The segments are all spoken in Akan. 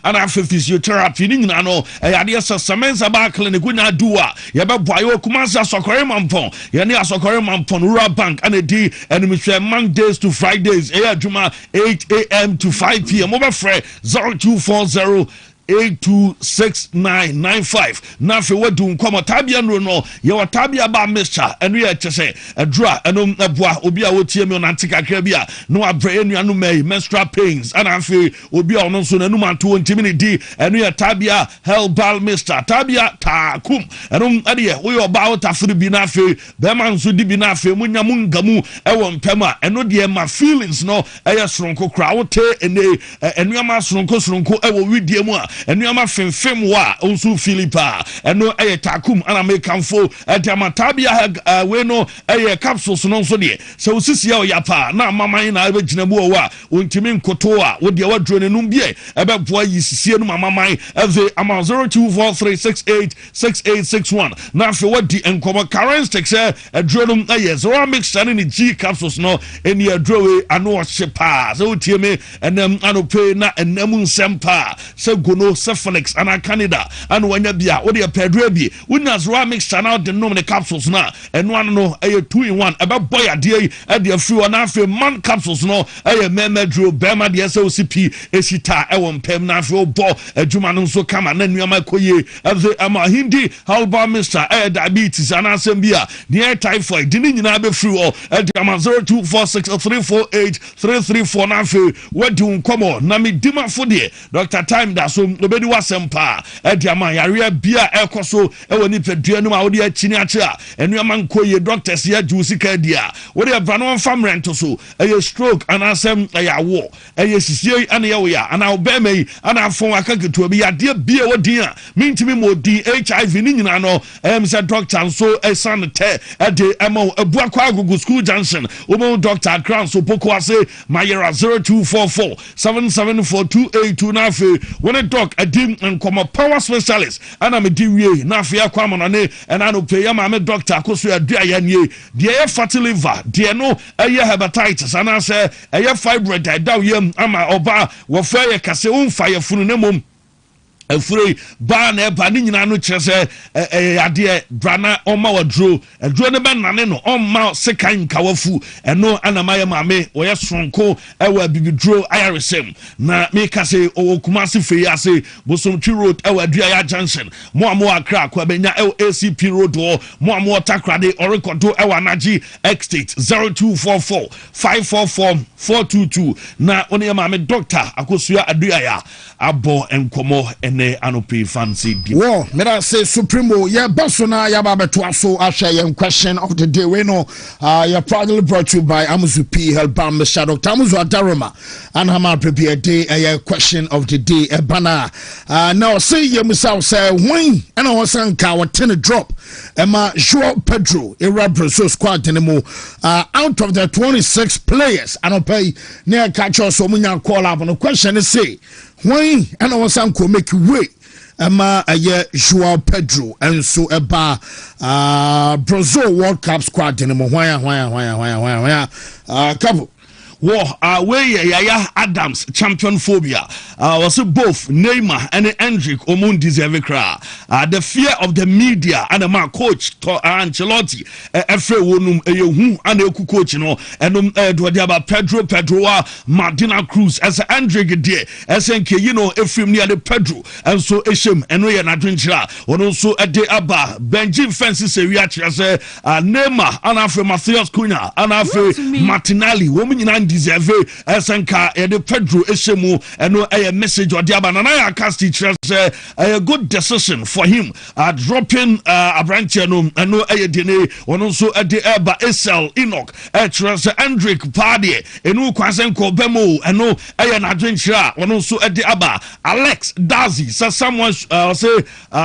ana physiotherapy ni nyina no eyade semenza ba clinic nya duwa ye be boayo kumansa sokore mampon ye ne asokore mampon rural bank ana di enimhwe Mondays to Fridays adwuma 8 a.m. to 5 p.m. over free 0240 826995 na fe wadu nkomo tabia no ye watabia ba mixture enu ye chese adura enu aboa obi a wotie me na ntikakra bia no abre enu anu mai menstrual pains ana fe obi a ono so nanu manto ntimi ne di enu ye tabia herbal mixture tabia takum enu ade ye wo yo ba wotafiri bi na fe be man so di bi na fe munya mungamu ewo mpema enu de ma feelings no eye sronko kra wote enu ama sronko ewo widie mu a enuama femfem wa onsu Philippa eno eye takum ana mekanfo etiamatabia we no eye capsules no so de se osisi ya oyapa na maman na abegina bu owa ontimi nkoto a wo de wadro ne num bie ebe boa yisisie no maman eve ama 0243686861 na fe wadi enkomo characteristics adro no eye zero mix ne G capsules no eni adro we ano ohyepa so tieme enem anope na enamu nsempa se gono Cephalix and Canada and wanya bia wo de pedro bi unya zero mix channel de nom ne capsules na eno ano no eye 2-in-1 ebe boy ade e de free na afi man capsules no eye memedro bema de se OCP esita ewo mpem na afi obo adwuma no so kama na nuama koye eze ama hindi halba mister diabetes and asem bia ne typhoid de nyina be free o de ama 0246348334 na afi wadi unkomo na medima fo de Dr. Time da so obedi wasempa ediama yarea bia ekoso ewo ni pedua no ma wo de akini ache a enuama nkoye doctors ya jusika dia wo de brano famrent so eye stroke anasem yawo eye sisie ane yawo ya ana obema ana afon akaketo bi yade bia wodin a mintimi modi HIV ni nyina no say doctor so esan te ede emo abua kwa agugu school junction omo doctor crown so poko ase mayera 0244 774282 na fe when doc adim nkomo power specialist ana me diwie na afia kwa monone ena no pay ma me doctor akoso adua ya nie de ye fatty liver de no eye hepatitis ana se eye fibroid da yam ama oba wo fa ye kase unfa ye funu ne mom afure ba na eba ni nyina no kyerese ade brana oma wadro adro ne ben nane no oma sekan kawafu eno anamaye maame woye sonko ewa bibidro ayaresem na me kase okumase fe ase bosomtwi road ewa adua ya junction mo amo akra kwa benya ACP road mo takrade orekodo ewa naji estate 0244 544 422 na oni maame doctor akosua adua ya abo enkomo anope fancy deep. Whoa, mera say Supremo, yeah, Bosona, Yababeto, so I share your question of the day. We know, you're proudly brought to you by Amuzu P. Helbam, Shadow, Tamuzu Adaroma, and Hama prepare day, a question of the day, a banner. Now, say, you must say, when, and I was saying, Kawa 10 drop, Emma Joao Pedro, a rapper, so squad anymore, out of the 26 players, I don't pay near catch us, so when you call up on a question, and say, when and I was uncle make way Emma a year Joao Pedro and so eba Brazil World Cup squad anymore why couple we Yaya Adams champion phobia was both Neymar and Hendrick Omun deserve cry the fear of the media and the man coach Ancelotti Efre wonum eyehu and eku coach no enum Eduardo Pedro Martina Cruz as Hendrick de SNK you know Efrem near the Pedro and so Eshem and we na dwinchira ono so ede aba Benjamin Fences we actually say Neymar and Afre Matheus Cunha and Afre Martinelli women deserve esenka the Pedro Eshemu eno a message or diaba na ya cast teacher say a good decision for him dropping a branch eno a dene ono so de eba Esel Enoch trans Hendrick Padie eno kwasenko bemo eno na adwenchira ono so de aba Alex Dazi so someone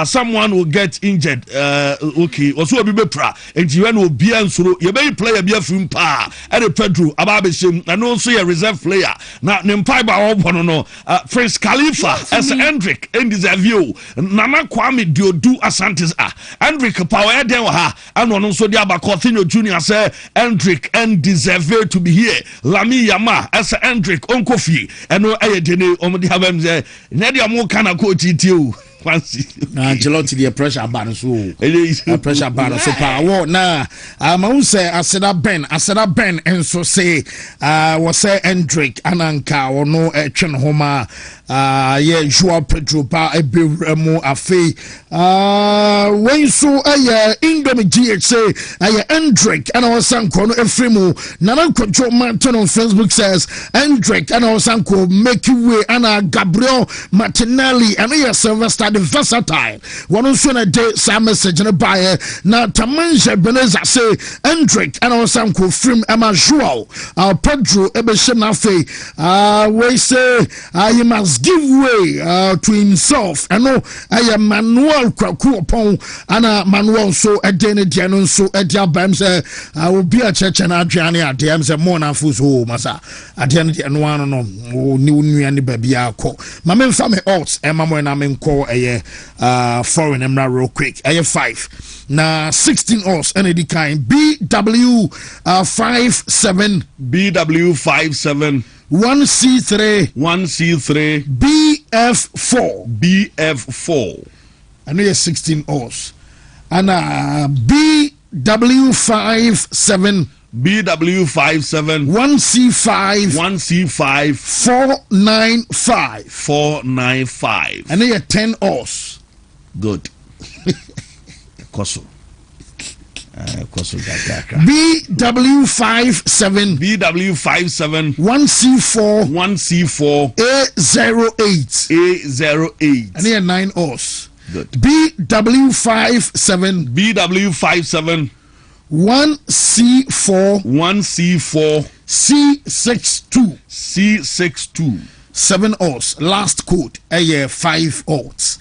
someone will get injured okay also be pra enti when obi ansuro ye be player be afim pa e Pedro aba be shem and also a reserve player na ne mpai ba wo no Prince Khalifa as Hendrick deserve you Nana Kwame Diodu Asantes Hendrick power den ha and no so dia ba Coutinho Junior say Hendrick deserve to be here Lami Yama as Hendrick Onkofi eno ayedene omdi habam say na dia mo kana ko titio Angelotti the pressure ban so pressure ban so power na ma say aseda ben enso say was say Hendrick ananka ono etwen homa yeah Joao Pedro pa ebewremu afi when so Indomie GH Hendrick and our sanko no efremu nana kojo Martin on Facebook says Hendrick and our sanko make way and Gabriel Martinelli and Sylvester the versatile one also na day some message na buy na Tamanja Beneza say Hendrick and our sanko frame Emma Joao Pedro ebeshem na fe we say you must give way to himself and no Manuel Kwaku upon and Manuel so edene diano so edia bam say will be a church and Adriani at the say more na fus ho masa adene di no ano no ni nuani babia ko ma me fa me odds e ma mo na me nko foreign emra real quick 5 na 16 odds and the kind BW57 1C3 BF4 and we 16 odds and BW57 1C5 495 and they 10 odds good Koso BW57 1C4 A08 and they 9 odds good BW57 1C4 C62 7 odds last code 5 odds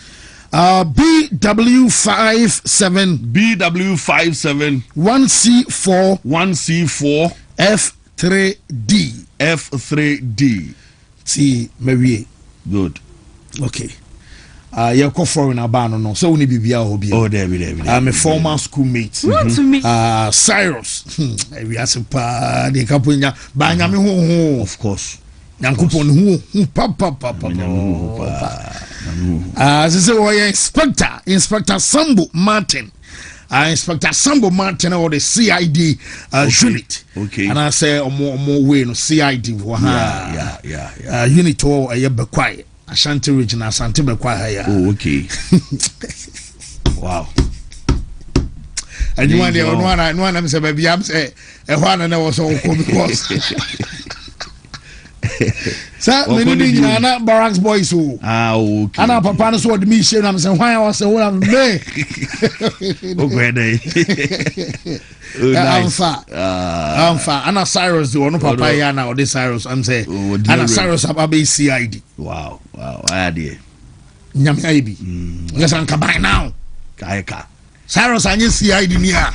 BW57 1C4 F3D see maybe good okay you call foreign abano no so we bibia obi I'm a former schoolmate Cyrus we are super de kapunya ba nyame ho of course Yankupon who papa this is Inspector Sambo Martin Inspector Sambo Martin or the CID unit okay and I say more way no CID yeah unit or a quiet Ashanti region Ashanti Bekwaya oh okay wow and you want the one I'm say baby I'm say a one and I was so because sir many na barracks boys who okay and papa no so me shame am say why I was say what am me okay I'm far and Cyrus do no papa ya na or this Cyrus I'm say and Cyrus ababe CID wow I dey nyam aibi yes an ka by now kai ka Cyrus anye CID ni a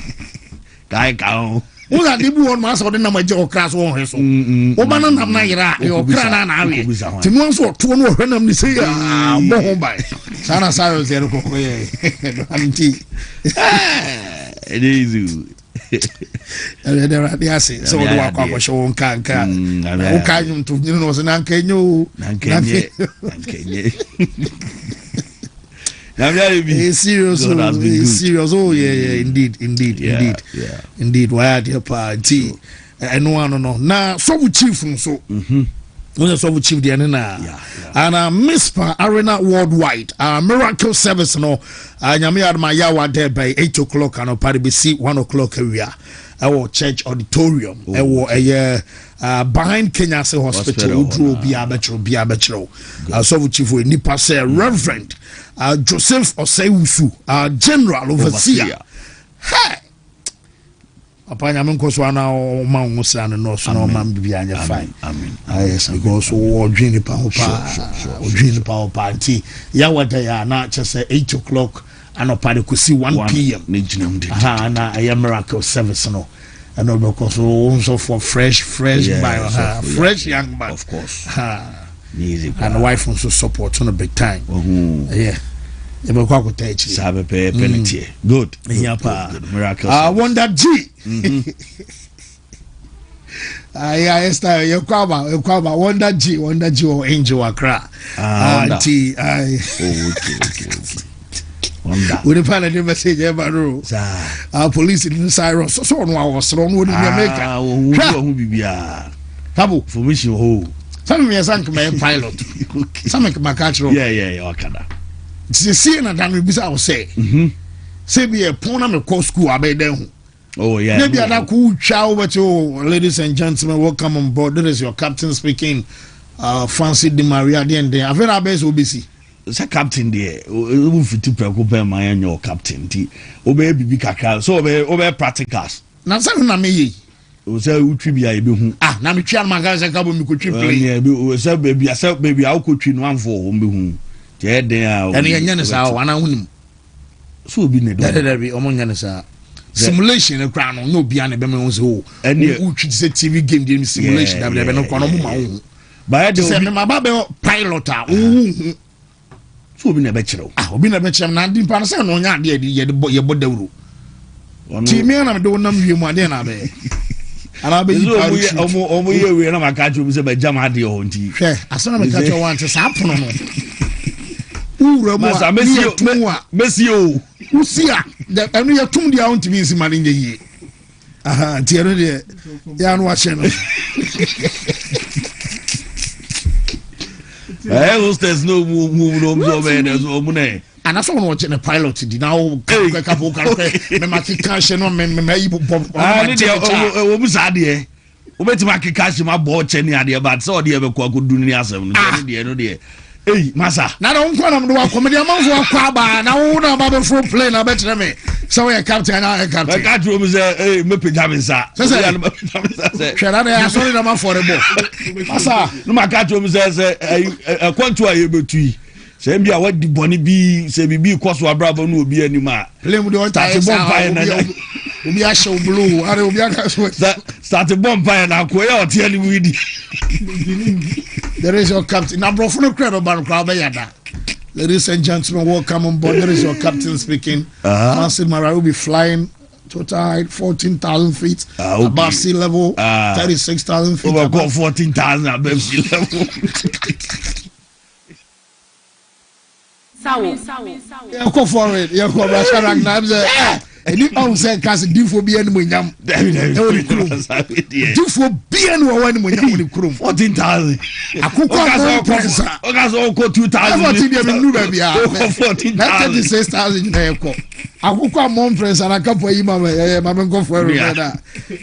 kai ka who that the one master the number of class one so obana nam na yira your crana na awe ti no so to no hwenam ni say bo ho bai sana Cyrus there ko anti it is they say so do akwa show nka o ka nyum to you know so na nkenyo It's serious, serious. Oh yeah, indeed. Why the party? And no. Now, so we chief so. So we chief the na. And Mispa Arena Worldwide, Miracle Service no. Nyame adma yawa there by 8 o'clock and party be see 1 o'clock area. Our church auditorium. Behind Kenya Hospital. Udro be abetro. So we chief we nipa say Reverend. Joseph Oseiwusu, General Overseer. Hey! Upon Yamanko Swana or Mount Musan and North no man be behind your fine. Yes, because all dream the power party. Yawa they are not just 8 o'clock and a party could see 1 p.m. And I am miracle service no. And because also for fresh man, fresh young man, of course. Easy, and the wife also support on a big time. Yeah. Penalty. Good. Miracle. Wonder G. Esther, you come Wonder G or Angel Accra. Okay. We depend on the message ever. Police in Cyrus, so one was wrong with Jamaica. Tabu for which you hold. Some of your pilot. Some of my culture. Yeah, okay. See, and I will say, say, be a pona me call school, I bet them. Oh, yeah. Maybe I cool chow, but you, ladies and gentlemen, welcome on board. This is your captain speaking, Francis Di Maria. The end there. I feel our best will be see. It's a captain there. We fit to preoccupy my annual captain. Obey BB Kaka, so obey practicals. Now, something I mean. Say we tribute I ah na me twa man ga say ka bo mi ko twi play yeah we say baby I ko twi no anfo wo be hu je den a and ye nyane sa wana hunim so obi ne do that be omo nyane sa simulation e kra no no obi an be me hu so wo twi say TV game dey simulation da be no ko no mo ma hu ba de say me ma ba be pilot a hu so obi na be kire ah obi na be kire na ndi pa no say no nya ade ye bo dawro timi na me do nam wie mu ade na be ana be omo ye we na maka chu se be jam ade ho nti hwe asana me ka chu want sa pono no ura mo mesio usia de enu ye tum dia on timi nsi mane ye aha tiero de ya no ache no hostess no move no be so mu ne and that's one watching the pilot di now couple me ma kika she no me yi pop o mu sa de o betima kika she ma bo che ni ade but so de be kwa kodu ni asem no de no de masa na don kwa na mdo wa comedy amanfo akwa ba na wo na ba be full play na be tere me so we captain na captain ka drum say me pejam nsa ya no pejam nsa say hwera na ya sorry na ma for the ball masa no ma ka drum say kwantu aye betui say bia wadi boni bi say bibi kwaso abrabo no obi anima play mu de on tie bomb na obi a show blue are obi aka so start bomb na ko ya oti ani widi there is your captain na bro no crowd ban crowd yada. Ladies and gentlemen, welcome on board. There is your captain speaking. Massive Mara will be flying total height 14,000 feet above sea level, 36,000 feet above 14,000 above sea level. Yeah, go for it. Yeah, go Rasharang Nabs. And if I say, "Cause diffo be any munyam." Diffo be any one munyam. 14,000. Okaso ko 2,000. 36,000 na eko. Akukwa mom friends and akapo yi mama mama go for it.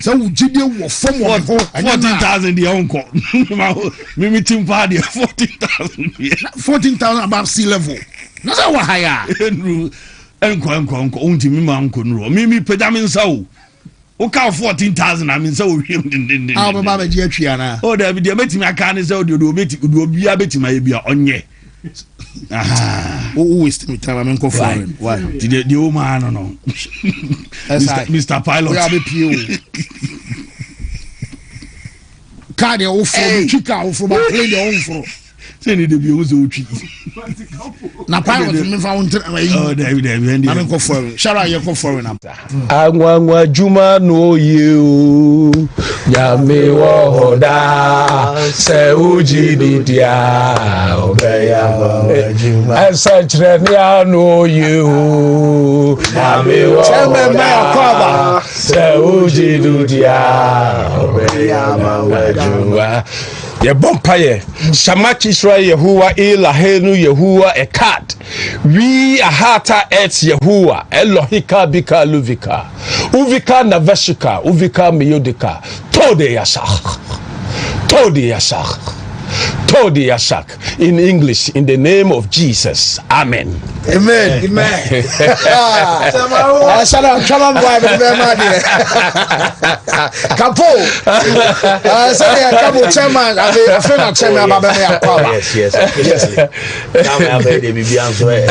So ujide wo form of 14,000 the uncle. Mimi team party 14,000. 14,000 above sea level. That's how higher. Enko unti mi ma nko nro mi pedamin sawo o ka 14,000 I mean so hwem din ah baba ba ji atwia na o da bi de metimi aka ne se o de obi a betima ye bia onye aha o waste me time am nko foreign why the o man no Mr. Pilot we are PO card e o fro chika o fro ba play the on fro say ni de bi o zo twi na pilot me fa won oh David am go for shara ye go for na anwa juma no you ya me wo hoda se uji dia obeya juma asachre ni anu you ya me wo hoda se uji dia obeya juma ye bompaye shamaki Israel Yehovah Elahenu Yehovah Ekad we ahata et Yehovah Elohika bika luvika uvika naveshika uvika miyodika tode yasak in English in the name of Jesus amen. Amen. I shall have trouble by the man. Capo. Say, Capo chairman. I feel like chairman about yes. Now I'm ready to be answered.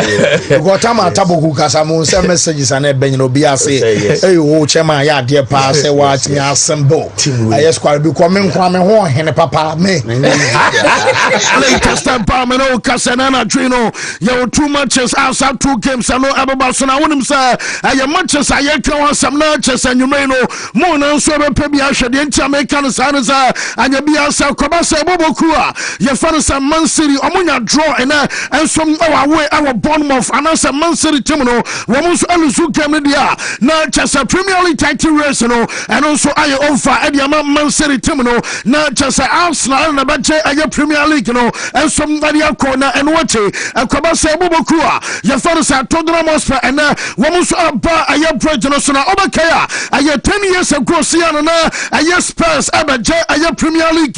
You got time at Tabu Casamun, some messages and a Ben Obia say, hey, oh, chairman, ya dear pass, say, watch me assemble. I just quite becoming home, and papa, me. Latest time, Pamelo, Casanana, Trino, you 2 matches outside 2 games, and no Ababason. I want him, sir. I am matches, I can some nurtures, and you may know more than so Pebiasha, the Jamaican Sanaza, and your Biasa, Kobasa, Bobokua, your father's a Man City, Omonia draw, and some our Bournemouth, and as a Man City Timino, Ramos Aluzuka Media, not just a Premier League title race, and also I offer Ediama Man City Timino, not just a Arsenal, and a budget, a Premier League, and somebody up corner and watch it, and Kobasa Bobokua, your father's a Tottenham Hotspur, and Ramos Abba, a year president, Obakaya, a 10 years ago, Siana, a year Spurs, a year Premier League,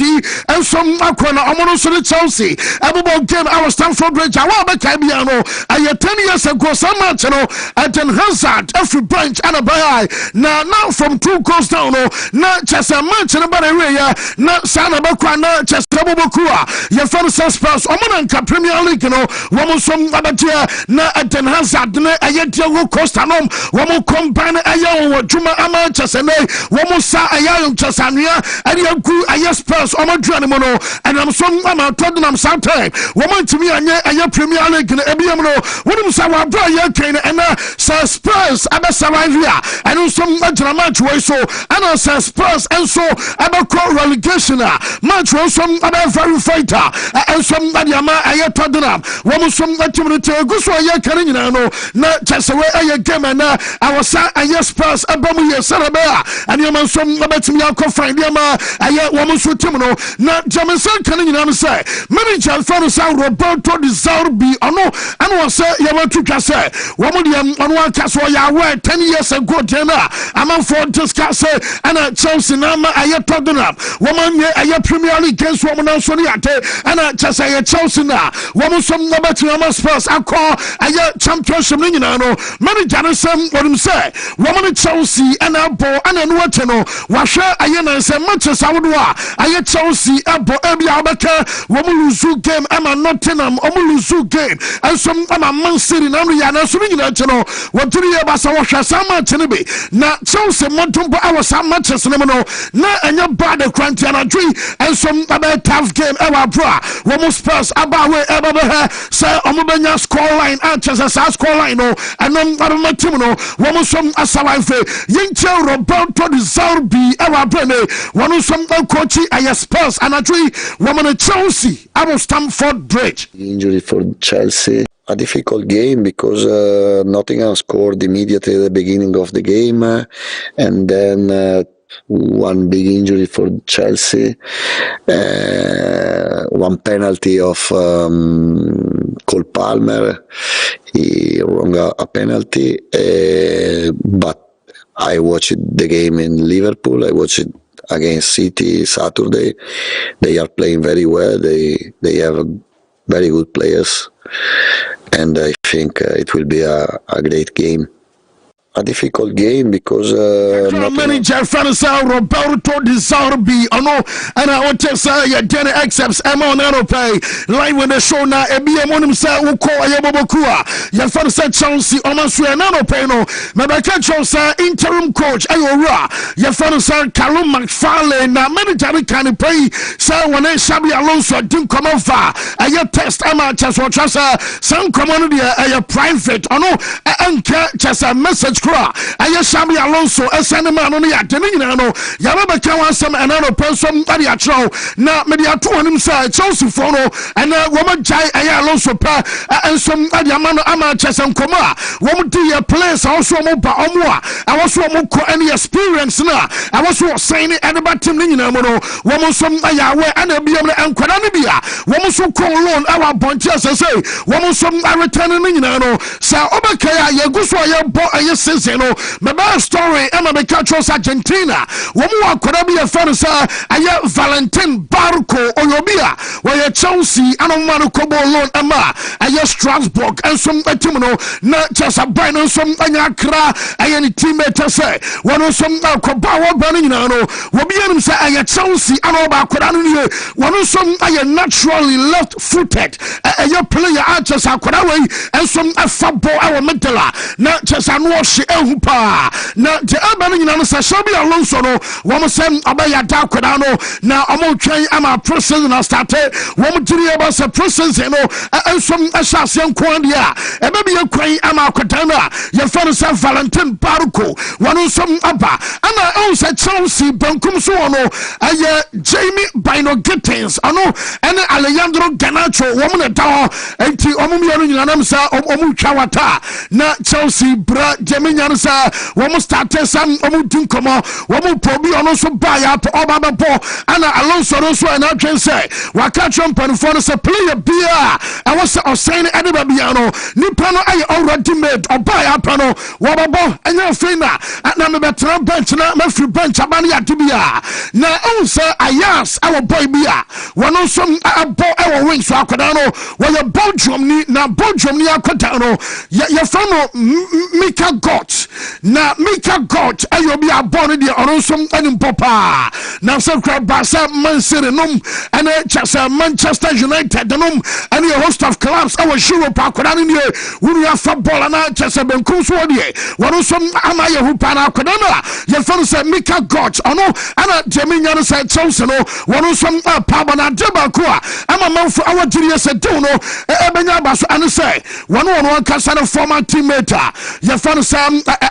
and some Aquana, Amonos Chelsea, Ababo game, our Stamford Bridge, Awaba Cabiano, a year 10 years ago, some match, and then Hazard, every branch, and a buy. Now from 2 coast down, not just a match in a barrier, not Sana Bakwana, just Abobokua, your first Spurs, Omananka Premier League, Wamosum Abatia, na then Hazard, a year Tiago Costa, Wamo Company, a young Juma Amachas, and Wamosa, a young Chasania, and your good, a yes Spurs, Omadranimono, and I'm some Tottenham Sometime, Woman to me, and a Premier League, and Ebiamo, Women Sawa Brian Kane, and Spurs, Abasaravia, and also match way so, and also Spurs, and so Abako relegation, match was some other very fighter, and some Yama, a Tottenham, Woman some activity, Gusso, a Carino, not just away a game, and I was a yes Spurs, a Bamu, Sarabea, and you must some about me, I'll find Yama, a woman with Timino, not Jamison Carino, say, manager for San Roberto de Zarbi, and was say, Yamatuka say, woman on one castle, Yahweh, 10 years ago, Jenna, I'm for discuss, and Chelsea, Nama, I Tottenham, woman, a Premier League against woman, Soniate, and just a Chelsea now, woman, some number to Yama Spurs, I call a championship, manager, what him say, woman, Chelsea, and a ball, and then what you know, Washa, I say, matches, I would I Chelsea, a ball, Abaka, woman, Luzu game, I'm a Nottingham, Omuluzu game, and some Man City, Namriana, Surinachano, what do you about Sawasha Sama Chenibi? Now, Chelsea, Montumbo, our Sam Manchester, now, and your brother, Quantiana Tree, and some other tough game, our bra, Woman Spurs, Abawe, Abaha, Sir Omubanya score line, Archers, as I score line, and then Matimono, Woman some Asalafe, Yincho, Roberto de Zarbi, our Brene, one some coach, I Spurs, and a tree, woman Chelsea, I will Stamford Bridge. Injury for Chelsea. A difficult game because Nottingham scored immediately at the beginning of the game, and then one big injury for Chelsea, one penalty of Cole Palmer. He wrong a penalty, but I watched the game in Liverpool. I watched it against City Saturday. They are playing very well. They have very good players, and I think it will be a great game. A difficult game because manager Franisa Roberto de Zarbi, and I want to say your dinner accepts Emma pay live with the show now. Ebia Monim say Uko Ayabokua, your Franisa Chelsea, Omasu Nano Peno, Mabaka Chelsea interim coach Ayora, your Franisa Callum McFarlane, now manager can pay, say when they Shabi Alonso didn't come over, I test Emma Chasa, some community, a private, and just a message. I Shabi Alonso, a Sanama, only at Tenino, Yaraba Kawasam, and another person, Adiacho, now Mediatu on himself, Chelsea Fono, and a woman Jai Alonso, and some Adiamano Amachas and Koma, woman do your place also Mopa Omwa. I was Moko any experience now. I was saying it at about Timino, woman some Ayawe and a Biam and Quadanibia, woman so call loan our Pontias and say, woman some I returning, so Obakaya, Yaguswa, your boy, season no meba story Emma Becachos Argentina womu akoda bi efan sa aye Valentin Barco oyobia where Chelsea anomanu kobo loan Emma aye Strasbourg and some team no na chesa bino some anya kra aye ni teammate say wono some koba wo bani na no wobi enum say aye Chelsea anoba akoda no ni wono some aye naturally left footed aye player achesa akoda we and some afabo our medala na chesa no hye ehu pa na te abani na no say Shabi Alonso no womo sem abaya da akoda no na omo twen ama process na started womo tiri aba say process no and some asase nkwan dia ebe bi ekwan ama akoda na ye fa no say Valentin Barco wono some aba ana on say Chelsea bankum so no aye Jamie Bino Gittins ano ene Alejandro Garnacho womo na da enti omo mi anu nyina nam sa omo twawata na Chelsea bra Jamie nyana sa womo started sam omo dinkomo womo probi ono so ba ya to oba babo ana Alonso no so na twen say waka champion for no say player bia I was saying anybody bia no nipa no aye already made oba ya pa no wababo enya fina na me betra bench na me free bench abane ya tibia na on say Ayas our boy bia wono so abo our wings so akoda no we Belgium ni na Belgium ni akoda no ye fa no Mika Got na Mika Got ayo bia born de ono so anim popa na so crab Barca Man City num and Manchester United num and a host of clubs our Europe akoda ni we have football na chese benkum so de wono so ama ye hu pa na akoda na ye fa no say Mika Got ono ana Jamie nyane say Chelsea no wono so pa bana deba ko ama manfo our jiri se do no benya baso ane say wono kasa na former teammate ye fa no say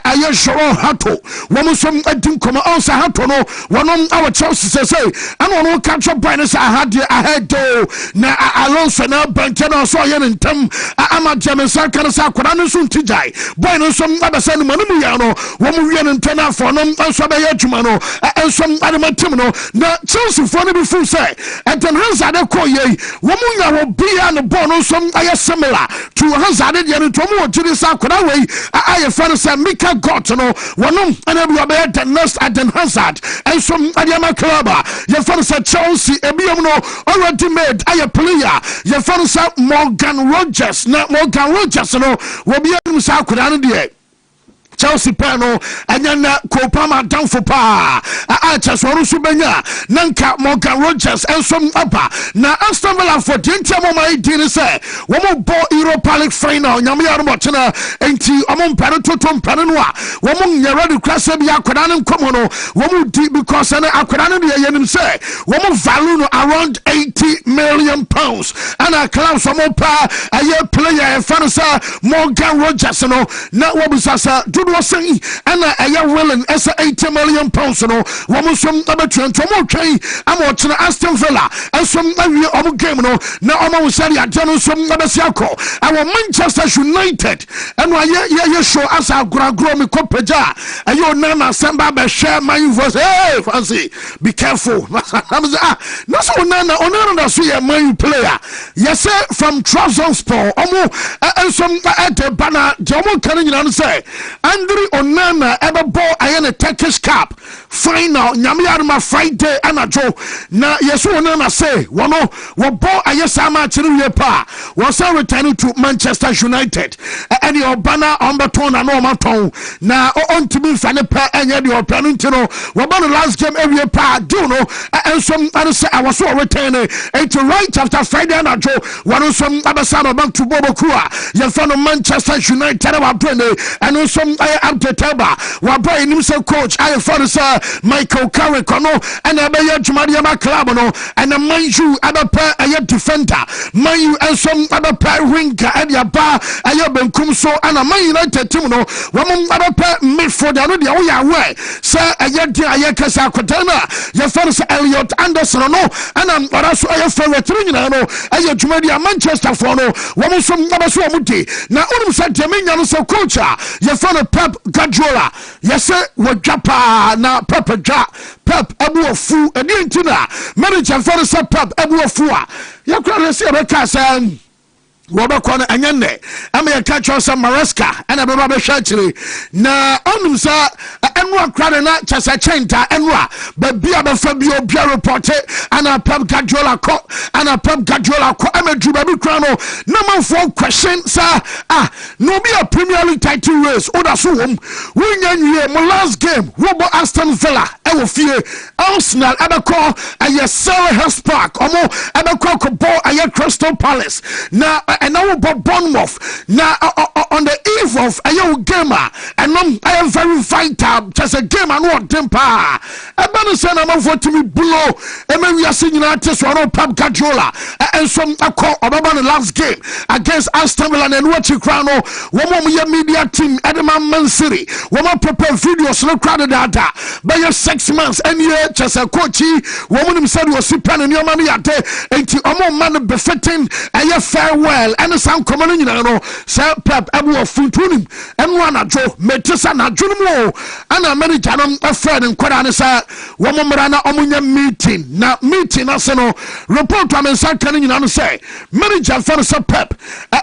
aye Shoro Hato wono so adin koma on say Hato no wono our Chelsea say ana wono catch up by say ahead do na Alonso na bench na so ye ntam ama Jamie say kan say akoda no so ntijai boy no so abasa no manu ya no womo wie ntam na for no so be ye dwuma no enso adema tim no na Chelsea for no be full say Eden Hazard ko ye womo nya wo bia no ball no so aye similar to Hazard de no to mo jiri sa akoda we aye for say Mika Got no wono ana bi obe the next Eden Hazard enso adema club ye for say Chelsea ebiam no already made aye player ye for say Morgan Rogers no wo bia no sa akoda no de Chelsea pano anyana kopama danfo pa chasoro subenya nanka Morgan Rogers ensom apa na Aston Villa for dentia mama idini say womo bo Europa League final nyame yaro motena enti omo mpare totom pare no a womo nyara de krasa bia akoda ne nkomo no womo di because na akoda ne de yenim say womo value no around 80 million pounds ana clubs omo pa aye player fanasa Morgan Rogers no na wobusasa was saying ana aya willing as 80 million pounds no womo som abetwen tomo twen amotena Aston Villa ensom awie omo game no na omo sari adeno som abesiako awo Manchester United eno aye show as aguraguro me kopeja ayo na samba be share man voice hey fancy be careful no so na so ye man player yes from Trabzonspor omo ensom at bana omo kan nyina no say Andri Onana ebe ball ayene Turkish Cup final nyamiarma Friday anajo na yesu Onana say wono wo ball ayesa ma chiri pa was returning to Manchester United and your banner on the tone and normal tone na on to be fan pa enye the opening no wo ban last game every pa do no and some say I was so returning it right after Friday anajo wono some abasano bank to Bobo Kua ye fan Manchester United wa brene and some Teba waboy nim se coach I for sir Michael Carrick no and abeya Jumadiama club no and a manju abepa aye defender manju and some abepa winger and ya ba aye benkum so and a Man United team no wamum abepa midfield no de we aware sir aye de aye kasa kwatana ya for sir Elliot Anderson no and am oraso aye favorite nyina no aye Jumadia Manchester for no wamum so abeso amuti na onum se temenya no so coach ya for Pep Guardiola yes wajapa na Pep abu ofu edi ntina manager for the Pep abu ofu a yakra se be ka say Wobakwana anyane ama ya catch us Maresca and ababa beshachiri na onumsa enwa krade na chasa chenta enwa babia bafabio bia report ana Pep Guardiola ko ana Pep Guardiola ko amedru babi krano na manfo question sa no be a Premier League title race oda so wom wunyanwie mo last game robo Aston Villa e wo fie Arsenal abako aye Selhurst Park omo abako ko ball aye Crystal Palace na and now Bournemouth now on the eve of a young gamer and I am very vital just a game and what temper a man said I'm for to me below and then we are seeing artists or Pep Guardiola and some call about the last game against Aston Villa and what you crown one more media team Edman Man City one more prepare videos no crowded data by your 6 months and yeah just a coachy woman said was super and your money at and to man befitting and your farewell and some common you know say Pep abu funtunim and one ajo metesa na dwunumo ana manager no a friend nkwara ne sa wo momra na omunya meeting na meeting aseno report am nsa kan nyina no say manager for say Pep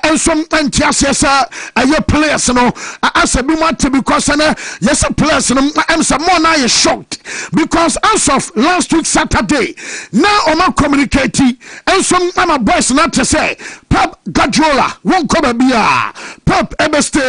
and some antiasia sa aye players no asabi mo ate because na yes players no am some more na you shocked because as of last week Saturday now oma communicate and some ama boys na to say Pep Guardiola won't come bia Pep ebeste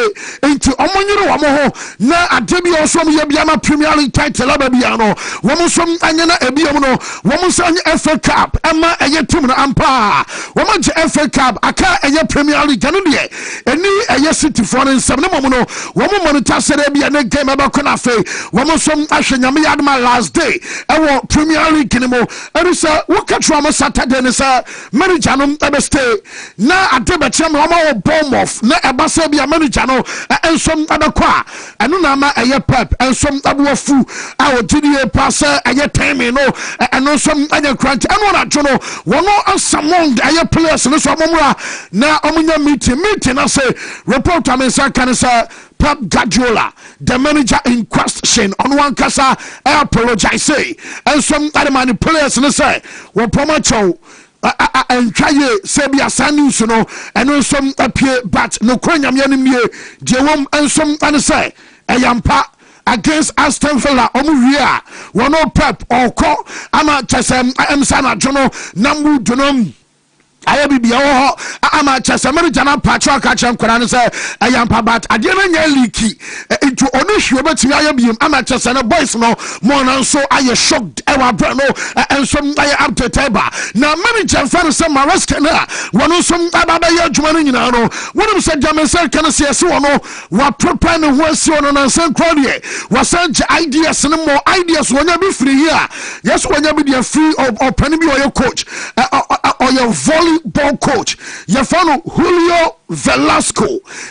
into omonyiro wamo na adebi also me bia na Premier League title abia no womo som anyana ebia no womo san FA Cup ama eye team no ampa womo je FA Cup aka eye Premier League no de eni eye City for nsem no momo no womo monitor sere bia na game abako na fe womo som ahwenyame yadma last day ewo Premier League ni mo erisa wokatwa mo Saturday ni sa manager no ebeste na adebetiem womo Bournemouth na ebasa bia manager no ensom abakwa eno na ma eye Pep ensom abuafu a odidie pass eye time no eno som anya crunch eno na jo no wono asamong eye players no so momra na omunya meeting na say report amensa kan say Pep Guardiola the manager in question on one kasa apologize and some other players no say wo promocho and try Sabia Sanus no and some appear but no cranium enemy Jewom and some and say Ayampa against Aston Villa Omuria one Pep or call ama chasem am sana jono nambu jonom ayabi bia ho ama chasamari jana patro akacham kwana say ayampa but adena nya leaky into onu hwe betimi ayabiem ama chasana boys no mo na so aye shocked ewa bra no and some aye update ba na manager fan say Maresca na wono some ababa ya adwuma no nyina no wonim say Jamaica kan say ese wono wa prepare no ho asi wono na san crowd ye wasan ideas no more ideas wonya be free here yes wonya be the free of penny be your coach or your volleyball coach your follow Julio Velasco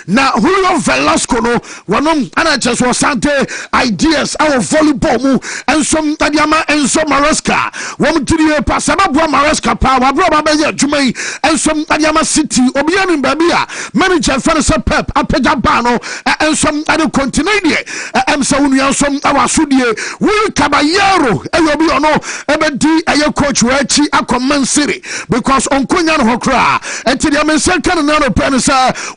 na Julio Velasco no wanom ana just wasante ideas our volleyball mu ensom tadiama ensom Maresca wom tiri pa sababu Maresca pa wabro ba be adwumai ensom tadiama City obianu babia manager for Pep apeja ba no ensom ade continue emsa wonu ensom awasudie Will Caballero eyobi ono ebedi aye coach wachi akoman City because onkonya no hokra entidi amensa kan na no pen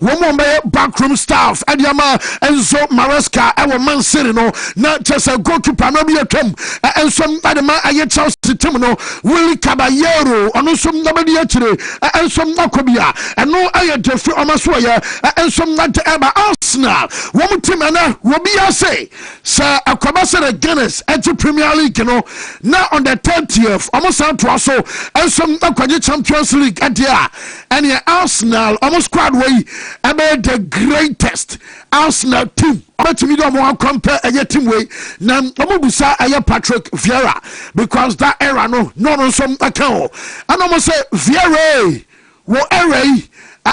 woman be backroom staff adiama enzo Maresca ewo Man City no na chese goalkeeper no be atwam enso adema aye Chelsea team no Will Caballero ono som na be akire enso akobia eno aye defi omaso ye enso na eba Arsenal wo team na wo bia say akobase the Guinness enti Premier League no na on the 30th almost to aso enso akwaje Champions League adia and Arsenal almost squad way about the greatest Arsenal team. But me don't want to compare a team way. Now, Omubusa aya Patrick Vieira because that era no some account. And I must say Vieira, what era?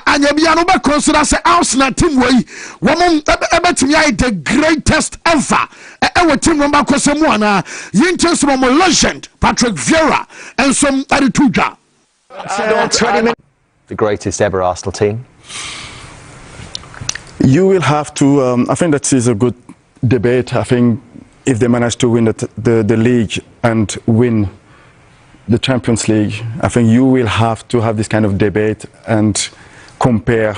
And you be another consider say Arsenal team way. Woman, about me the greatest ever. Our team number Kosemuana, Yinches from a legend Patrick Vieira and some Arituja. 20 minutes. The greatest ever Arsenal team. You will have to, I think that is a good debate. I think if they manage to win the league and win the Champions League, I think you will have to have this kind of debate and compare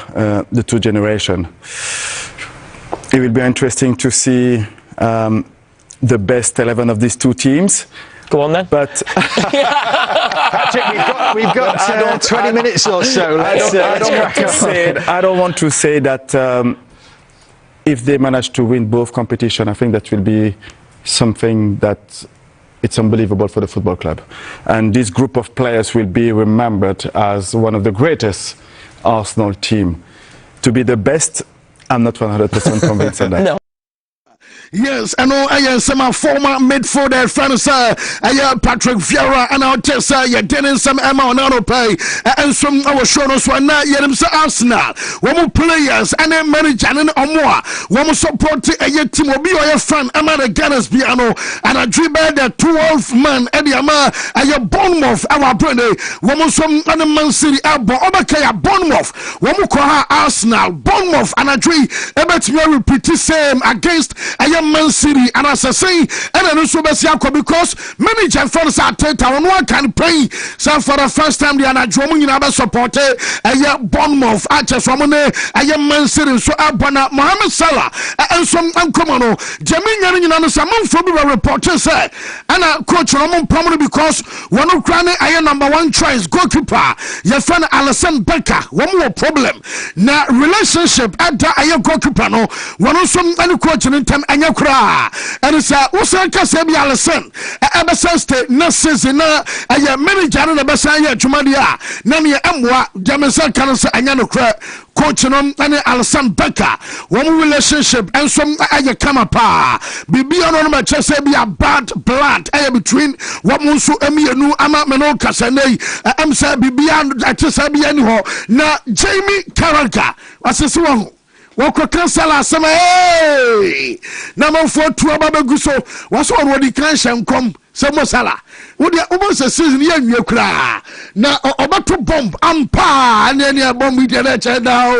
the two generations. It will be interesting to see the best 11 of these two teams. Go on then. But Patrick, we've got 20 minutes or so. I don't want to say that if they manage to win both competitions, I think that will be something that it's unbelievable for the football club. And this group of players will be remembered as one of the greatest Arsenal team. To be the best, I'm not 100% convinced of that. No. Yes, I know I am some former midfielder friends, I am Patrick Vieira, and I'll just say, you're getting some amount of pay, and some our show us one night, yet Arsenal, one players, and then manager, and more, one support a team will be your friend, I'm at a Gunners piano, and I dream by the 12 man, Eddie Ama, and your Bournemouth, our brother, one some other Man City, Obakaya, Bournemouth, one more call Arsenal, Bournemouth, and I dream about me repeat the same against Man City, and as I say, and I also because many friends are taken one can pray. So for the first time, they are not drumming in our support. A Bournemouth, I just want to Man City, so Abana Mohamed Salah, and some uncommon. Jamin and some from reporters say, and I coach Ramon Palmer because one of Granny, I am number one choice goalkeeper. Your friend Alison Becker, one more problem. Now, relationship at the I am goalkeeper, no one of some any coach in time and your cry. And it's a Usaka Sabi Alison, Emerson State, nurses in a manager and a Bessaya Jumadia, Nami Amwa, Jamesa Canasa and Yano Crack. Coach and Alison Becker, one relationship and some I come apart. Be on my chest, be a bad blood between what Musu Emi and New Amamano Casane, I'm said be beyond that just be anyhow. Now, Jamie Carragher, what's this one? Wako kansala sama hey number 4 to abaguso was already cancel come some sala would you almost a season here you cry now about to bomb ampa and then you bomb with the now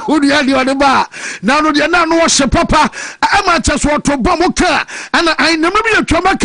who you are the bar now no you now wash papa I'm just want to bomb okay and I never be a trauma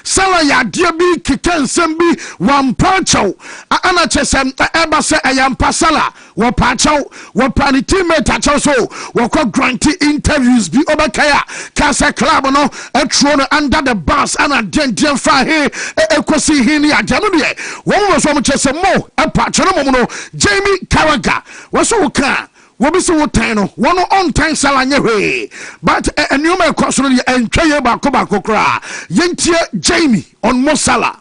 sala ya dear be kikan sembi one pancho ana chesem eba say I am pasala wa pancho wa pani teammate also wako granting interviews be obakaya kasa club no e thrown under the bus and a den fa he ekosi he ni ajano de won was so much mo e patcho no Jamie Carragher was so ka wobi so wotan no one on time sala nye hwe but enuma ekoso no entwe ba ko kra yentie Jamie on Mosala.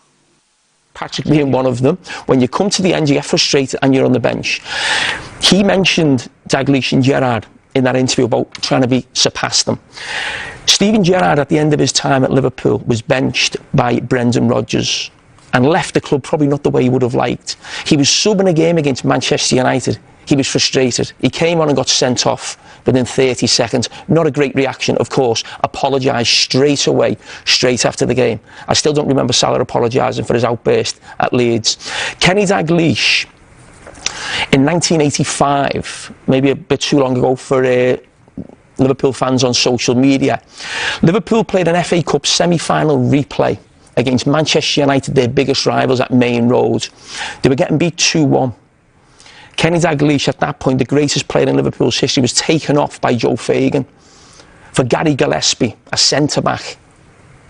Patrick being one of them. When you come to the end, you get frustrated and you're on the bench. He mentioned Dalglish and Gerrard in that interview about trying to surpass them. Steven Gerrard, at the end of his time at Liverpool, was benched by Brendan Rodgers and left the club probably not the way he would have liked. He was subbing a game against Manchester United. He was frustrated. He came on and got sent off within 30 seconds. Not a great reaction, of course. Apologised straight away, straight after the game. I still don't remember Salah apologising for his outburst at Leeds. Kenny Dalglish, in 1985, maybe a bit too long ago for Liverpool fans on social media, Liverpool played an FA Cup semi-final replay against Manchester United, their biggest rivals at Main Road. They were getting beat 2-1. Kenny Dalglish, at that point, the greatest player in Liverpool's history, was taken off by Joe Fagan for Gary Gillespie, a centre-back.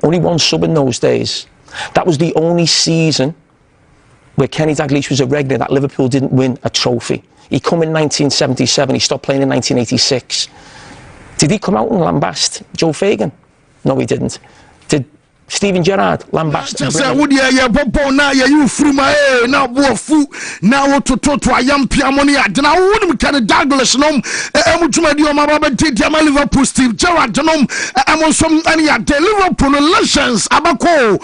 Only one sub in those days. That was the only season where Kenny Dalglish was a regular that Liverpool didn't win a trophy. He come in 1977, he stopped playing in 1986. Did he come out and lambast Joe Fagan? No, he didn't. Did Steven Gerrard lambast you free my now bofu now to I am Piamoni now wouldn't can Douglas nom Liverpool Steve Gerrard nom I'm some any Liverpool relations abako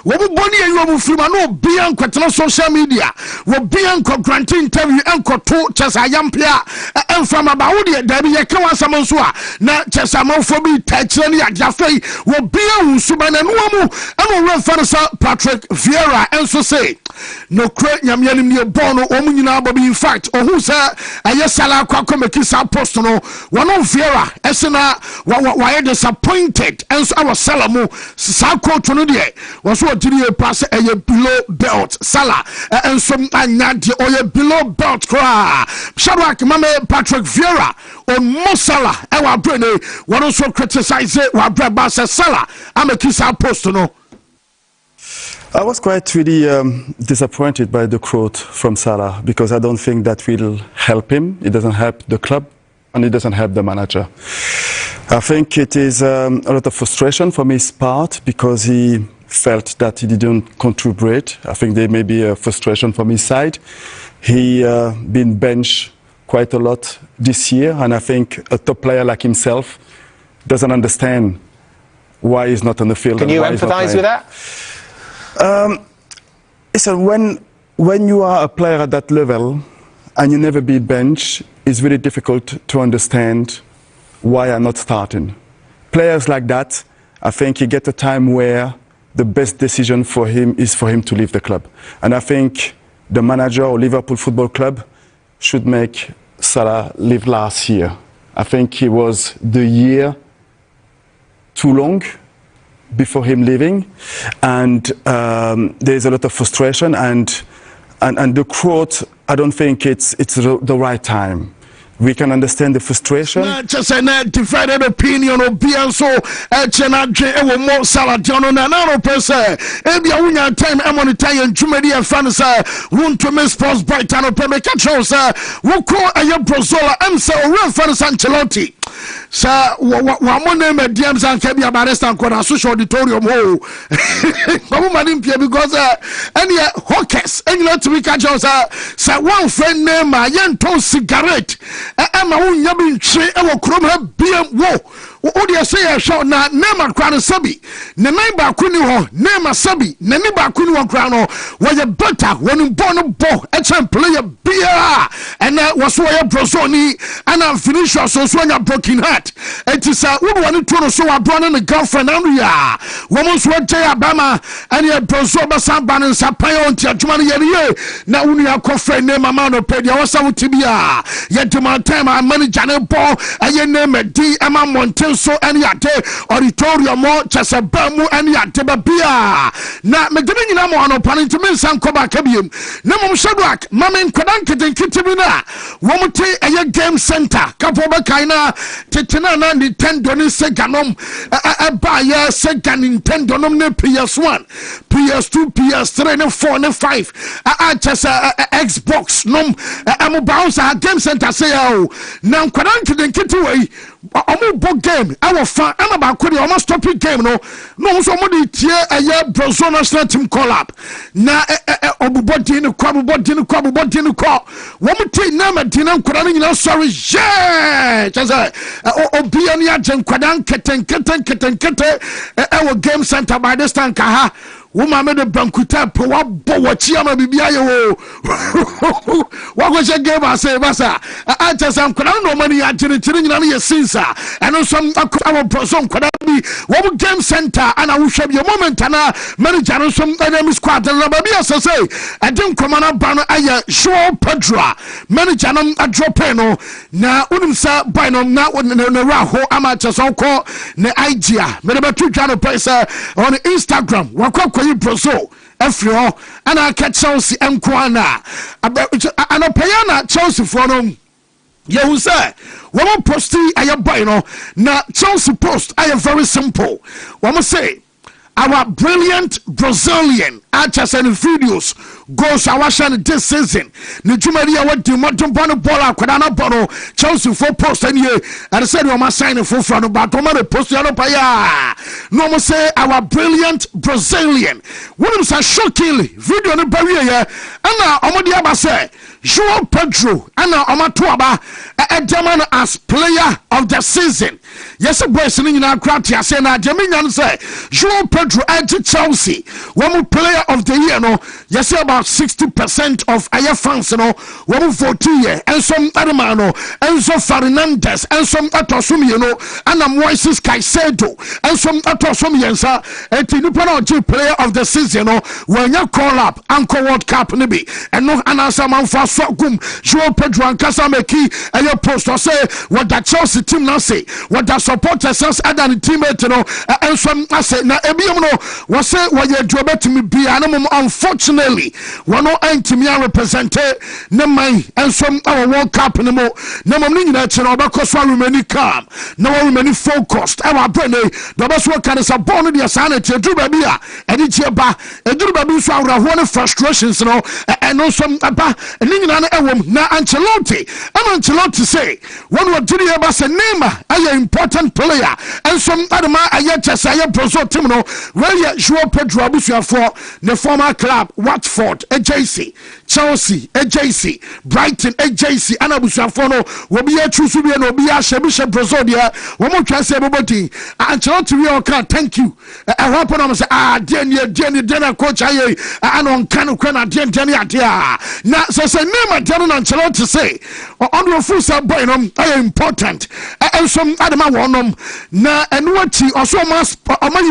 what boni you free no bian kwetena social media wo bian ko granting interview enko to chesa yampia and from about there be ye kan wasam so na chesa man for be touch ni ajafe wo bian Subana Nuamu, and run Fanasa Patrick Vieira, and so say, no crate Yamianim near Bono, Omunina, but in fact, or who's a Yesala Kwakomekisa Postono, one of Vieira, Esena, why disappointed, and so our Salamu, Sako Tonudie, was what did you pass a below belt, Sala, and some Anadi or below belt cry. Shadrach Mame Patrick Vieira, or Mosala, our Brene, one also criticize it, while Brabasa Sala, I'm a kiss out post to know. I was quite really disappointed by the quote from Salah because I don't think that will help him. It doesn't help the club and it doesn't help the manager. I think it is a lot of frustration from his part because he felt that he didn't contribute. I think there may be a frustration from his side. He been benched quite a lot this year, and I think a top player like himself doesn't understand why he's not on the field. Can you empathise with that? Listen, when you are a player at that level and you never be benched, it's really difficult to understand why you're not starting. Players like that, I think you get a time where the best decision for him is for him to leave the club. And I think the manager or Liverpool Football Club should make Salah leave last year. I think it was the year too long before him leaving, and there's a lot of frustration, and the quote, I don't think it's the right time. We can understand the frustration. Just a divided opinion of Bianso, Echenadre, more Saladiano, Nanano Pese, Ebia Winya time, Amonitarian, Jumedia Fanasa, Wontumi Sports Brightano Pemecachos, Woko Aya Brozola, Emsa, Real Fanas Ancelotti. Sir, one name at DMs and Kebia Baresta and Kona Social Auditorium. Because any hawkers, and you know to be catchers, sir, one friend named Yento Cigarette. Emma won yabbing tree ever crom her beer wo. What do you say? I shall not name a crown sabi. Nemba Kuni ho, name a sabi, Nemiba Kuni one crown or where you better when you born a bo, a champ play a beer. And that was why a brozoni and I finish your so when you're broken heart. It is a woman to so I brought in a girlfriend. Andrea, woman's went to Alabama and your brozoba samban and sapayon to Jumani. Now when you have coffee name a man of pedia or some tibia. Yet to my time I manage Janet Paul and your name a D. Emma Monte. So any ate auditorium mo chesabamu any ate babia na megebe nyina mo ano pani to men san koba kabiem na mom Shadrach mamen kwadan kitibi na wo mute eye game center kapo be kaina tetena na Nintendo ni Sega nom ba ya Sega Nintendo nom ne PS1 PS2 PS3 ne 4 ne 5 chesa Xbox nom am bounce game center say o na kwadan kitibi omo bo game our fan am about could almost stop it game no somebody tie a Brazil national team call up na obubodi ni kwa womu te na madina nkwadane nyina sorry yeah chaza obi ani agyen kwadan keten our game center by this time kaha woman made a bankuta po wa bo wachi ama bibia ye wo wa go she game ase basa acha sam kwadan no mani agyen nyina ye sinsa and some our person kwadan bi wo game center and I will show you moment na manager no some enemy squad na ba bia say adin komana ba no aya show pedra manager no a drop no na unim sa by no na raho ama cha so ko na idea me be tu twa no pesa on Instagram wakwa Brazil Efrio and I catch Chelsea and Kwana and a payana Chelsea for them. You say, one post I am buying now Chelsea post I am very simple. One say our brilliant Brazilian actors and videos goes our this season. Nijumaria what do modern ball bono Chelsea for post and you and said you must sign for front but post no say our brilliant Brazilian. What is a shockingly video on the barrier and now say Joao Pedro ana omatoaba Edman as player of the season. Yes, boys in Kratia say na Jaminian say Joao Pedro at Chelsea. One player of the year no. Yes, about 60% of our fans no. One 40 year and some Adamano and some Fernandez and some Atosumi you know and Moises Caicedo and some Atosumi yensa and Tinupano player of the season no when you call up Anchor World Cup nibi and no anasa man for Sogum Joao Pedro and Casameki and your post or say what that Chelsea team now say what that supporters as other teammate you know and some I say na ebium no what say what you do about me be unfortunately one no antimia represented Namai and some our World Cup no more Namani that you know because we remain calm no one remain focused our brain the best work can is a bone the sanity do baby and it's your ba do baby so our one frustrations you know and no some aba and na Ancelotti say one what did he say name a important player and some other man I just say Brazil team no where you Joao Pedro abusia for the former club Watford AJC Chelsea AJC Brighton AJC and abusia for no will be a true be no be a Shebisha Brazil there one more chance everybody Ancelotti we all can thank you I happen to say Jenny coach I on can now say name a Jenny Ancelotti say on your full sub boy important and some other man na and what he also must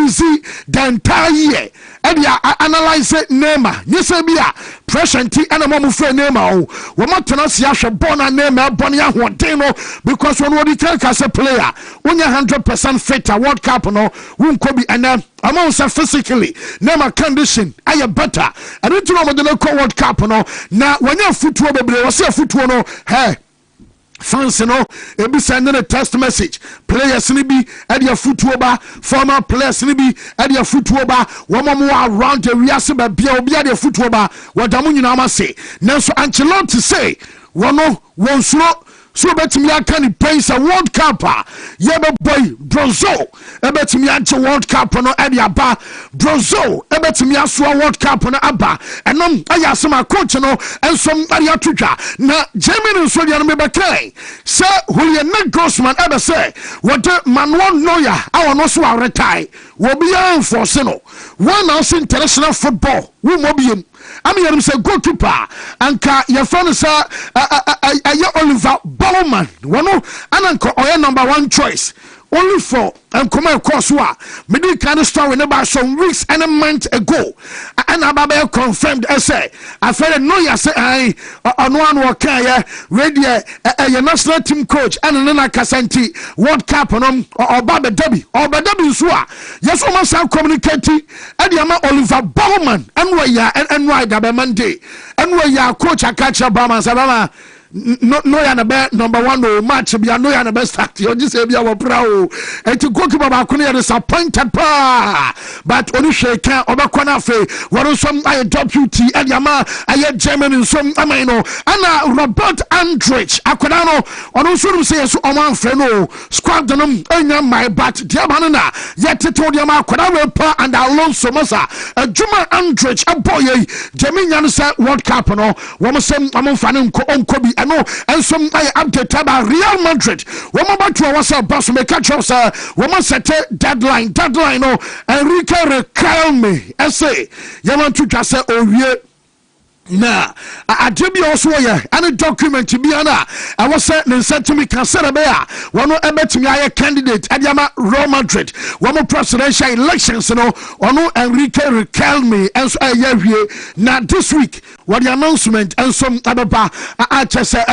see the entire year and ya analyze it name yes be a pressure tea and a mom friend name we want to see a born a name bonny because when what he can as a player when you're 100% fit a World Cup no won't could be and among physically name a condition I better and it's not the World Cup no now when you're football baby was a football no hey fans no be sending a text message players ni bi at your football bar former players ni bi at your football bar one more around the riase ba bia obi at your football bar what amu nyina ma say now so Ancelotti say one slow so betimi aka ni pace a World Cup ye be boy Brazil betimi ante World Cup no e aba Brazil betimi aso World Cup no aba enom ayasema coach no ensom ari atudwa na Germany so dia no me bekai say Julian Nagelsmann ebe say what Manuel Neuer awo no so retire wo bia enforce no one else international football wo mo biem I'm here to say goalkeeper anka your friend is Oliver Baumann one ananko oya number one choice only for and come across what me kind of story about some weeks and a month ago and Ababe confirmed essay I felt no ya say I on one work radio your national team coach and Nana Kasanti World Cup on or Baba Debbie so yes almost have communicating and the Oliver Baumann and where ya and why the Monday and where ya coach a catch Obama Sabama no ya na be number 1 no match be no ya na be start you just say be our proud and to go keep about kunu disappointed pa but oni sheka obakwana fe waro some I WT and yama I German some amino and Robert Andrich akodano ono so say so oman fe no squad them enya my but dia banana yet to dia ma akodawe pa and Alonso Mosa Juma Andrich aboye German say World Cup no wo sem amon fane onko bi no and some I update about Real Madrid when about to our boss make catch us woman set deadline no Enrique Recalme essay you want to just say oh na adebi also here and document bi ana I was saying said to me can say be one no ebetimi aye candidate adiama Real Madrid one presidential elections no ono Enrique Recalme and so aye na this week what the announcement and some ababa say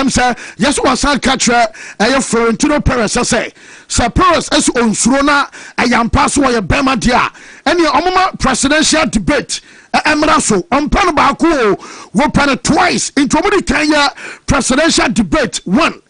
yes was catch aye Florentino Perez say Sir Perez as onsuro na ayampa so ye bema dia and your omama presidential debate Emraso on pan baako wo pan twice into Kenya presidential debate 1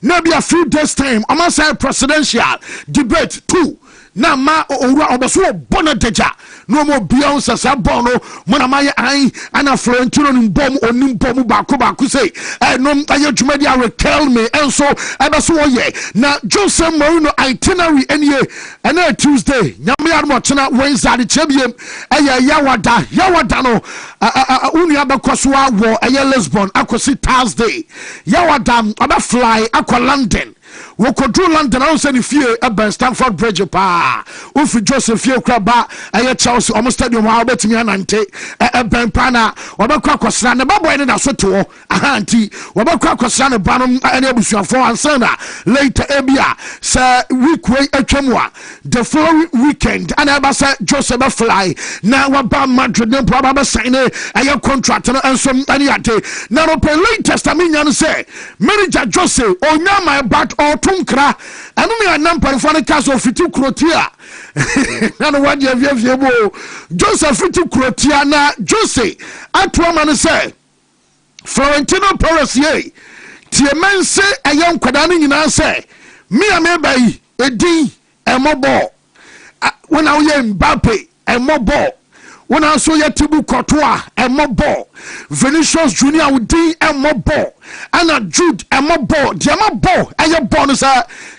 maybe a few days time on my side presidential debate 2 na ma owura obeso bonadeja no mo bion sasa bono mona maye an ana Florentino nimbom onimbom baako say nom aye dwumadi a recall me enso ebeso ye na Jose Mourinho itinerary enie na Tuesday nyame ya mo tena Wednesday de chebiem yawada no unu abekoso awo aye Lisbon akosi Thursday yawada aba fly akwa London wokodru London I say fie eba Stamford Bridge pa ofi Joseph fie kraba aye Chelsea omo stadium ha obetimi anante eben pana wabekwa kwasra ne baboy ne da so to ahanti wabekwa kwasra ne banom ene abusuafo ansana later ebia sa week way atwamwa the following weekend and aba say Joseph fly na waba Madrid ne probably sign aye contract no enso ani ate na no pe latest amenya no say manager Joseph onya my back or tunkra anu me anam parifane kaso fiti krotia na no wadi aviavie bo Joseph fiti krotia na Jose atwa man say Florentino Perez ye tie mense ayen kwada no nyina say me amebai edin emobo wona wo ye Mbappe emobo wona so ye Tibu Courtois emobo Vinicius Junior udin emobo ana Jude emobo diamabo aye bonus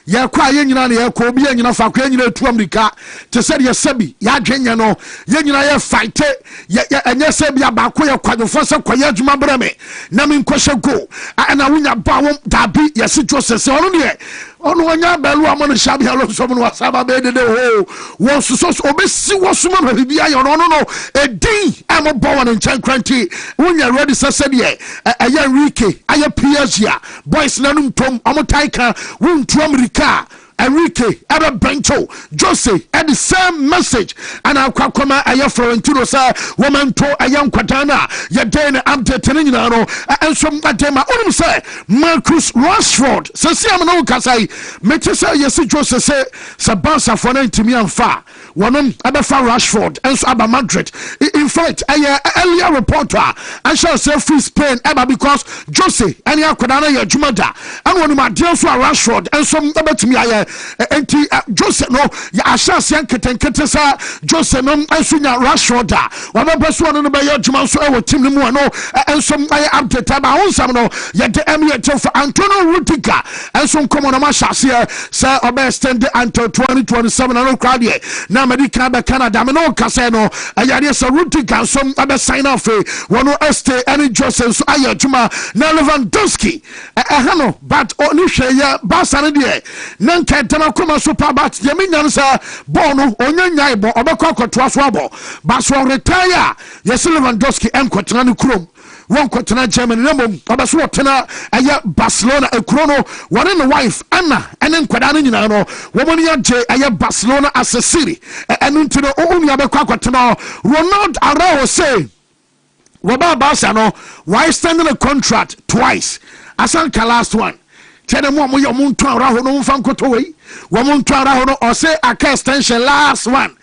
ya kwa ye nyina na ye ko obi ye nyina fa kwa nyina etu America te se ye sebi ya dwenya no ye nyina ye fight ye enye sebi abako ye kwadofo se kwa ye adwuma breme na me nkoshe go ana wunya ba wo dabi ye si Joseph se ono ne ono wanya belu amon shabi halo so no wasaba be de ho wo so obesi wo so ma bibia ye no edin emobo won nchen kranti wunya ready se de aye Enrique aye PSG boys nanum tom omotaika wuntu America Enrique ebe bencho Jose at the same message and akwakoma aye Florentino sa woman to ayan kwadana ya den update ni nyina no ensom adema onim say Marcus Rashford se si am no kasai meti say yes Jose say Sabasa for na ntimi amfa wonom ebe fa Rashford enso aba Madrid in fact aye earlier reporter I shall say free Spain eba because Jose any akwadana ya jumada and wonom ade so Rashford ensom ebetimi aye enti Jose no ya ashase anketenkete sa Jose no ansunya Rashford wababeso no be ya djuma so e team no mu no enso ay update ba wonsam no ya de emiyete for Antonio Rudiger enso komo no ma shase sa obe stand until 2027 no crowd here na America be Canada me no kase no ayare sa Rudiger so abe sign off wono este any Jose so ay djuma na Lewandowski no but oni hwe ya Barca ne de na tena kuma super bat yeminya nsa bono onyanya ibo obekọ akotoa so abo baso retire yes Lewandowski enkotena ne krom won kotena Germany na mom obeso wotena aya Barcelona ekrono one ne wife Anna ene nkwada no nyina no womoni age aya Barcelona as a city enu ntino onu abekọ akotena Ronald Araujo say woba Barca no why extending a contract twice asanka last one tell them what you want to Araujo no fan kotowei womuntu Araujo no or say a extension last one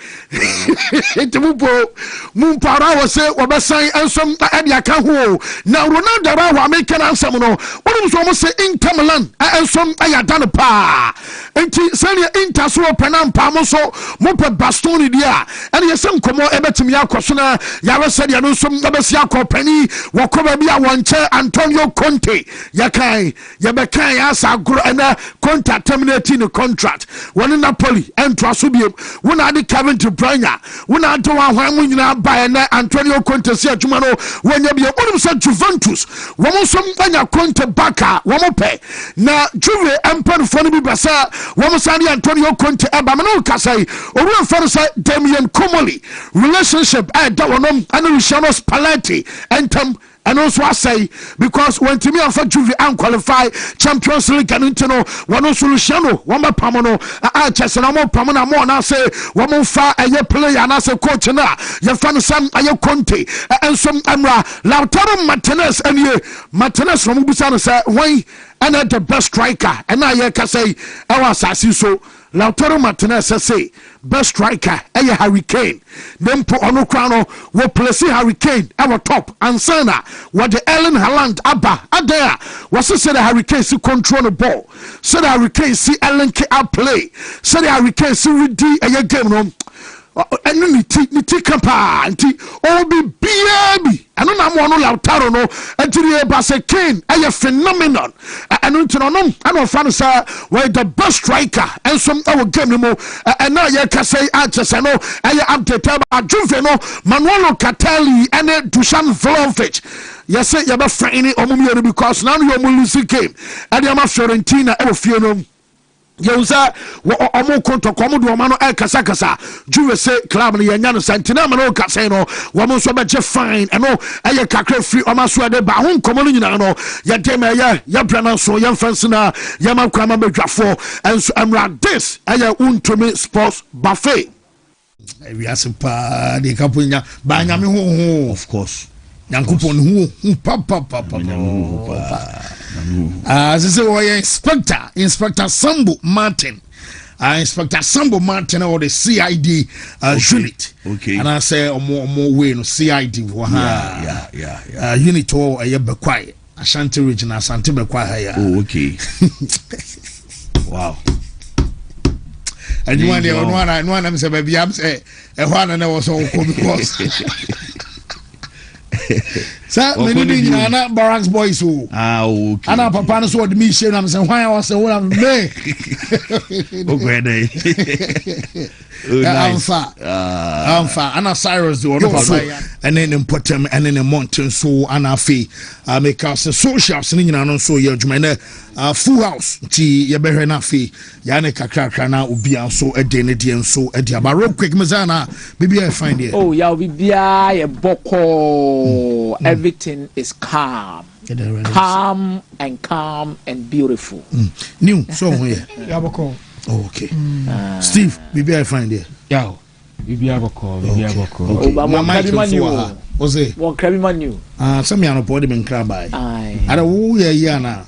mumpo Araujo say obesan ensom ade aka ho na Ronaldo Araujo American ansem no wonu so mo say Inter Milan ensom ayada pa enti sania Inter so penam pa mo so mo pe Bastoni dia ene yesem komo ebetimi akoso na yawe sadia no so obesi akopani wokoba bia wonche Antonio Conte yakai yebekai asa agro na Conte terminating the contract one Napoli and Trasubium one ade Kevin De Bruyne one ade wa hwan nyina ba na Antonio Conte si adwuma no wanya bia onim so Juventus wo so anya Conte baka wo mo pe na Juve empan fo no bi basa wo mo sane Antonio Conte eba me no kasai oru fo so Damian Comoli relationship da wonom anu Luciano Spalletti entam and also I say because when Timmy and for Juve unqualified Champions League and Intino one solution one pamono chess and more pamona more now say one far a year player and I say coach na your fan Sam a Conte and some Amra Lautaro Martinez and you Martinez from Busan say why and the best striker and I can say our assassin so Lautaro Martinez say best striker Hurricane. Then put onOkrano will place Hurricane our top and Sana what the Ellen Haaland Abba Adea was said the Hurricane see control the ball. So the Hurricane see Ellen K play. So the Hurricane see ready a game no. And then niti kapa nti obi baby and no mo no Lautaro no entire base Kane a phenomenon and no and no fan say we the best striker and some our game no and now you can say Manchester no I update about Juve no Manuel Catali and Dusan Vlahovic yes say you be friend omumi because now you mo lose game and you ma Fiorentina e fie no Yoza omo konto komo do mano el kasa Juve say club no yanya no sentina mano kasa no wo mo so be je fine no eye kakra free o ma so de ba ho komo no nyina no ye dem ya brana so ye fans na ye ma kwa ma bedwafo enso amra this eye Wontumi sports buffet we asempa de kaponya ba nyame ho of course Yankupon who papa as I say Inspector Sambo Martin Inspector Sambo Martin or the CID unit okay and I say more way no CID yeah unit or a Bekwai Ashanti region Ashanti Bekwai oh okay wow and you want to say baby I'm say one and I was all because sir many na Barracks boys who okay ana papa no so the me share am say why I was say what am me okay dey I'm far ana Cyrus do no so and then important and then mountain so ana fe make us socials ni nyina no so ye adwuma na full house ti ye behwe na fe ya ne kakra na obia so ede ne de so ede aba real quick mezana bibi I find here oh ya bibia ye boko everything is calm and beautiful new so here ya boko okay Steve bibi I find here yeah bibi aboko mama manu Ose won krabi manu some ya no podi men kra bai ara wo ya ya na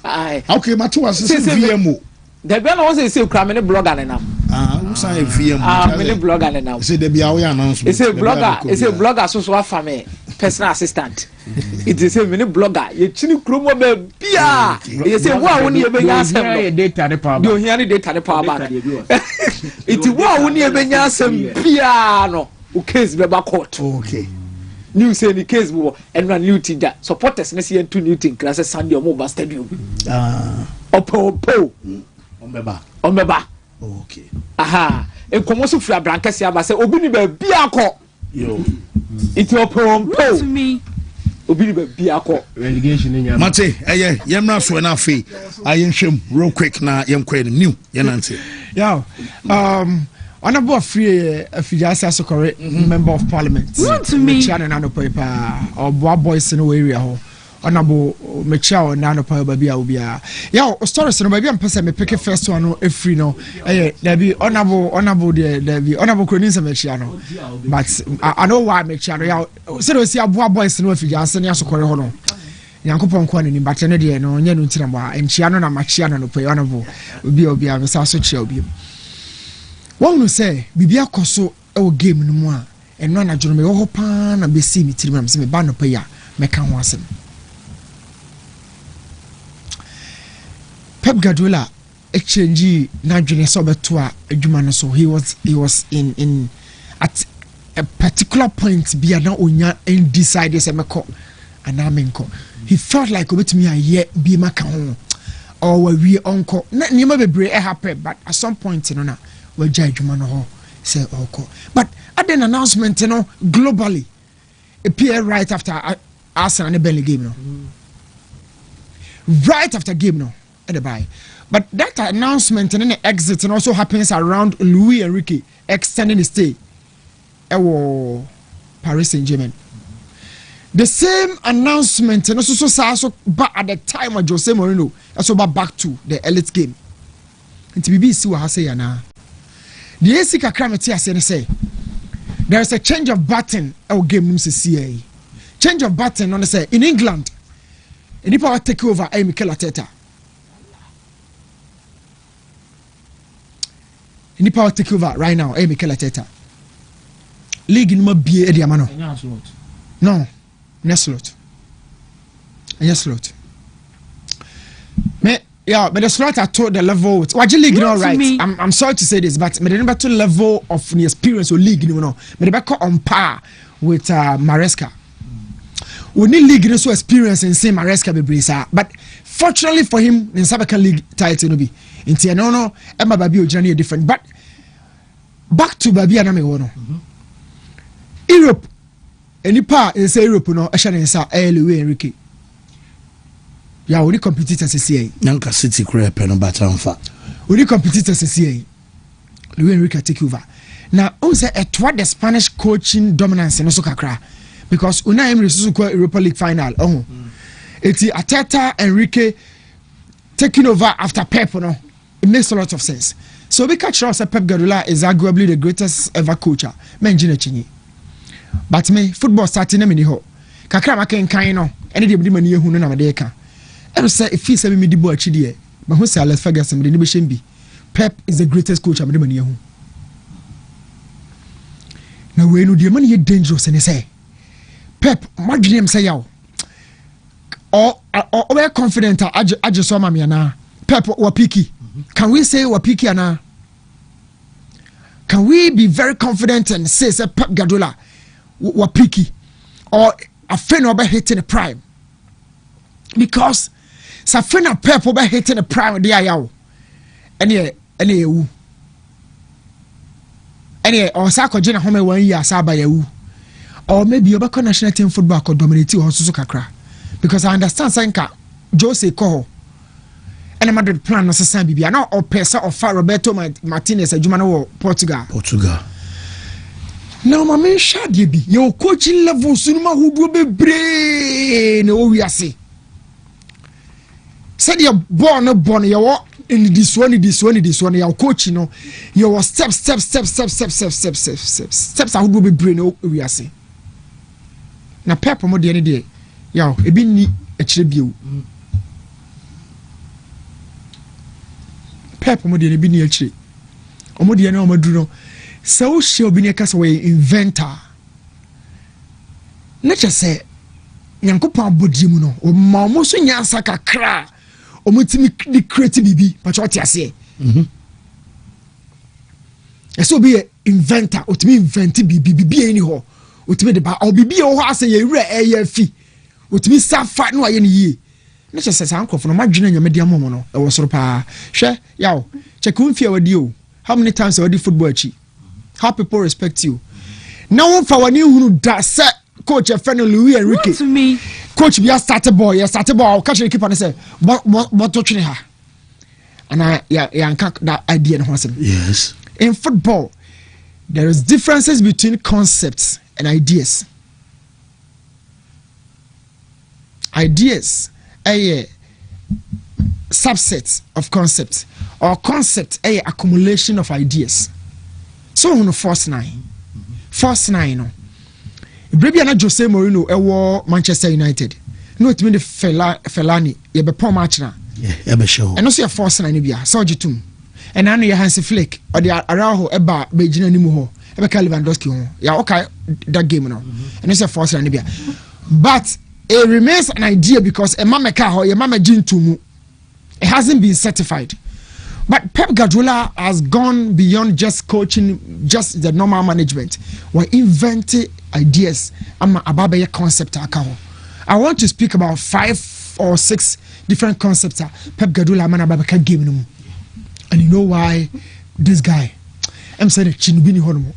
okay matu was VMO the be no say kra me blogger ne nam wo say VMO me blogger ne nam say de bia wo ya announcement say blogger so afa me personal assistant it is a mini blogger ye chini kromo be bia ye say wo a ni e benya asem no data ne power do hia ni data ne power back it wo a ni e benya asem bia no o case be ba court okay new say the case bo and new teacher supporters na see two new team class Sunday o mo stadium opo ombeba okay aha e komo so fura brankasi aba say obi ni ba bia akọ yo it opo to me obi ni ba bia akọ relegation nya mate yemra so na afi ayenhwem real quick na yemkwa new yenante yeah honorable free Fijasi Asokore member of parliament Wontumi channel na no paper or boys in area ho honorable mechia na no paper bia obia yeah stories no bia mpese me pick first one no free no there be honorable there be honorable Kroninsa mechia no but I know why mechia no yeah say do see aboa boys no Fijasi na Asokore ho no Yankopon kwa ni but no de no nya no ntira ba enchia no na machia no paper honorable obia me sa so chia obia one will say bibia koso e game no mu a eno na dworo me ho pa na be see me tirim na me ba no pa ya me ka ho asem Pep Guardiola exchange na dwene so beto a adwuma no so he was in at a particular point bia na onya and decide say meko ana menko he felt like obetimi aye bi maka ho or we onko na niam bebre e happen but at some point no na wajja adwuma no ho say oko but at the announcement globally appear right after Arsenal and Burnley game right after game at the buy but that announcement and then the exit and also happens around Luis Enrique extending his stay Paris Saint-Germain the same announcement and also back at the time of Jose Mourinho also back to the elite game and to be see what say yana the AC kakrameti say there is a change of button game CCA change of button on say in England any power take over Mikel Arteta any power take over right now. Mikel Arteta. League in my be Eddie Amano. No, slot. Yes, slot. Yeah, but the slot I told the level. What you league, you know, right? I'm sorry to say this, but me the number 2 level of the experience or league, you know, me the back on par with Maresca. We need league you know, so experience and same Maresca be brisa, but fortunately for him, in Sabaka league title no be. Inti no, Emma Babi journey different, but back to Babi Aname wono. Europe, any part in say Europe no, Ashan in Sa Louis Enrique. Yeah, we competitors CCA. Nanka City Cray Pen Batanfa. We competitors CCA. Louis Enrique take over. Now, also at what the Spanish coaching dominance in Osaka because Unai Emery Suzuka Europa League final. Oh, it's Arteta Enrique taking over after Pep. No, it makes a lot of sense. So we catch us Pep Guardiola is arguably the greatest ever coach. But me football starting na ho. Kakra maken kan no. Ene de bidi mani ehunu na made ka. I say if he say me di bo achi de. But who say Alex Ferguson me ni be shembi. Pep is the greatest coach amade mani ehunu. Na we no de mani dangerous and say Pep madwene say yaw. Or we confident age so ma me na. Pep wapiki. Can we say wapiki ana? Can we be very confident and say Pep Guardiola wapiki or a friend over hitting the prime? Because Safina Pep over hitting the prime de ayaw. Any or Sako Jena home 1 year saba yawu. Or maybe you back national team football could dominate or Susukakra. Because I understand Sanka Jose Koho. And I'm the plan no say bibia na or pesa or far Roberto Martinez adwuma Portugal. Now my man shade bi your coaching level sunuma hudu bebre na o wiase. Said your born you in this one your coach no your steps hudu bebre na o wiase. Na Pep mo de ne de yaw e bi ni a kire bio. Pep mo de ne bi ni a kire. Omo de ne o maduru no. So she obi ne kasa we inventor. Na che say Nyankopon abodi mu no o ma mo so nyansa kakra o mutimi di create bibi but what you say so be inventor o timi invent bibi eni ho o timi de ba o bibi o ho ase ye wura e fi o timi safa no aye ne yie na che say sankofo no madwene nyame de amomo no e wo soro pa hwe yawo check un fia wadi o how many times wadi football achi how people respect you now one for wani hunu da se coach friend Louis Enrique to me coach be started ball catch the keeper and say but to twene ha and I that idea no hustle. Yes, in football there is differences between concepts and ideas a subsets of concepts or concept a accumulation of ideas. So on force 9 no Brebi na Jose Mourinho ewo Manchester United no it mean the Felani ye be pom match na yeah be show and also force 9 bia so jitum and anu ye Hansi Flick or the Araujo eba be gina nimu ho e be Lewandowski ho ya okay that game no and also force 9 bia but it remains an idea because e mama ka ho ye mama jintumu it hasn't been certified. But Pep Guardiola has gone beyond just coaching, just the normal management. We invented ideas. I'm about a concept. I want to speak about 5 or 6 different concepts. Pep Guardiola man gave them, and you know why this guy? I'm saying Chinubini Honomo.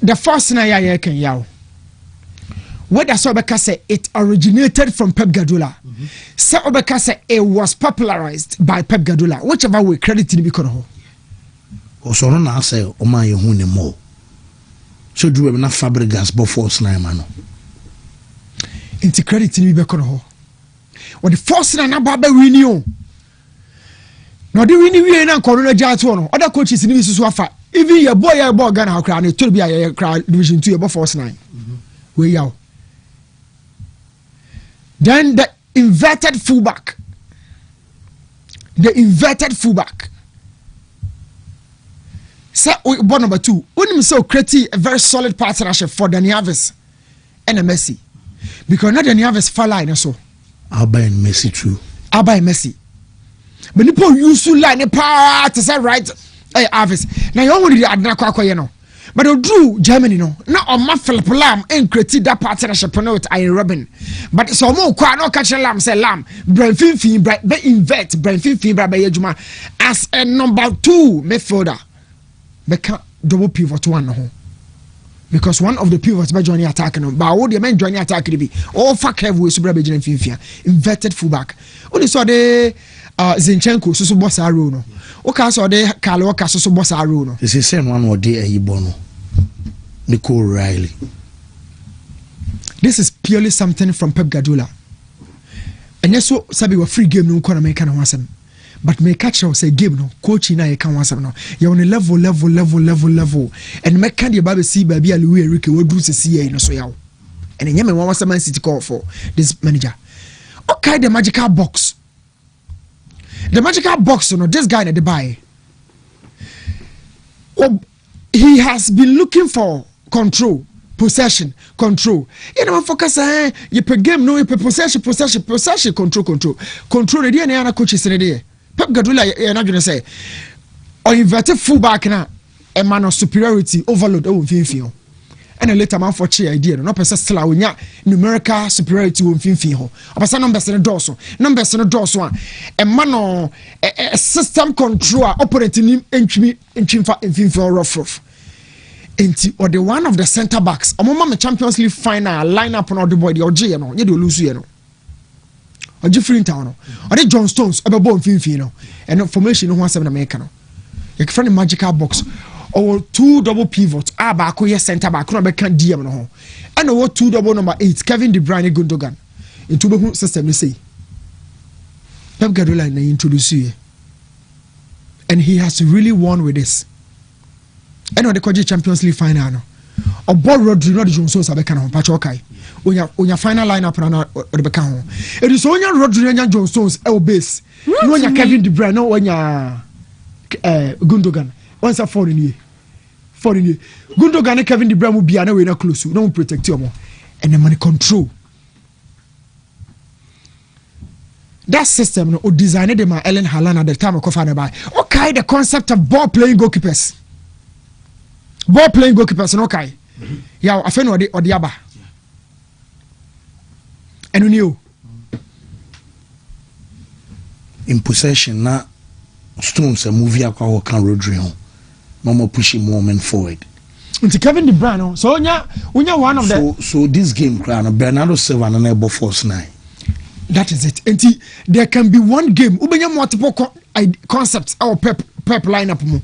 The first thing I can yaw. What does Obeka say? It originated from Pep Guardiola. So Obeka say it was popularized by Pep Guardiola. Whichever way credit to be called. Also, no, I say, "Oh my, you want more." So do we have Fabregas before Snaimano? Into credit to be called. When the first thing I about renew. Now the renew na Corona Jatuano. Other coaches in this wafa. Even your boy Ghana how crown it to be a crowd division 2 above force 9. Where you? Then the inverted fullback. Say born number 2. When so create a very solid partnership for Dani Alves and Messi. Because not Dani Alves fall line so. Alba and Messi too. Alba and Messi. But people use to line a part to say right. Hey Alves. Now you only adna kwa you know. But they drew Germany no. Now on my Philip Lam and create that partnership no with Iron Robin. But so more kwa no catch Lam say Lam. Brain Finfi be invert Brain Finfi be Yejuma as a number 2 midfielder. Beka double pivot one no. Because one of the pivots by joining attacking them, but all the men joining attacking be all fuck have we super be Finfia inverted fullback. Only saw the Zinchenko so boss aro no. Okay, so the Carlo so boss aro no. It's the same one or day a bono. Nicole Riley. This is purely something from Pep Guardiola. And yes, so Sabi were free game no corner make no wasem. But me catch you say game no coaching na you can wasem no. You on a level. And make can the baby see baby Louis Enrique we do see no so yaw. And then me one Man City call for this manager. Okay, the magical box. The magical box, you know, this guy at the buy. He has been looking for control, possession, control. You know, focus you per game, no, you per possession, control. Control the DNA and coaches in the day. Pep Guardiola, you're not gonna say, or inverted fullback now, a man of superiority, overload, feel. And a later man for chair idea, no person still a numerical superiority won finfi ho. Opasa numbers in the doorso, a man a system control operating in finfi rough. Or the one of the centre backs, a moment Champions League final lineup on all the boy, the OJ, no, you do lose, you know. Or Jeffrey Town, or the John Stones, or the bone finfi, no, and formation no one 7 American. You can find a magical box. Or 2 double pivots, back centre back, no can DM no. And over 2 double number 8, Kevin De Bruyne Gundogan. Into the system, they say. Pep Guardiola introduce you. And he has really won with this. And on the Champions League final, no. Or Bob Rodri, not the Johnson Sabekano, Pachokai. On your final lineup, or the Becano. It is on your Rodri and Johnson's L base. No one Kevin De Bruyne, no one Gundogan. Once a foreign year. Gundogan and Kevin De Bruyne will be an away close. No protect you more. And the money control. That system no designed them by Ellen Haaland at the time of Kofana by. Okay, the concept of ball playing goalkeepers. Okay. Yeah, I find or the other. And you knew. In possession, now Stones a movie can Rodri on. Mama pushing more men forward. Into Kevin De Bruyne, so when one of them. So this game, Bernardo Silva and Nebo Force 9. That is it. And there can be one game. Ubenya multiple concepts our pep lineup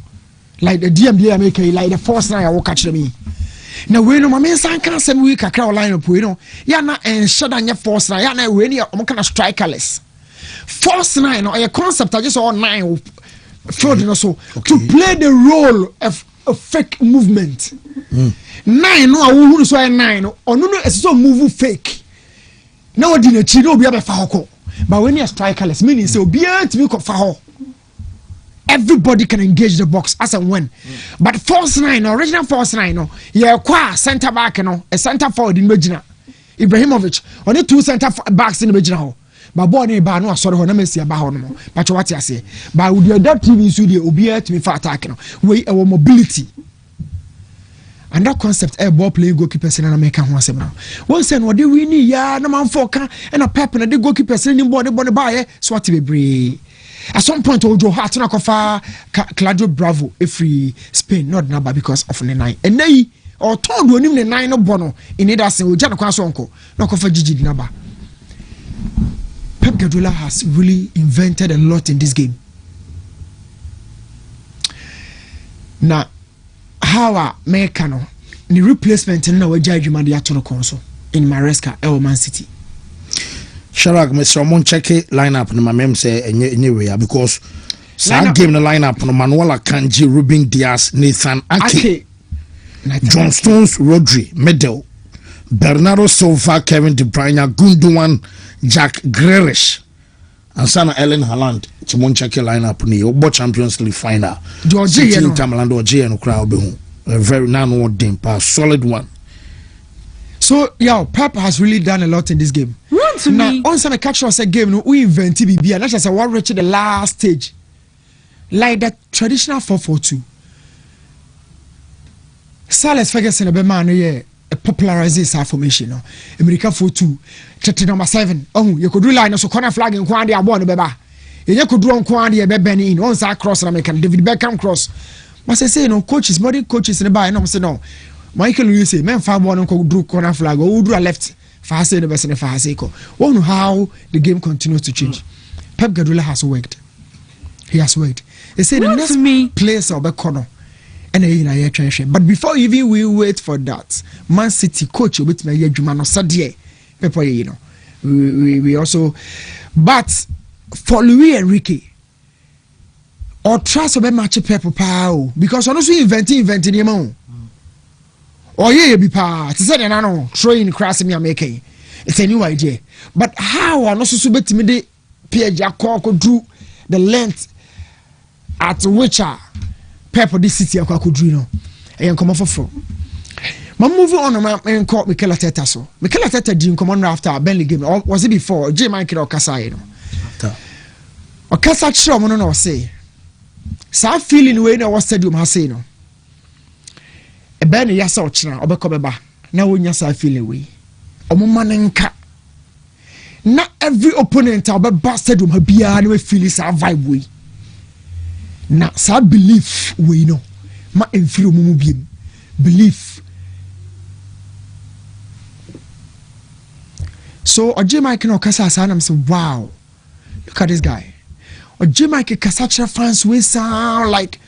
like the DMB make like the Force 9 I will catch me. Now we no mama san kan sem we kakra lineup we no. Ya na enshada nya Force 9. Ya na we ni o kind of strikerless. Force 9 no a concept I just all 9 field so to play the role of a fake movement. 9 no who so 9 no no so move fake. Now what did you know be a fa but when you are strikerless meaning say obi to be fa everybody can engage the box as and when. But Force 9 original Force 9 no yeah kwa center back no a center forward in Medina Ibrahimovic only 2 center backs in Medina. But boy ba no asore ho na Messi ba ho no but what you say but with the that team so dey obi to me for attack no we our mobility and that concept ball playing goalkeepers na make ho asem no one say no dey win ya na man for ka na Pep na dey goalkeepers ni ball ba so what be bree at some point Ojo Hart na kofa Claudio Bravo free Spain not number because of the 9 and nay or told onim the 9 no bono in either say Oja na kwa so onko na kofa Gigi number. Pep Guardiola has really invented a lot in this game. Now, how are Mekano the replacement in our judgment the Atono console in Maresca, El Man City? Sharak, Mr. Ramon check it lineup no my mem say anyway because some game the lineup no Manuela Kanji, Ruben Diaz, Nathan Ake. John Stones, Rodri, Medel, Bernardo Silva, Kevin De Bruyne, Gundogan, Jack Grealish, and Sana Ellen Haaland Chimonchake lineup ni Obo Champions League final. George Tamaland or no crowd be a very non-wording pass, solid one. So yeah, Pep has really done a lot in this game. Now, on some catch us a game, we invented BB, and that's just what reached the last stage, like that traditional 4-4-2. Silas Ferguson, a man, yeah, popularizes our formation. America 4-2, chapter number 7. Oh, you could do line so corner flag and Kwandi Abon Beba. You could draw Kwandi a Benny in on side cross and American David Beckham cross. But I say no coaches, modern coaches in the bar, and I'm saying no. Michael Lewis say, men far more than do corner flag or do a left. Fast the best in the fast echo. Wonder how the game continues to change. Pep Guardiola has worked. He has worked. They say the next place of a corner. And a train. But before even we wait for that, Man City coach with my Jumano Sadie, Pep, you know. We also, but for Luis Enrique, or trust of a match Pep Pau, because honestly inventing him on. Oh yeah, be pa. It's said I know train cross me making. It's a new idea. But how I not so bet me the Pierre Jacques could do the length at which Pep this city could do no. And come off for. My moving on my call Mikel Arteta so. Mikel Arteta didn't come on after Burnley game. Or was it before? J. Michael or Kasa, you know. Or Kasa Chrom no say. So feeling way no was stadium has say no. A ben yasa ochina obekobeba na wonya sa feel away omomanenka na every opponent obeba stadium ha bia na we feel sa vibe we na sa belief we no ma emfiri omumu biem belief. So Oje Mike no kasa sa na say wow, look at this guy. Oje Mike kasa fans we sound like,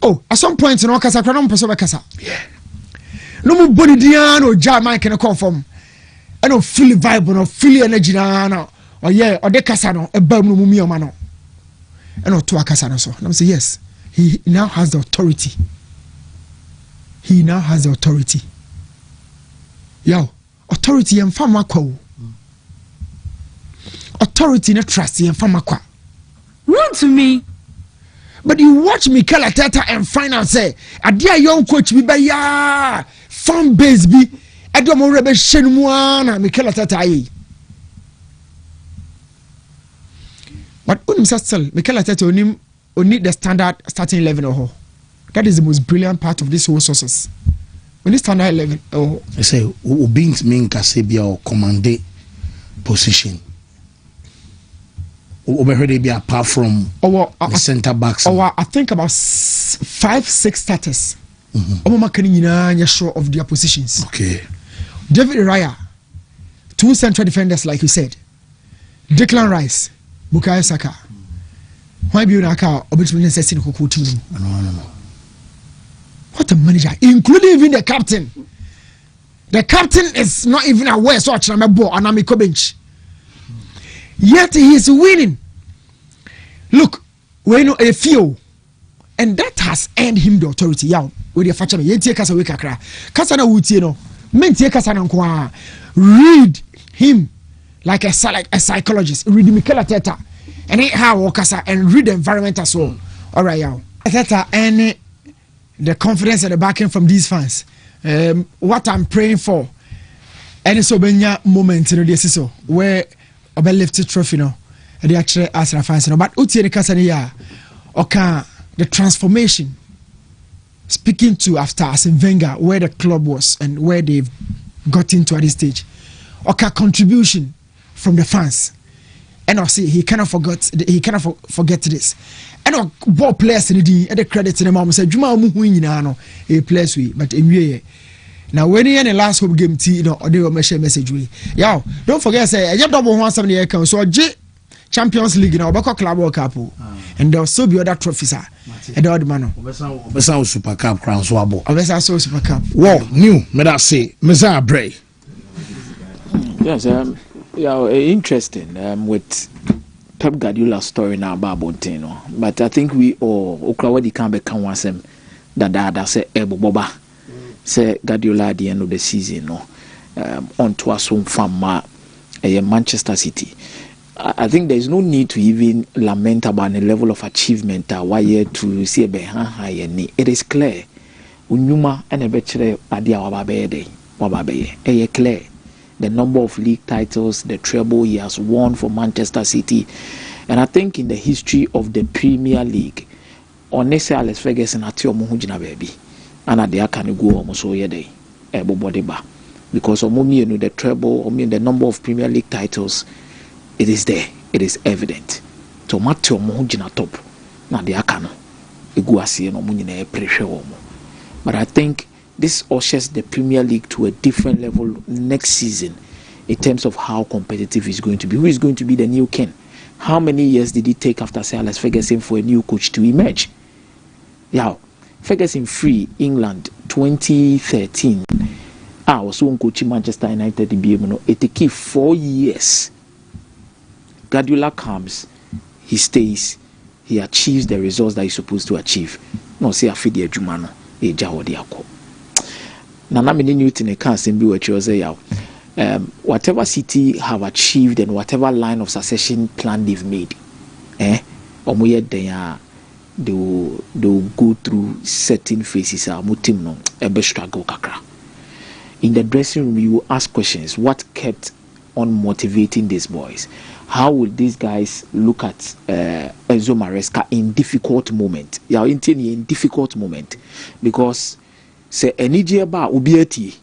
oh, at some point, you know, Kasa Kranum Person Kasa. Yeah. No more body diano, Jar Mike can come from. I don't feel the vibe, no feel energy, no, or yeah, or the Casano, a bum mummy or mano. I know to a Casano. So I'm say yes, he now has the authority. He now has the authority. Yo, authority and Famako. Authority and trust and Famaqua. Run to me. But you watch Mikel Arteta and final say, a dear young coach be by ya fan base be I don't more rebe shenmuana Mikel Arteta. But still Mikel Arteta only the standard starting 11 or that is the most brilliant part of this whole success. When the standard 11 oh I say being mean Kasebia or commande position. Overheard be apart from the centre backs. I think about 5-6 starters. Sure of their positions. Okay. David Raya, 2 central defenders, like you said. Declan Rice, Bukayo Saka. Why be you not team? No. What a manager, including even the captain. The captain is not even aware so much about Anami bench. Yet he is winning. Look, we know a few, and that has earned him the authority. Yeah, with the fact that you take us away, kakra. Kasana wuti no, men take kasana nkwa. Read him like a psychologist. Read Mikel Arteta, and how kasa and read the environment as well. All right, yeah. Arteta and the confidence and the backing from these fans. What I'm praying for, and so benya moment in this so where. Obe lifted trophy no they actually ask the fans no but utie ne kasa ne ya oka the transformation speaking to after Arsene Wenger where the club was and where they've got into at this stage oka contribution from the fans and I see he cannot forget this and ball players in the credit in the mom said Juma mu hu nyina no a players we but enwie. Now when you in the last home game you know or they will share message we yo don't forget say I just double 170 account so Champions League now Bako Club World Cup and there will still be other trophies and the other man Obesa Super Cup crown so abo Obesa so Super Cup wow new me that say Meza Bray. Yes yeah interesting with Pep Guardiola story now about Bontino but I think we all Okrawadi can become one sem that say Ebo Boba say Guardiola at the end of the season no on to us from Manchester City I think there is no need to even lament about the level of achievement why to see a it is clear. Unyuma and a betre adia wababeye clear. The number of league titles, the treble he has won for Manchester City. And I think in the history of the Premier League, honestly, Alex Ferguson at your Muhujina baby. And at the can go almost all year day. Because the treble, the number of Premier League titles, it is there. It is evident. So Matthew Muhujina top. Now the Akano. But I think this ushers the Premier League to a different level next season in terms of how competitive it's going to be. Who is going to be the new king? How many years did it take after Sir Alex Ferguson for a new coach to emerge? Yeah, Ferguson free England 2013. I was one coaching Manchester United. It took 4 years. Guardiola comes, he stays, he achieves the results that he's supposed to achieve. No, say I feed the Jumano, a Jawodiako. Nana many new thing can't be what you say. Whatever City have achieved and whatever line of succession plan they've made, they will go through certain phases. Struggle kakra. In the dressing room, you will ask questions. What kept on motivating these boys? How will these guys look at Enzo Maresca in difficult moment? In difficult moment, because say any ba ubieti.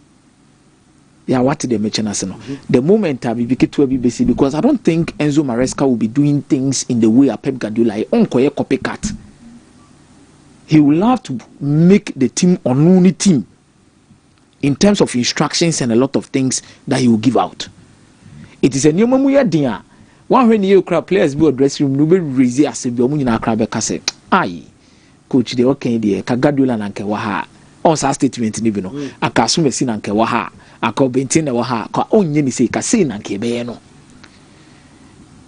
Yeah, what did they mention us? The moment I be busy because I don't think Enzo Maresca will be doing things in the way a Pep Guardiola onkoye copycat. He will have to make the team on team in terms of instructions and a lot of things that he will give out. It is a new mamuya dia. One when you crowd players be dressing room, no be raise as be omu nyina crowd be kase. Aye, coach de okay there. Ka Guardiola na nke wa ha. On sa statement ni bi no. Aka so mesi na nke wa ha. Aka bentin na wa ha. Ka onye ni say ka say na nke be no.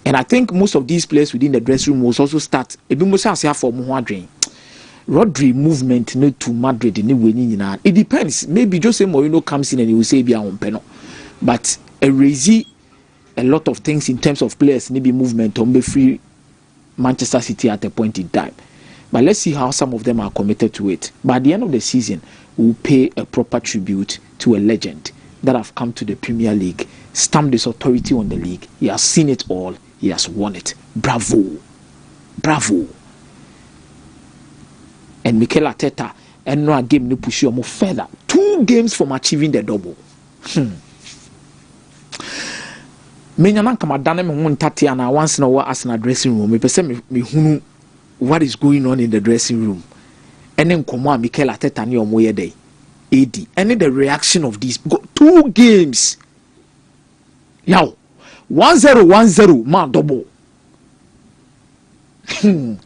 And I think most of these players within the dressing room will also start. Ebi mo say ase afọ mo ho adwen. Rodri movement no to Madrid ni we nyina. It depends. Maybe Jose Mourinho comes in and he will say bia on peno. But a lot of things in terms of players maybe movement on be free Manchester City at a point in time. But let's see how some of them are committed to it. By the end of the season, we'll pay a proper tribute to a legend that have come to the Premier League, stamped his authority on the league. He has seen it all. He has won it. Bravo. Bravo. And Mikel Arteta, and no game no push you more further. 2 games from achieving the double. Menyaman kama dane me ho ntati ana once na wa Arsenal dressing room me pese me hunu what is going on in the dressing room. Ene nkomo a Mikel Arteta ne omo ye dey AD and the reaction of these 2 games. Yow 1-0 man double. 2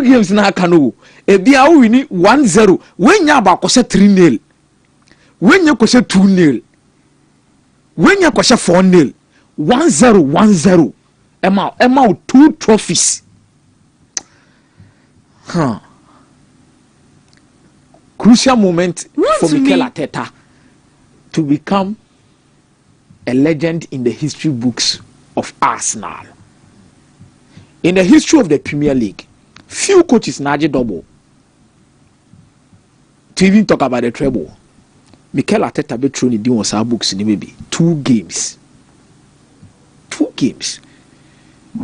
games na kanu e bia wo wini 1-0 wenya ba ko se 3-0 wenya ko se 2-0 when you question 4-0, 1-0, Emma 2 trophies. Crucial moment for Mikel Arteta to become a legend in the history books of Arsenal. In the history of the Premier League, few coaches naje double. To even talk about the treble. Mikel Arteta be thrown in our books in maybe 2 games. 2 games.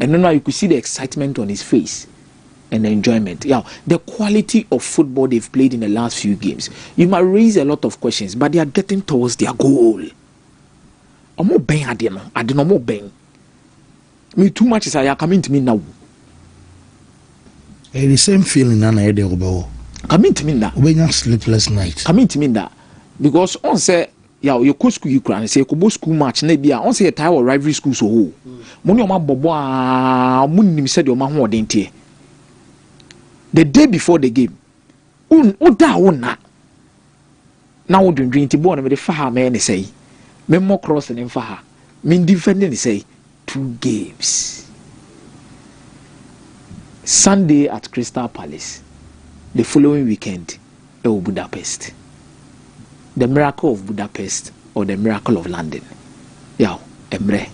And then you could see the excitement on his face and the enjoyment. Yeah, the quality of football they've played in the last few games. You might raise a lot of questions, but they are getting towards their goal. I'm more bang at them. I don't know more bang. Me too much is I coming to me now. The same feeling na na ede obo. Coming to me now. We not sleepless night. Coming to me now. Because on say yeah you go school you can say you go school match na bia on say tie or rivalry school so ho money o ma bobo a munim said o ma ho odente the day before the game o da wo na wo dwendwen ti ball na me de fa ha me ne say me mo cross ne fa ha me defend ne say 2 games. Sunday at Crystal Palace, the following weekend at Budapest. The miracle of Budapest or the miracle of London. Yeah, Emre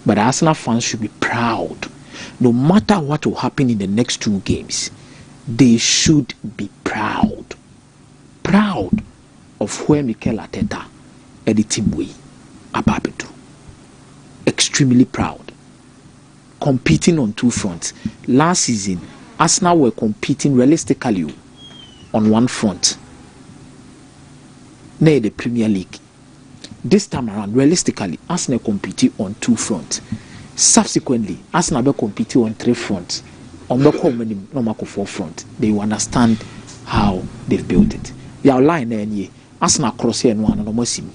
But Arsenal fans should be proud. No matter what will happen in the next 2 games, they should be proud. Proud of where Mikel Arteta and the team way about to. Extremely proud. Competing on 2 fronts. Last season, Arsenal were competing realistically on 1 front. Near the Premier League. This time around, realistically, Arsenal competed on 2 fronts. Subsequently, Arsenal will compete on 3 fronts. On the common, no 4 fronts. They will understand how they've built it. Your line any Arsenal cross here and one no more sim.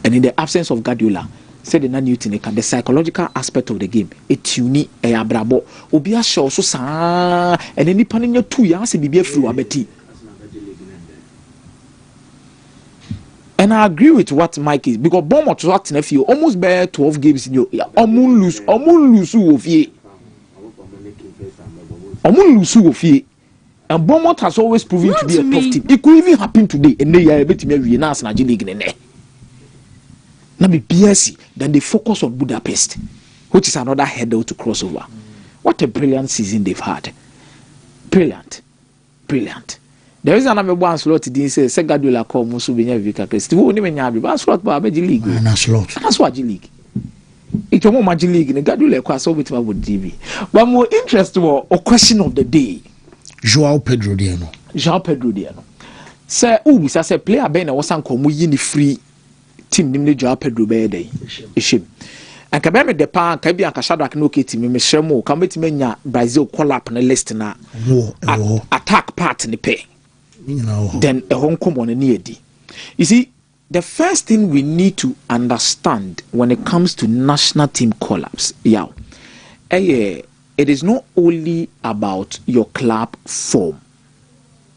And in the absence of Guardiola, said the Newton, the psychological aspect of the game, it's unique. Brabo, Obia show so sa, and any pan in your 2 years, be a flu abeti. And I agree with what Mike is because Bournemouth was in a few almost bear 12 games in your Omun lose of ye. Omun lose of ye. And Bournemouth has always proven to be a tough team. It could even happen today, and they are able to make Vienna's Nigeria League in there. Now be PSC, then they focus on Budapest, which is another hurdle to cross over. What a brilliant season they've had. Brilliant. There is another one slot today say Guardiola call Musu Benya Vika Christi. Who name nya be slot ba Magic League. Na slot. That's what League. It's more Magic League in Guardiola kwa so with DB. But more interesting or question of the day. João Pedro Diano. Say who bisa say player be na wasan ko mu yi ni free team nim ne João Pedro be dey. Ehim. And ka be me de pa ka bi an ka Shadrack no ke team me shremo ka metime nya Brazil call up na list na. Attack part ni pay. Then a home come on a You see, the first thing we need to understand when it comes to national team collapse, it is not only about your club form.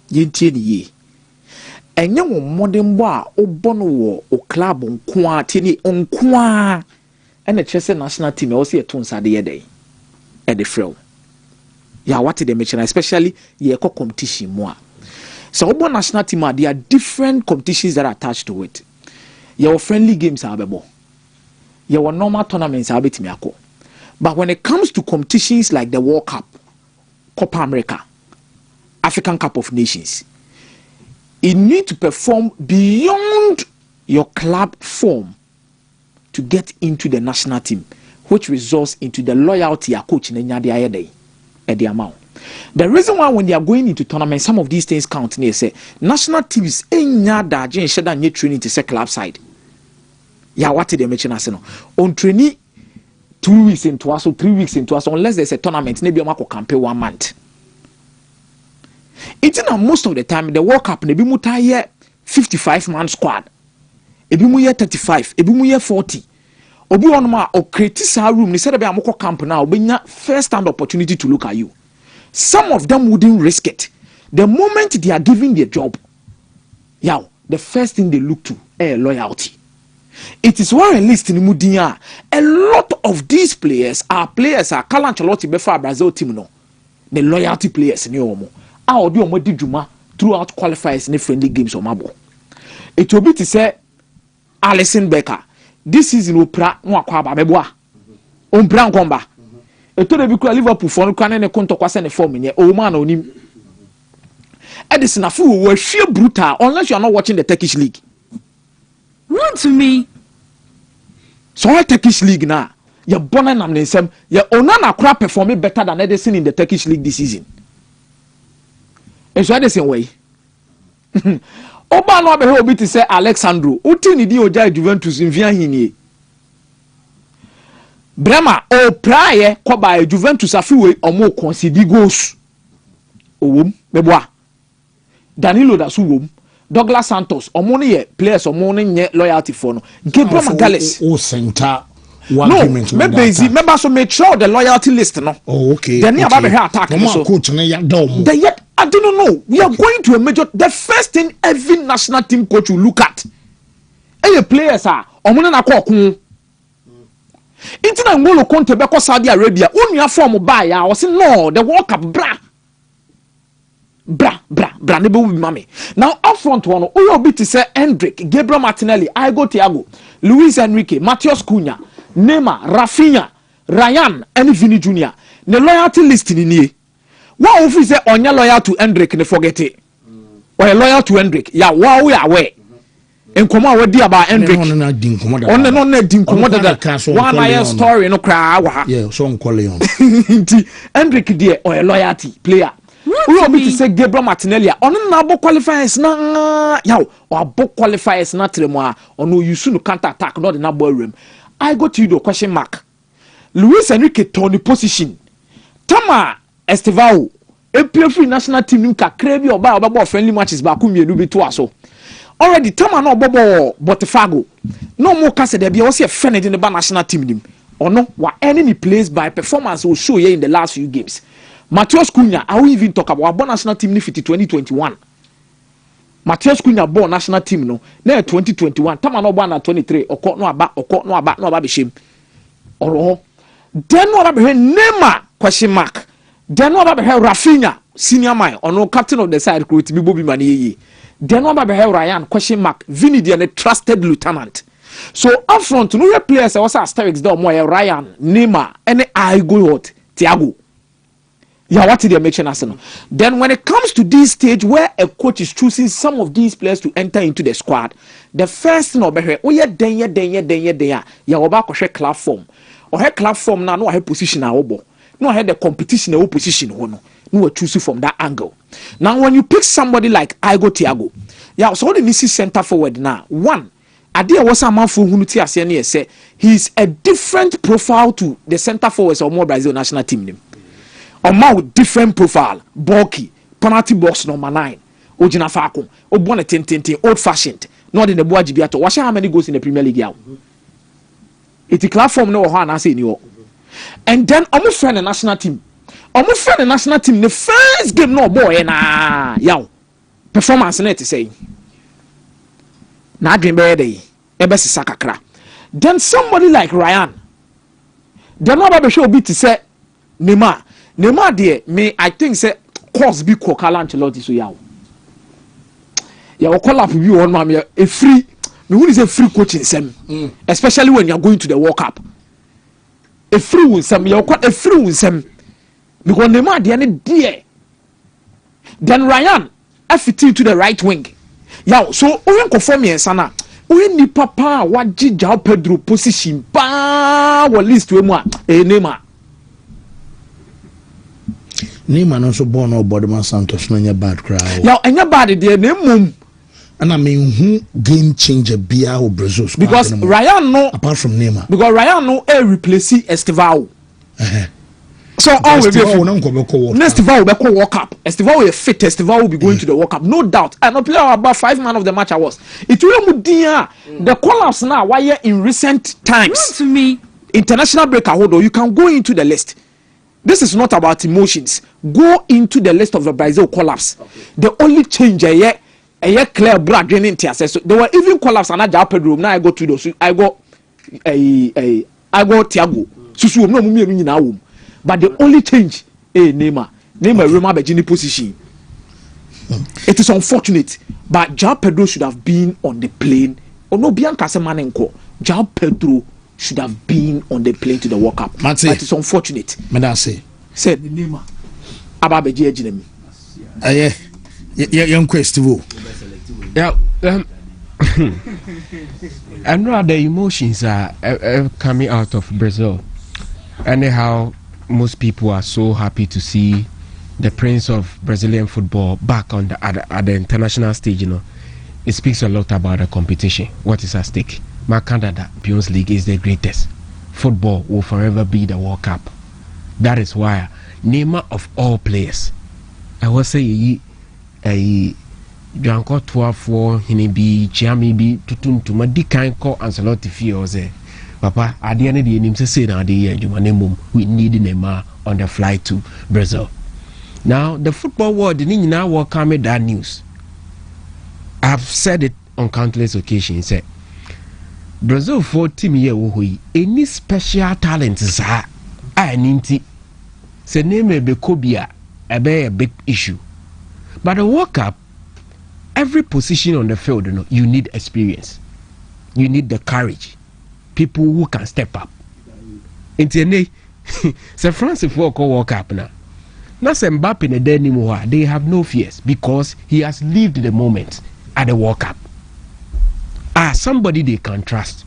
And you modern boy o bono o club on kwa tini on kwa and the Chelsea national team also a tons day at the frail. What did they mention, especially competition more. So our national team there are different competitions that are attached to it. Your friendly games are able. Your normal tournaments are able. But when it comes to competitions like the World Cup, Copa America, African Cup of Nations, you need to perform beyond your club form to get into the national team, which results into the loyalty your coach in the amount. The reason why when they are going into tournaments, some of these things count. They say national teams ain't nada and training to say club side. What did they mention? I say no. On training 2 weeks into us or 3 weeks into us, unless there's a tournament, maybe a campaign 1 month. It's not most of the time the World Cup. Maybe muta 55-man squad. Maybe muye 35. Maybe muye 40. Obi on ma or create a room. They said about moko camp now. Be first time opportunity to look at you. Some of them wouldn't risk it. The moment they are giving their job, the first thing they look to is loyalty. It is one list in Mudinya. A lot of these players are Carlo Ancelotti before Brazil team no. The loyalty players in Yomo. How do you do Juma throughout qualifiers in friendly games or Mabo? It will be to say Alisson Becker. This season Opra Mwakwaba Meboa. Ombran Komba. Eto de bi kura Liverpool for no kwane ne konto kwase ne form nye o man onim Edison afu we hwe brutal unless you are not watching the Turkish league. Wontumi. So why Turkish league na ya bona nam ne nsem ya Onana kura perform better than Edison in the Turkish league this season. Eso Edison way. Oba no abehe obi ti say Alexandro uti ni di oja Juventus mfia hinie. Brema o praye kwa Juventus afiwe omo concede goals. Owom meboa. Danilo da su wom. Douglas Santos omo ne players omo ne nye loyalty for no. Gabriel Magalhaes o center one argument. No, remember so make sure the loyalty list no. Oh okay. Then about the attack so. Coach ne ya dom. Yet I don't know. We are going to a major. The first thing every national team coach will look at. Any players are omo na kwa Intina Ngolo Conte beko Saudi Arabia. Unya form buy ya. I was no the World Cup bra. bra ne be with mame. Now up front one oyo bi to say Hendrick, Gabriel Martinelli, Igo Thiago, Luis Enrique, Matheus Cunha, Neymar, Rafinha, Ryan and Vini Jr. The loyalty list ni nie. What if say onya loyal to Hendrick ne forget it. Or loyal to Hendrick. Yeah, wow we are aware. Nkoma we di about Hendrick. On na di nkoma da. One eye story no cry wa. Yeah, so on Leon. Hendrick die or loyalty player. We obi to say Gabriel Martinelli on na bo qualifiers na yaw or bo qualifiers na tremo a ono use no counter attack not na ball room. I go to you the question mark. Luis Enrique Tony position. Tama Estevao e play free national team nka krebi oba friendly matches ba ku mienu bi to aso. Already Tama no bobo Botafogo. No more case there be o se fene in the national team nim. Or no wa enemy plays by performance will show here in the last few games. Matheus Cunha, I will even talk about our national team in 2021. Matheus Cunha born national team no. Now 2021. Tama no born at 23. Oko no aba be shame. Oro. Then what about Neymar question mark. Then what about Rafinha senior man or no captain of the side crew to be Bobby Mani. Then what about Ryan question mark. Vini the trusted lieutenant. So up front no players also asterisks do more Ryan, Neymar, and I go out Thiago. Yeah, what did they mention us? Then when it comes to this stage where a coach is choosing some of these players to enter into the squad, the first thing over here, yeah, ya oba ko hwe club form. Or her club form na no her position na obo. No her the competition na position ho no. No choose from that angle. Now when you pick somebody like Igo Thiago, yeah, so the Missy center forward now. One, idea was a man for who say he's a different profile to the center forwards of more Brazil national team name. A man with different profile, bulky, penalty box number 9. Ojina Fako, Obona 10, old fashioned, not in the Boa Gibiato. Watch how many goals in the Premier League. It's a club form no one I say you. And then I'm friend the national team. I'm friend the national team. The first game no boy na yow performance net say. Na dream day. Ebesi sakakra. Then somebody like Ryan. Then what about show be to say Neymar there me I think say course be Kokala Ancelotti so yaw. Ya we call up you on mama a free me who is a free coaching sem. Especially when you are going to the World Cup. A free sem you quite a free sem. Because Neymar there then Ryan FT to the right wing. Yaw so oyen conform me sana. Oyen ni papa waji João Pedro position pa wa list we mu a Neymar. Neymar also born or Bodman Santos no bad crowd. Yeah, and your body there name. And I mean who game changer be our Brazil squad. Because Ryan no apart from Neymar. Because Ryan no replace Estevao. So all will be Estevao will be World Cup. Estevao will fit. Estevao will be going to the World Cup, no doubt. And no player about 5 man of the match I was. It will the collapse now. Why in recent times? To me, international break hold on. You can go into the list. This is not about emotions. Go into the list of the Brazil collapse. Okay. The only change a clear brad in Tiasa. So there were even collapse and I João Pedro. Now I go to those. I go Thiago. Susu no mumi emi na wom. But the only change Neymar remember Gini position. It is unfortunate, but João Pedro should have been on the plane. Or no Bianca Semanenko. João Pedro should have been on the plane to the World Cup. But it's unfortunate. Medase said the name Ababeji Ejinemi. Young question. Yeah, I know the emotions are coming out of Brazil. Anyhow, most people are so happy to see the prince of Brazilian football back on at the international stage. You know, it speaks a lot about the competition. What is at stake? My Canada Champions League is the greatest. Football will forever be the World Cup. That is why Neymar of all players, I will say Janko 12 Hinibi Chiamibi Tutuntuma Dikan call Ancelotti Fioze. Papa, at the end of the name say now we need Neymar on the flight to Brazil. Now the football world didn't now welcome that news. I've said it on countless occasions. Brazil for team here any special talent is I need say name be Kobia a big issue. But the World Cup, every position on the field, you need experience. You need the courage. People who can step up. Intiene, Sir Francis Ford World Cup now. Now Mbappe in the day anymore. They have no fears because he has lived the moment at the World Cup. Somebody they can trust.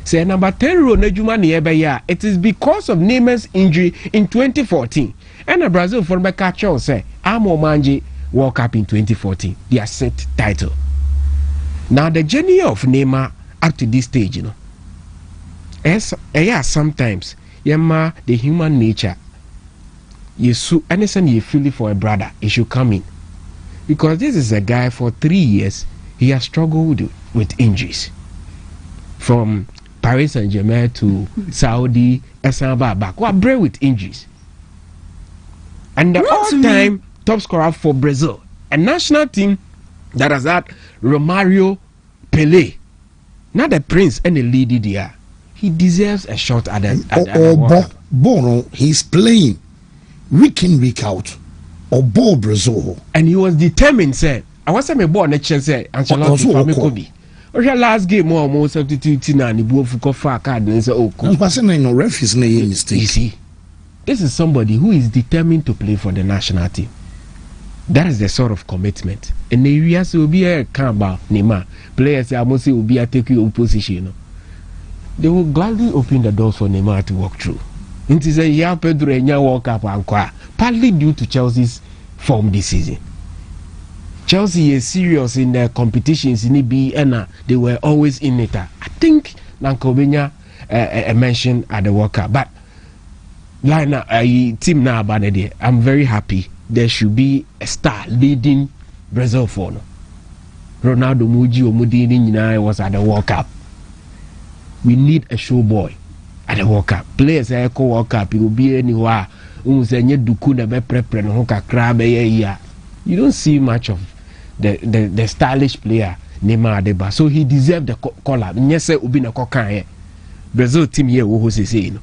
Say number 10 Ronaldo, it is because of Neymar's injury in 2014. And Brazil for my catch on say Amo Manji World Cup in 2014. Their set title. Now the journey of Neymar up to this stage, sometimes the human nature. Anything you feel for a brother, it should come in. Because this is a guy for 3 years, he has struggled with injuries. From Paris Saint-Germain to Saudi, Esamba back. What break with injuries? And the all-time top scorer for Brazil, a national team that has had Romario, Pelé, not the prince and the lady there. He deserves a shot at the Bono, he's playing week in, week out. Or Brazil. And he was determined, said, I was a boy next chance, Ancelotti Kobe. Or last game more almost substituting and the both for far card and say, oh, no referees made mistake. You see, this is somebody who is determined to play for the national team. That is the sort of commitment. And the areas will be a about Neymar. Players almost will be a taking opposition. They will gladly open the doors for Neymar to walk through. It is a year Pedro and World Cup and partly due to Chelsea's form this season. Chelsea is serious in their competitions in EB and they were always in it. I think Nankobenya mentioned at the World Cup, but team now I'm very happy. There should be a star leading Brazil for no. Ronaldo Muji Omudini was at the World Cup. We need a show boy at the World Cup. Players echo World Cup, it will be anywhere. You don't see much of the stylish player Neymar Adeba. So he deserved the call up. Yes, Ubi na kokan Brazil team here who say no.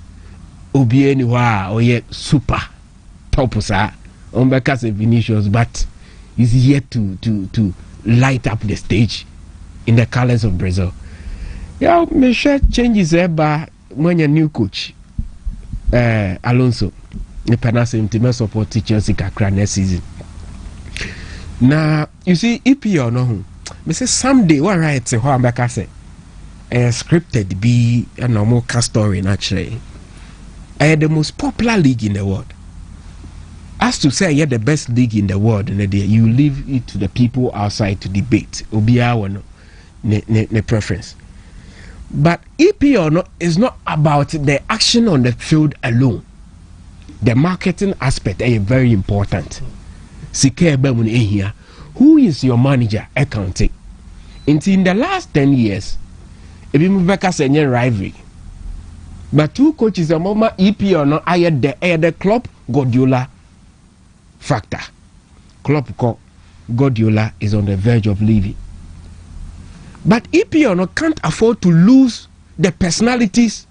Ubi anywhere or yet super top sa Umbeka Vinicius, but he's here to light up the stage in the colors of Brazil. Yeah, Michel changes by when your new coach Alonso. The penalty intimate support Chelsea kakra next season. Now you see EPL no. Me say someday what right say how Ambeka say scripted be a normal cast story naturally. The most popular league in the world. As to say you're the best league in the world, you leave it to the people outside to debate. Obia one ne preference. But EPL is not about the action on the field alone. The marketing aspect is very important. Who is your manager accounting? In the last 10 years, a rivalry. But two coaches are more EPL no the club Guardiola factor. Club Guardiola is on the verge of leaving. But EPL no can't afford to lose the personalities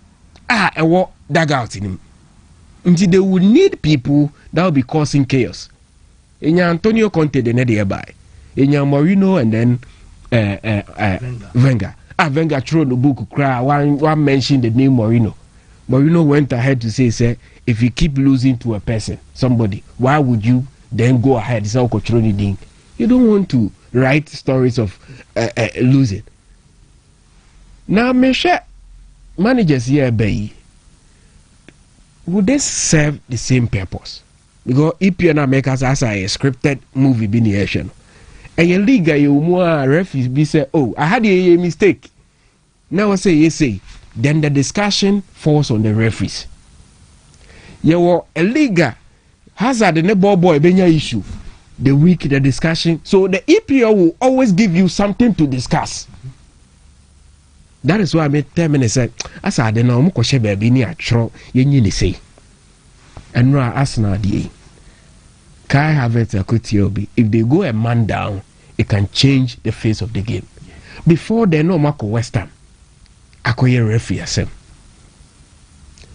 dag out in him. Until they will need people that will be causing chaos. In Antonio Conte, the nearby. In Mourinho and then Wenger. Wenger threw the book cry. One mentioned the name Mourinho. Mourinho went ahead to say, if you keep losing to a person, somebody, why would you then go ahead? You don't want to write stories of losing. Now, Michel, managers here, would they serve the same purpose? Because EPL make us as a scripted movie biniation. And your league, you more referees be say, oh, I had a mistake. Now I say, you say, then the discussion falls on the referees. You were a league hazard and a ball boy benya issue. The week the discussion. So the EPL will always give you something to discuss. That is why I made 10 minutes said, as I don't know, Mukoshe baby near Tro, you say. And Ra Arsenal DA. Kai Havertz a Kutiobi. If they go a man down, it can change the face of the game. Before they know Marco West Ham, Akoye referee asem.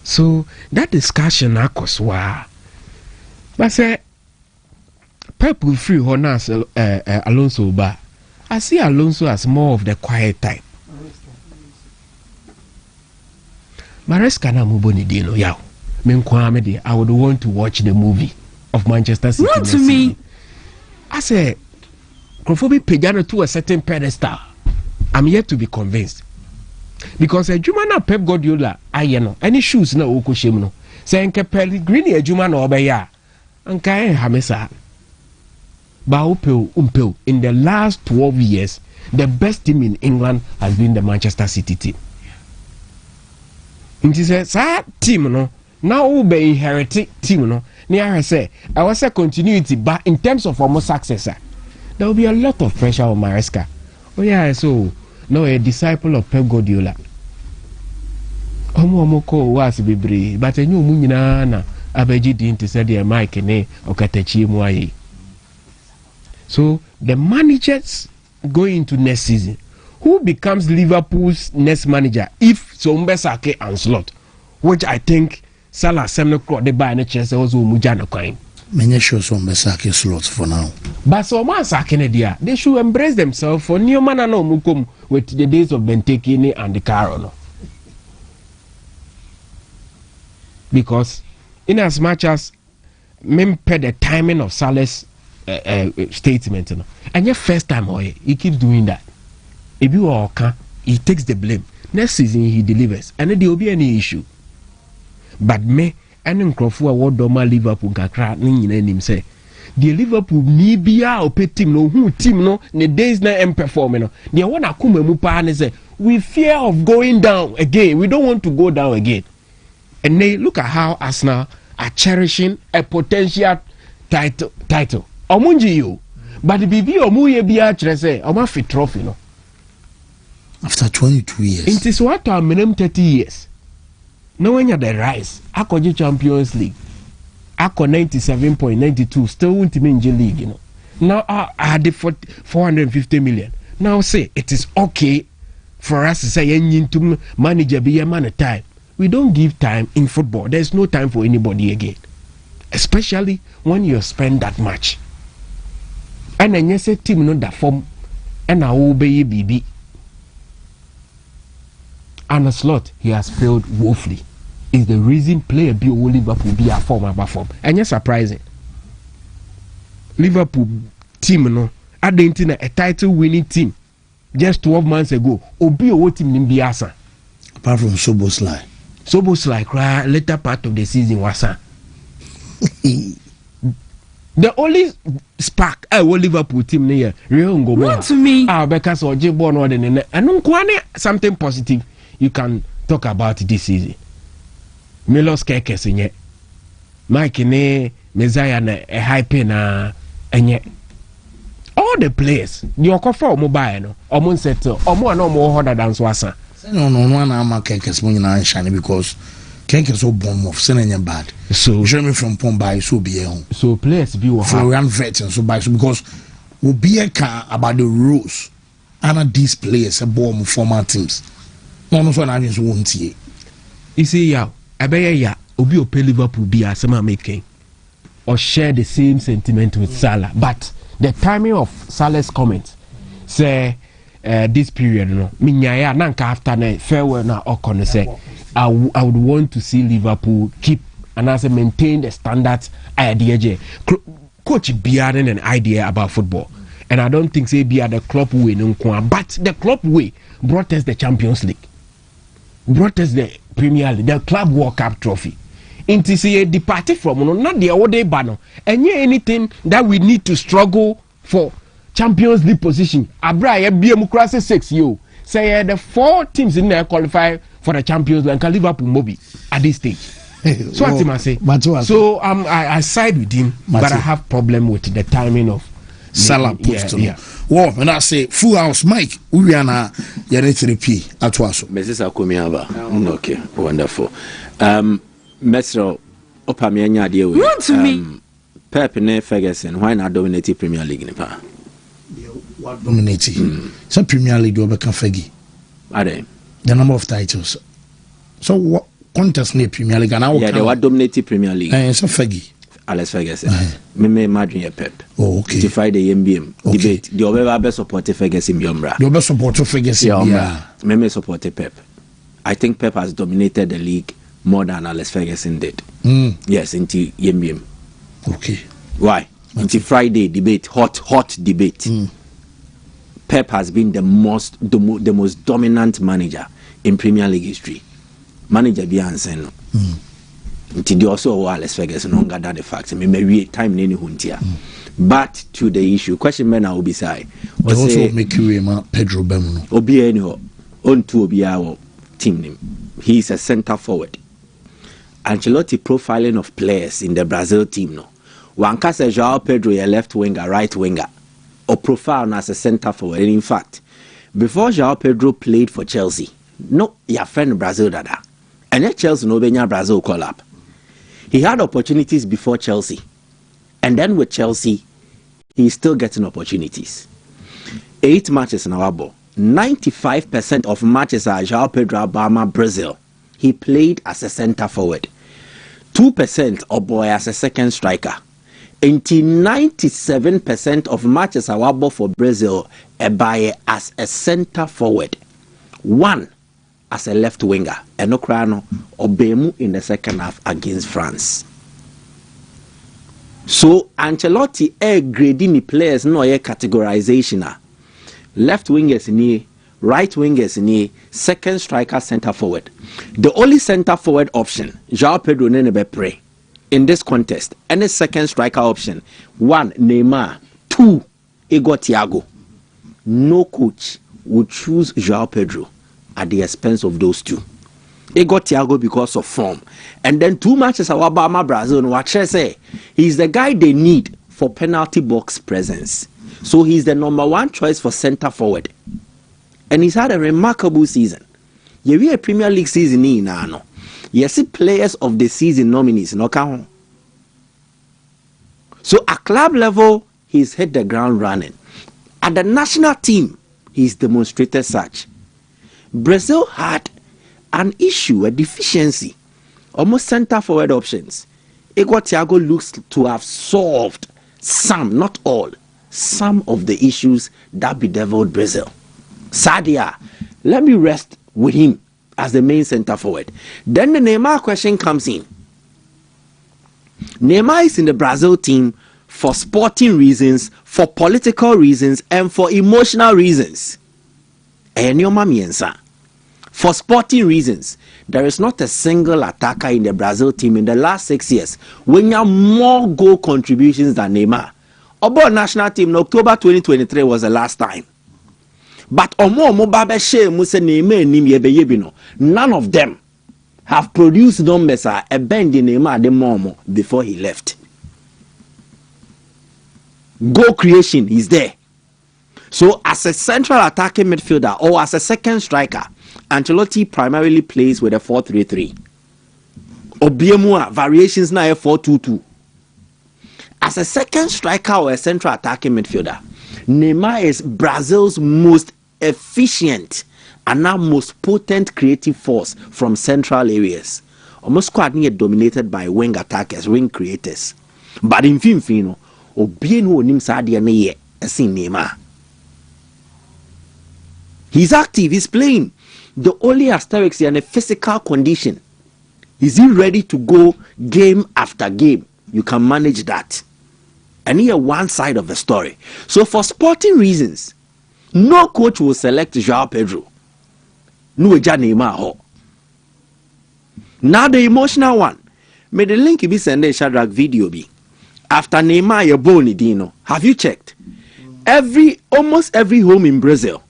So that discussion akoswa. But say Pep will free Honas Alonso ba. I see Alonso as more of the quiet type. Maresca na muboni dino yaw. I would want to watch the movie of Manchester City. Wontumi. I say, Crawford Pejano to a certain pedestal. I'm yet to be convinced. Because a Jumana Pep Guardiola, any shoes na oko shimno. Say nke Pellegrini a Jumana obeya. Anka Hamesa. Baupeu in the last 12 years, the best team in England has been the Manchester City team. It is a team no. Now we be inherited team no. Near say I was a continuity, but in terms of almost successor, there will be a lot of pressure on Maresca. Oh yeah, so no a disciple of Pep Guardiola. Omo was be but a new munyina na abeji din to say the Mike ne okatechi mu aye. So the managers going into next season, who becomes Liverpool's next manager if Sombesake and Slot, which I think Salah Semnocro the buy and chance also Mujana coin. Many show Sombesake slots for now. But Soma they should embrace themselves for new man no mukum with the days of Bentekini and the Carono. Because in as much as mempe the timing of Salah's statement, and your first time he keeps doing that. If you are he takes the blame. Next season he delivers, and then there will be any issue. But me and Crawford what Doma Liverpool kakra nin say the Liverpool ni bia o pe team no who team no the days na performing no the one akuma mu pa ne say we fear of going down again. We don't want to go down again. And they look at how Arsenal are cherishing a potential title. Omunji you, but the BB omuye bia chere say oma fit trophy no. After 22 years. It is what our minimum 30 years. No when you're the rise, Ako Champions League. Ako 97.92 still won't mean G League, you know. Now I had the 450 million. Now say it is okay for us to say you to manager be a man of time. We don't give time in football. There's no time for anybody again. Especially when you spend that much. And then you say team no that form and I obey BB. And a Slot, he has failed woefully. Is the reason player be Liverpool be a form about form. And you're surprising. Liverpool team no, I didn't think a title winning team just 12 months ago. Obi o team in Biasa. Apart from Soboslai. Soboslai later part of the season was the only spark Liverpool team near real go Wontumi. Because or J-Born or the and something positive you can talk about this season. Milos Kekes in yet. Mike ne Messiah na a hype na and all the players the Okofa mobile no almost settle or no more harder than Swassa. No, one I'm Kekes when you shiny because Kekes so bomb of sending bad. So Jeremy from Pombai so be home. So players be Florian veterans so by so because will be a car about the rules and these players a bomb former teams. No, I just won't see. You see, I bet Obi Ope Liverpool be a summer making or share the same sentiment with Salah. But the timing of Salah's comments say this period, no, minyaya nanka after na farewell na okon say I would want to see Liverpool keep and as maintain the standards idea. Coach Biaren an idea about football. And I don't think say be at the club way no but the club way brought us the Champions League. Brought us the Premier League, the Club World Cup trophy. Into see a departed from not the old day banner. And yeah, anything that we need to struggle for Champions League position. Abra be a Mukrasi 6 you say the 4 teams in there qualify for the Champions League and Liverpool Mobi at this stage. So what I say. So I side with him, but I have problem with the timing of Salah post. Well, when I say full house, Mike, we are now repeat at once. Mrs. Akumiava. Okay, wonderful. Metro Opamianya deal with Wontumi. Pep and Ferguson. Why not dominate Premier League in the What dominating? Some Premier League over Kafegi. Are they? The number of titles. So what contest near Premier League and they were dominating Premier League. And so Fergie. Alex Ferguson. Me imagine Pep. Oh, okay. To Friday MBM debate. The over best support Ferguson Biombra. The best support Ferguson. Yeah. Me support Pep. I think Pep has dominated the league more than Alex Ferguson did. Yes, into MBM. Okay. Why? Into Friday debate, hot debate. Pep has been the most dominant manager in Premier League history. Manager Biansen. Until they also Alex Ferguson on gather the facts. Me may time any huntia. But to the issue, question man I will be say. They also make you Pedro Bemuno. Obi anyhow on to Obi our team name. He is a centre forward. Ancelotti profiling of players in the Brazil team no. One case João Pedro a left winger, right winger, or profile as a centre forward. And in fact, before João Pedro played for Chelsea, no, your friend Brazil dada, and yet Chelsea no benya Brazil call up. He had opportunities before Chelsea, and then with Chelsea, he's still getting opportunities. 8 matches in our ball. 95% of matches are João Pedro Obama Brazil. He played as a centre forward. 2% of boy as a second striker. Until 97% of matches are ball for Brazil by as a centre forward. 1 as a left winger. And no crano Obemu in the second half against France. So Ancelotti grading the players no categorization. Left wingers in right wingers in second striker centre forward. The only centre forward option, João Pedro Nenebe in this contest, any second striker option, 1 Neymar, 2 Igor Thiago. No coach would choose João Pedro at the expense of those two. Igor Thiago because of form, and then 2 matches at Obama Brazil. What I say, he's the guy they need for penalty box presence. So he's the number 1 choice for centre forward. And he's had a remarkable season. You have a Premier League season in now. You see players of the season nominees. No count. So at club level, he's hit the ground running. At the national team, he's demonstrated such. Brazil had an issue, a deficiency. Almost centre forward options. Igor Thiago looks to have solved some, not all, some of the issues that bedeviled Brazil. Sadia, let me rest with him as the main centre forward. Then the Neymar question comes in. Neymar is in the Brazil team for sporting reasons, for political reasons, and for emotional reasons. For sporting reasons, there is not a single attacker in the Brazil team in the last 6 years when you have more goal contributions than Neymar. About national team in October 2023 was the last time. But none of them have produced numbers a bend in Neymar the Momo before he left. Goal creation is there. So as a central attacking midfielder or as a second striker, Ancelotti primarily plays with a 4-3-3. Obiemua variations now 4-2-2. As a second striker or a central attacking midfielder, Neymar is Brazil's most efficient and now most potent creative force from central areas. Almost squad near dominated by wing attackers, wing creators. But in Finfino, Obienu Nim Sadia Neye, Neymar. He's active, he's playing. The only asterisk is in a physical condition. Is he ready to go game after game? You can manage that. And here one side of the story. So for sporting reasons, no coach will select João Pedro. No Neymar. Now the emotional one. May the link be sent a Shadrach video be. After Neymar your bone Dino. Have you checked? Almost every home in Brazil.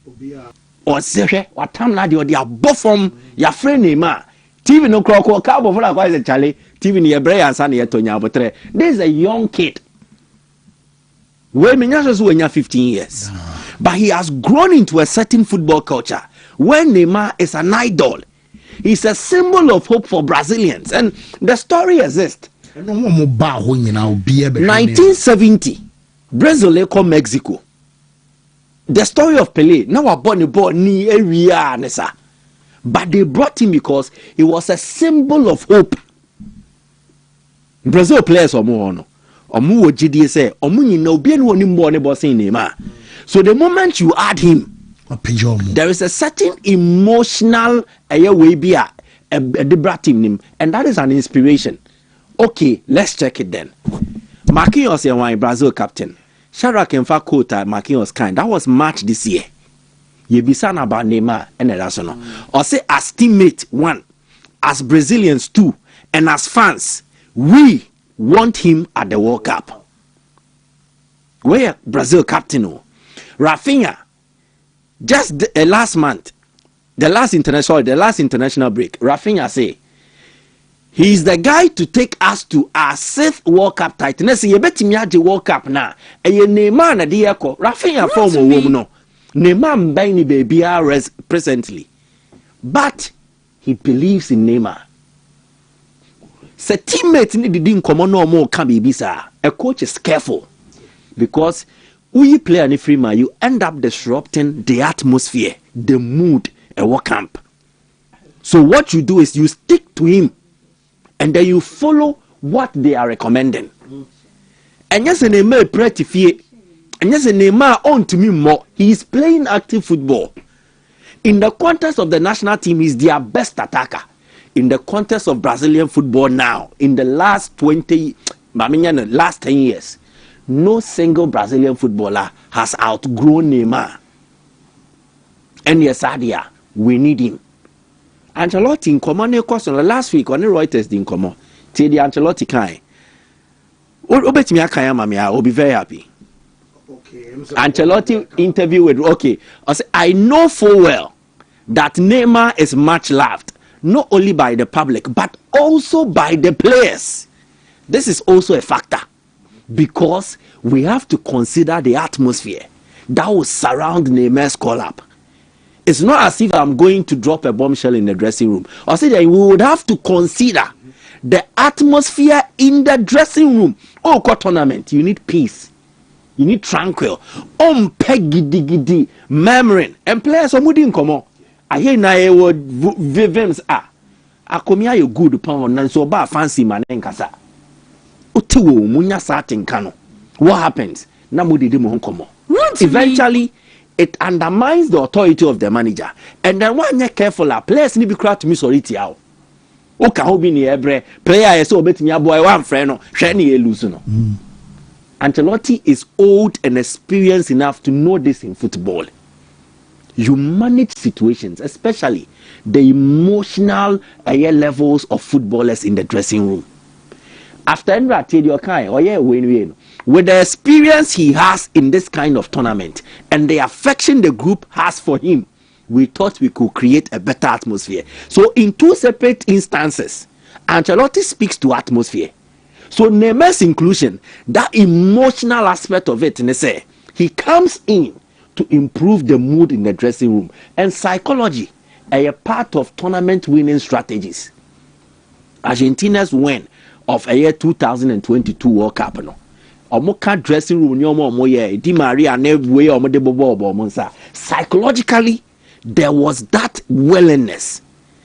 Or say what time na they are bottom your friend Neymar. TV no crocodile cabo for like Charlie. TV near Brian San Tonya Botre. This is a young kid. When you're 15 years. But he has grown into a certain football culture when Neymar is an idol. He's a symbol of hope for Brazilians. And the story exists. 1970, Brazil called Mexico. The story of Pelé. Now a born ni area nessa. But they brought him because he was a symbol of hope. Brazil players omo wo GDA say omo nyina obi no ni mbo ne bossing Neymar. So the moment you add him, there is a certain emotional way be a Debra team nim, and that is an inspiration. Okay, let's check it then. Marquinhos is Brazil captain. Shadrack and Fakota Marquinhos kind. That was March this year. You be saying about Neymar and that's no. Or say as teammate one, as Brazilians two, and as fans, we want him at the World Cup. Where Brazil captain? Rafinha, just last month, the last international break, Rafinha say he's the guy to take us to our 6th World Cup title. Let's say you bet me at the World Cup now. And you Neymar na the echo. Rafinha form a woman no. Neymar mbani baby presently, but he believes in Neymar. Say teammates need didn't come on no more can be bisa. A coach is careful because we play any free man, you end up disrupting the atmosphere, the mood, a work camp. So what you do is you stick to him, and then you follow what they are recommending. And yes, a Neymar pretty fear, and yes, a Neymar on to me more. He is playing active football. In the context of the national team, he's their best attacker. In the context of Brazilian football now, in the last 10 years. No single Brazilian footballer has outgrown Neymar. And yes, Adia, we need him. Ancelotti in command question last week on the Reuters in command. Till the Ancelotti kind. I'll be very happy. Okay. Ancelotti interview with I know full well that Neymar is much loved, not only by the public, but also by the players. This is also a factor. Because we have to consider the atmosphere that will surround Neymar's call-up. It's not as if I'm going to drop a bombshell in the dressing room. Or say that we would have to consider the atmosphere in the dressing room. Oh, tournament, you need peace. You need tranquil. Gidi, murmuring. And players are moving come on. I hear now vivims akomia you good pound nanso ba fancy man nkasa. What happens? Eventually, it undermines the authority of the manager. And then when you're careful, players need to be crowd to me sorry to player is so bet me boy one friend no lose no. Ancelotti is old and experienced enough to know this in football. You manage situations, especially the emotional levels of footballers in the dressing room. After with the experience he has in this kind of tournament and the affection the group has for him, we thought we could create a better atmosphere. So in two separate instances, Ancelotti speaks to atmosphere. So Neymar's inclusion, that emotional aspect of it, he comes in to improve the mood in the dressing room. And psychology, a part of tournament winning strategies. Argentina's win of a year 2022 World Cup. No. Omoka dressing room Di Maria psychologically, there was that willingness.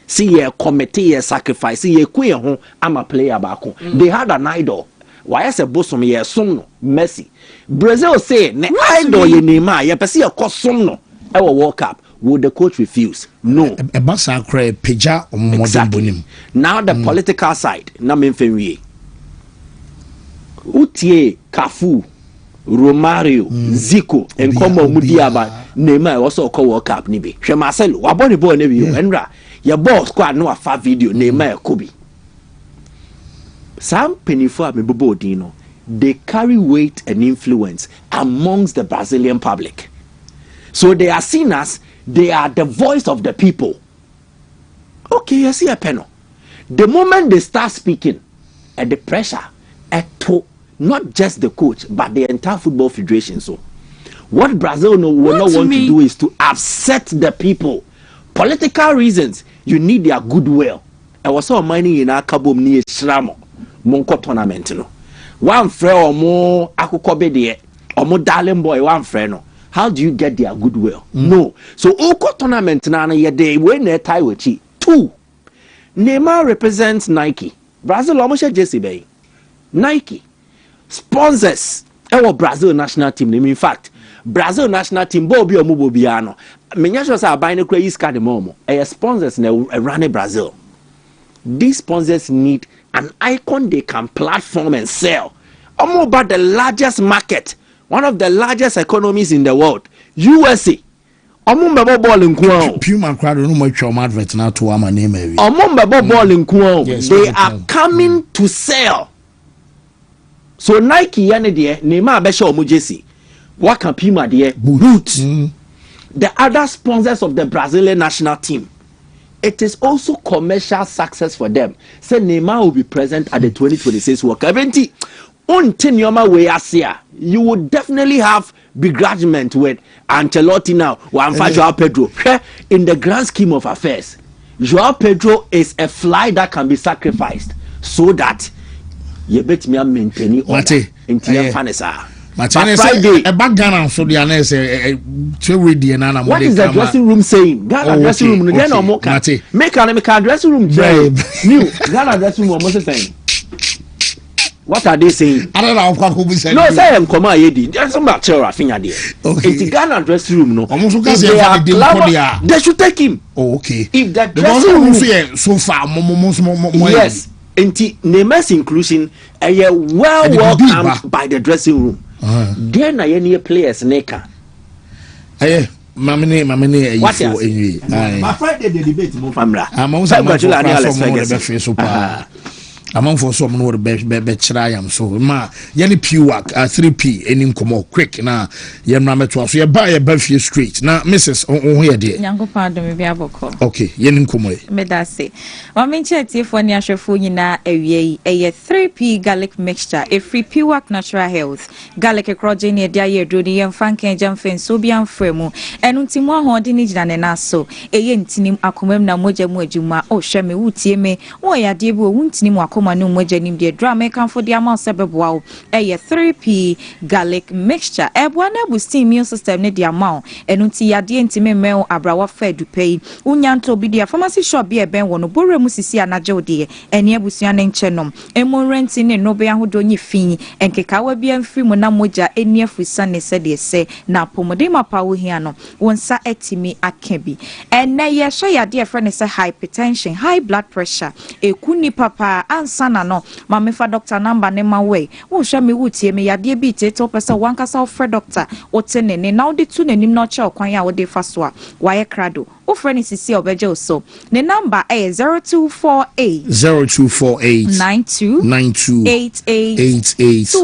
See a committee, a sacrifice, see a queer I'm a player back home. They had an idol. Why I say bosom ye somno Messi. Brazil say ne idol ye Neymar, ye pesi a cost somno. Our World Cup. Would the coach refuse? No. Exactly. Now the political side. Na menfenwie. Utie, Cafu, Romario, Zico, and Como Mudiaba, Neymar also call World Cup nibi. She Marcelo, waboni boy nebi you. Enra, your boss squad no a far video. Neymar Kobe. Some penifo me bobo dino. They carry weight and influence amongst the Brazilian public. So they are seen as they are the voice of the people. Okay, I see a panel. The moment they start speaking, and the pressure to not just the coach, but the entire football federation. So, what Brazil will not want to do is to upset the people. Political reasons, you need their goodwill. I was all mining in our kabum near Shramo, Monko tournament. No, one friend or more, Akukobe de, or more darling boy, one friend. No. How do you get their goodwill? No. So, Oko tournament na ye day when they tie with you. Two, Neymar represents Nike. Brazil almost Jesse Bay. Nike sponsors our Brazil national team. In fact, Brazil national team Bobby or Mubobiano. Menya sure say buy no credit card the momo. Sponsors na run Brazil. These sponsors need an icon they can platform and sell. Almost about the largest market, one of the largest economies in the world, USA. Omumba ball in Kuo. Puma crowd no much your advert now to my name. Omumba ball in Kuo. They are coming to sell. So Nike yane de Neymar besha omo jesi. What can Puma de boots? The other sponsors of the Brazilian national team. It is also commercial success for them. Say Neymar will be present at the 2026 World Cup. You would definitely have begrudgment with Ancelotti now. Joao Pedro. In the grand scheme of affairs, Joao Pedro is a fly that can be sacrificed so that you bet me I'm maintaining order in Tiafanesa. But Friday, a back Ghana so the what is the dressing room saying? Ghana dressing room. Make a dressing room. New Ghana dressing room. What's saying? What are they saying? I don't know how to say. No, say I'm coming here. There's some bacteria. I think it's Ghana dressing room. No, they should take him. Oh, okay. If that dressing room so far, yes. Neymar's inclusion welcomed by the dressing room. Then I any players neka. Mamene what else? My Friday the debate mo famra. Among for some no be so ma yani piwak 3p enim komo quick na yemra meto so ye buy a Belfie street na Mrs. on here there Nyankopa do me bia boko okay yenim komo me da say wa me cheti fo ni ahwefo nyina awie eye 3p garlic mixture a free piwak natural health garlic ekroje ne dia ye do ni yemfa kan jamfen so bia mfremu enu ntimo ahode ni gina ne na so eye ntinim akomam na moja mu adwuma o hwe me wutie me wo ya de bu wo ntinim manu mojanim de drama kan for the amount sebeboa eye 3p garlic mixture ebwa na boost immune system ne de amount enunti yade ntime mel abrawa fa dupei unyanto bi de pharmacy shop bi eben wono boremu sisi anaje ode ene abusua ne nchenom emu renti ne no be ahodo nyi fin enkekawa bi amfiri mu na moja eni afisa ne se de se na pomode mapa wo hia no wonsa etimi akebi ene ye hwe yade efre ne se hypertension high blood pressure ekuni papa sana no mame fa doctor number ne ma we wo hwa me wutie me yade bi tete opesa wankasa ofre doctor otene ne na odi tu nanim no che okwan ya wo de fa so a waye krado ofre ni sisi obeje oso ne number 0248 92 88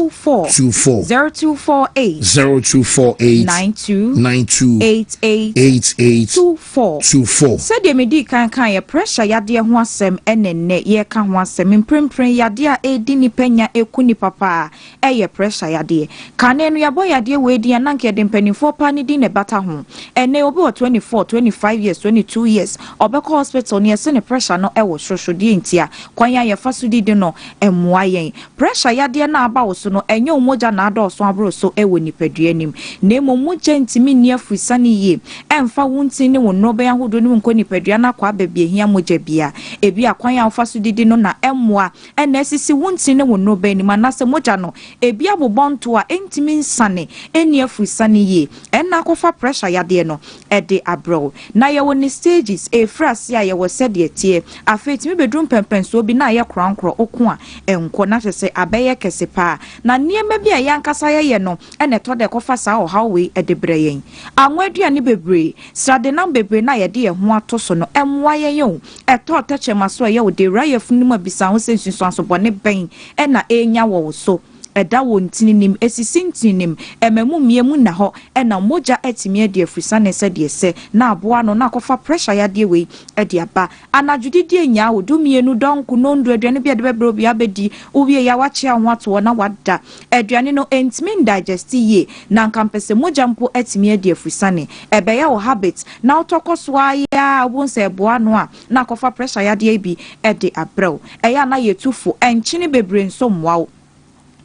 0248 92 88 said de medi kan ye pressure yade ho asem enenne ye ka ho asem prempren yade a edi ni panya ekuni papa eye pressure yade kane no yabo yade we di ananke de mpanifo pa ni di ne bata ho ene obi 24 25 years 22 years obeko hospital ne se ne pressure no ewo shosho di ntia kwanya ye fasudi di no emwa yen pressure yade na aba wo so no enye omoja na ado so abro so ewo nipadua nim na emomoja ntimi ni afusani ye emfa wunti ne wo no be ahodo ne nko nipadua na kwa babie hia moja bia ebi akwanya ofasudi di no na emwa ena sisi wunti ne wo no be ni manase moja no ebi abobonto a entimi nsane eni afusani ye ena kofa pressure yade no ede abro na ye woni stages e frase a ye wo sede tie afetimi bedrum pempenso bi na ye krankro oko a enko na hwese abeye kese pa na niema bi a yankasa ye no ene to de kofa sa o hawe ede breyen anwaduane bebre srade na bebre na ye de ye ho ato so no emwa ye yo eto techema so ye wo de raye funuma bisa ho sensuso aso bone ben ena enya wo so eda wontininim esisintinim ememu miemu na ho ena moja etimi ade afisa ne se de se na aboa no na kofa pressure ya de we ade aba anadwudi de nya wodu mienu donku no ndu aduane bi ade bebro bi abedi uwie ya wache ho ato na wada aduane no entimi digest ye na nkampese moja mpo etimi ade afisa ne ebe ya wo habit na otokoso ya wonse eboa no a na kofa pressure ya de bi ade abrɛw eya na yetufu enchini bebre nso mwawo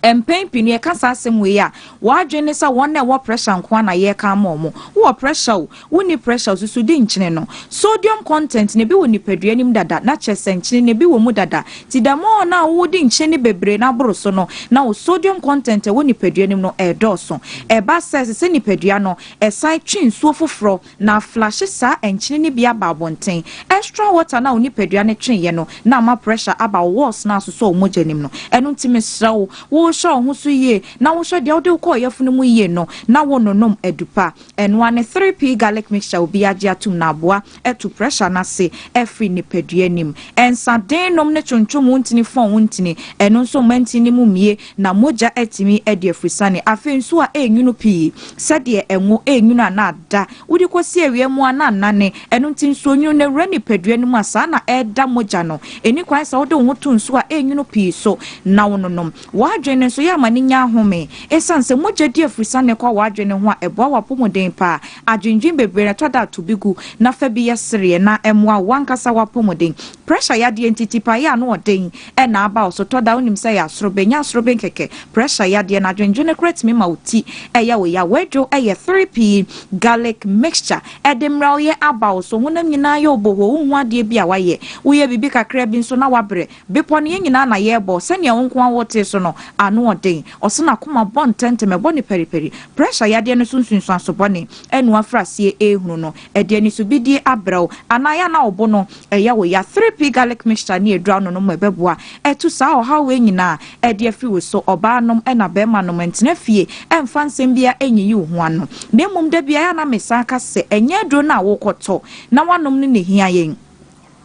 empɛn pii no yɛka saa asɛm wei a wɔadwene sɛ wɔn na ɛwɔ pressure nko na yɛka ma ɔmo wɔ pressure wo woni pressure so di nkyene no sodium content ne bi wɔ nipadua nim dada na kyerɛ nkyene ne bi wɔ mu dada ti da mo na wodi nkyene bebree na boro so no na wo sodium content wɔ nipadua nim no ɛdɔɔso ɛba sɛ nipadua no ɛsan twi nsuo foforɔ na flash saa nkyene ne bi aba abɔnten extra water na wo nipadua ne twen yɛ no na ma pressure aba walls na so so mogya nim no ɛno ntimi srawo wo hwɛ ho so yie na wo hwɛ deɛ wode kɔ yɛfunu mu yie no na wo nonom adupa ɛno ane 3p garlic mixture obi agye atum na aboa ɛto pressure na se ɛfiri nipadua nim ɛnsa den nom ne twontom wontini fon wontini ɛno nso mantini mu mie na mogya ɛtimi ɛde afusane afei nso a ɛnwunu pii sɛdeɛ ɛnwo ɛnwunu ana ada wode kɔsi awie mu ana nane ɛno nti nso nwunu ne wura nipadua nim asa na ɛda mogya no ɛni kwan sɛ wode wo to nso a ɛnwunu pii so na wo nonom wadwene nso yɛ amane nya home ɛsan sɛ mogya di afusane kɔ wadwene ho a ɛboa wapɔmuden pa adwendwen bebree na tɔda to bigu na fa bi yɛ sereɛ na ɛmoa wankasa wapɔmuden pressure yadeɛ ntiti pa yɛ ano ɔden ɛna aba so tɔda wonim sɛ yɛ asorobe kɛkɛ pressure yadeɛ na adwendwen kora timi ma wuti ɛyɛ wo ya wadwo ɛyɛ 3p garlic mixture ɛde mmra yɛ aba so honam nyinaa yɛ oboho wo ho adeɛ bi a wayɛ woyɛ bibi kakra bi nso na wabrɛ bepɔ ne nyinaa na yɛbɔ sɛnea wo nko awote so no ano ɔden ɔsena koma bɔ ntɛntɛm ɛbɔ ne periperi pressure yadeɛ no sunsunsu asobɔne ɛnu afrasie ehunu no ɛdeɛ ni so bidie abrɛw anaya na ɔbɔ no ɛyɛ wo ya 3p garlic mixture ne edra no no mɛbɛboa ɛtu saa ɔhaw we nyinaa ɛde afi wo so ɔbaa nom ɛna bɛrima nom ntena fie ɛmfa nsɛm bia ɛnyiyi wo ho ano na mmom da bia ya na mesa ka sɛ ɛnyɛ duro na wokɔtɔ na wanom ne hia yɛn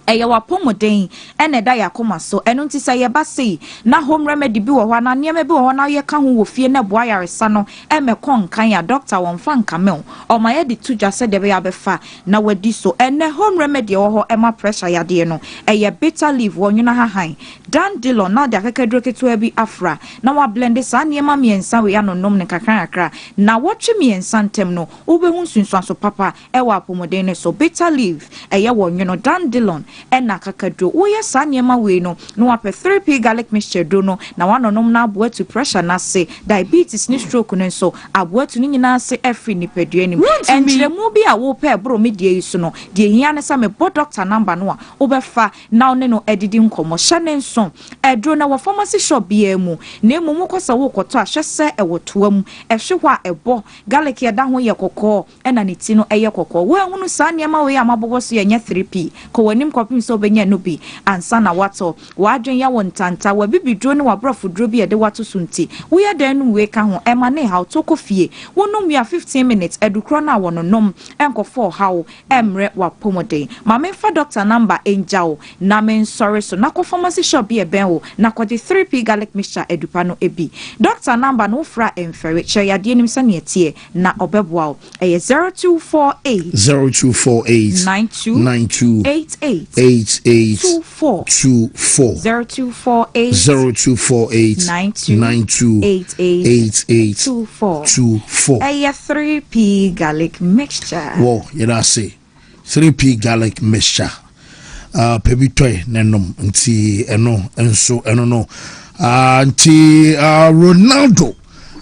ɛyɛ wapɔmuden ɛna ɛda yakoma so ɛno nti sɛ yɛba sei na home remedy bi wɔ hɔ na nneɛma bi wɔ hɔ na yɛka ho wɔ fie na boa yaresa no ɛmɛkɔ nkan a doctor wɔmfa nkamɛw ɔma yɛde to dwa sɛ deɛ bɛyɛ abɛfa na wadi so ɛnɛ home remedy wɔ hɔ ɛma pressure yadeɛ no ɛyɛ bitter leaf wɔnwena hahan dandelion na de akɛkɛduro ketewa bi afra na wablende saa nneɛma mmiɛnsa wɔ anonom ne kakra na wɔtwe mmiɛnsa ntɛm no wobɛhu nsunsuaso papa ɛwɔ apɔmuden ne so bitter leaf ɛyɛ wɔnwono dandelion ɛna kakaduro woyɛ saa nneɛma wei no na wapɛ 3p garlic mixture do no na wanonom na aboa to pressure na se diabetes ne stroke no nso aboa to ne nyinaa se ɛfiri nipadua nim ɛnkyerɛmu bi a wopɛ ɛboro media yi so no deɛ hia ne sɛ mebɔ doctor number no a wobɛfa na ne no ɛdidi nkɔmmɔ hyɛ ne nso ɛduro na wɔ pharmacy shop biara mu na emu mu kɔ sɛ wokɔtɔ a hwɛ sɛ ɛwɔ toa mu ɛhwe hɔ a ɛbɔ garlic yɛda ho yɛ kɔkɔɔ ɛna ne ti no ɛyɛ kɔkɔɔ wo ehunu saa nneɛma wei a mabɔbɔ so yɛ nyɛ 3p kɔ w'anim kɔpem sɛ wobɛnya no bi ansa na watɔ wadwen yɛ wɔ ntanta wabibiduro ne wabrɔfoduro bi yɛde wato so nti woyɛ dan no wei ka ho ɛma ne haw to kɔ fie wonom wia 15 minutes adukorɔ no a wɔnonom ɛnkɔfɔ haw ɛmmerɛ wapɔmuden ma memfa doctor number ɛngya wo na mensɔre so na kɔ pharmacy shop bi ɛbɛn wo na kɔgye 3p garlic mixture adupa no ebi doctor number no wofra ɛmfɛre kyerɛ yadeɛ nim sɛ neɛ teɛ na ɔbɛboa wo ɛyɛ 0248 92 88 24 0248 92 88 24 ɛyɛ 3p garlic mixture wo yɛda se 3p garlic mixture pebi toy nenom nti eno enso eno no nti Ronaldo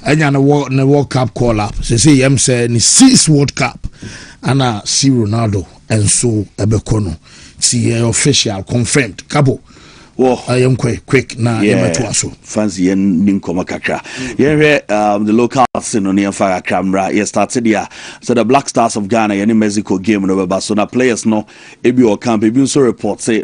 enya na World Cup call up say yem say ni 6 World Cup ana si Ronaldo enso ebekono ti official confirmed kabo Well, I am quick na fancy yen ninkoma kakra. The locals in on fire camera. Yes, started here. So the Black Stars of Ghana in Mexico game no so na players no ebi or camp ebi so report say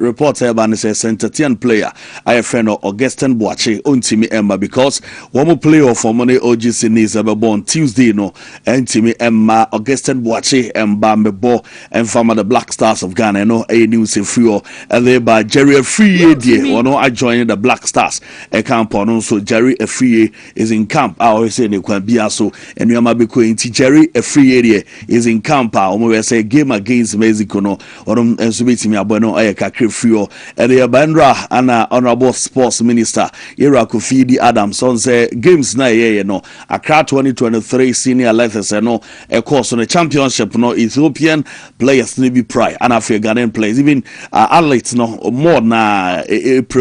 ban say Saint-Etienne player I friend of Augustin Boache Wontumi Emma because one more player for money OGC needs ever born Tuesday no Wontumi Emma Augustin Boache Emba mebo and from the Black Stars of Ghana no a news in free and they by Jerry Free Ono I joined the Black Stars a camp on so Jerry Free is in camp I always say ne kwa bia so enuama beko enti Jerry a free area is in camp we say game against Mexico no onom enso betimi abono aye kakre free o ere bandra ana honorable sports minister Yera Kofidi Adams on say games na ye no Accra 2023 senior athletes no a course on the championship no Ethiopian players need be prior and Ghanaian players even athletes no more na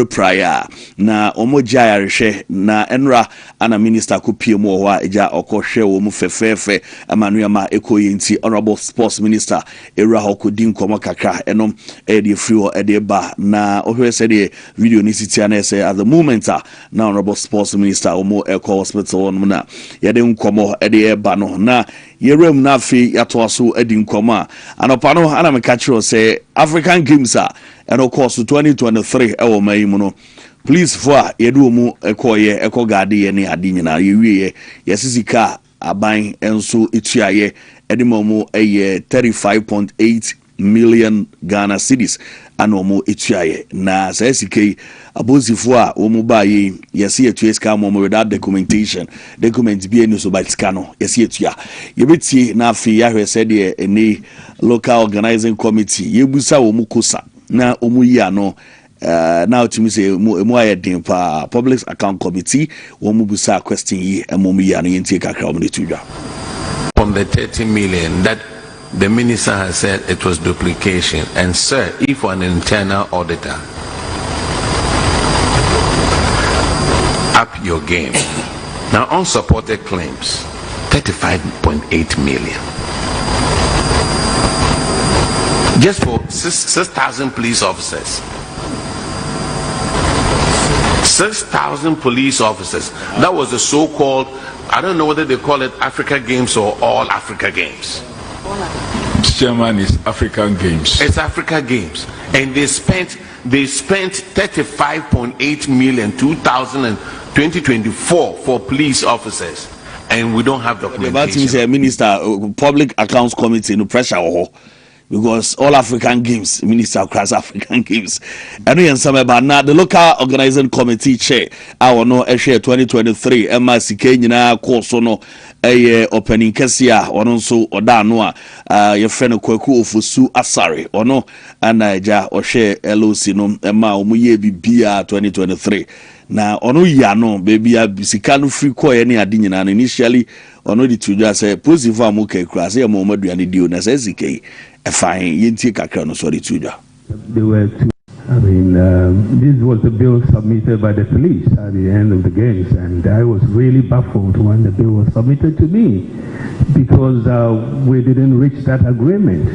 prior na omoja yareshe na enra ana minister kupie mo wa eja okohwe wo mu fefefe amanuama ekoyenti honorable sports minister era hokodin komo kakra enom e free o e ba na ohwe se de video ni sitia na say at the moment na honorable sports minister omo eko hospital on na ye de nkomo e de ba no na yerem na fi yato aso edi nkomo anopa no ana me kakro say African Games and of course 2023 e wo mai mu no please for yedu mu ekoye ekogade ye ne ade nyina yewie yesisika aban enso etuaye edimomu eye 35.8 million Ghana cedis anomo etuaye na sesike abozifo a omu baye yesi etueska momo without document bi enu so batika no yesi etua yebeti na afi yahwe said any local organizing committee yebusa omu kosa na omu yi ano now to me say mo ayedin pa public account committee omu busa question yi emomu yi ano yenti kakra omu netudwa from the 30 million that the minister has said it was duplication. And sir, if an internal auditor up your game, now unsupported claims 35.8 million just for 6,000 police officers. 6,000 police officers. That was the so-called, I don't know whether they call it Africa Games or All Africa Games. Chairman, is African Games. It's Africa Games, and they spent 35.8 million 2024 for police officers, and we don't have documentation. The minister, public accounts committee, no pressure. Because all African Games, Minister across African Games, and we now the local organizing committee chair. I know a share 2023 MRCK na course no a opening kesia or so or danwa your friend Kweku Ofusu Asari or no and ja or share LOC no Emma Omuye Bibia 2023. Now ono ya no baby abisika free ko any adin na initially ono the to just say positive amuke cross ya mo maduane dio na say sike fine yenti kakra no sorry to ja. They were two. I mean, this was the bill submitted by the police at the end of the games, and I was really baffled when the bill was submitted to me because we didn't reach that agreement.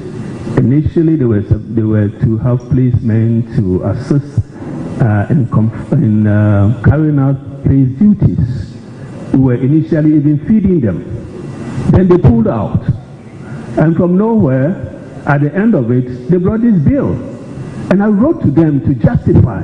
Initially, they were to have policemen to assist in carrying out police duties. We were initially even feeding them. Then they pulled out, and from nowhere, at the end of it, they brought this bill. And I wrote to them to justify.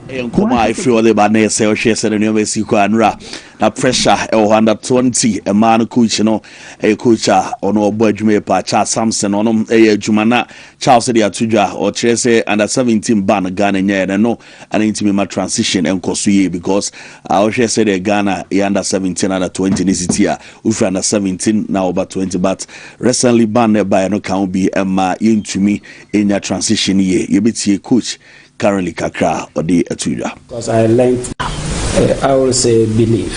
Nkoma I feel the banner say she said no me siko anra na pressure e 120 a man coach no a coach ono obo adwuma pa cha Samson ono e adwuma na Charles de atudwa o kire say under 17 ban Ghana nya no and intimi ma transition enkoso ye because I she said the Ghana under 17 under 20 this year we under 17 now over 20 but recently ban by no can be ma intimi in your transition ye you be coach currently kakra or the atuja. Because I learned, I will say belief,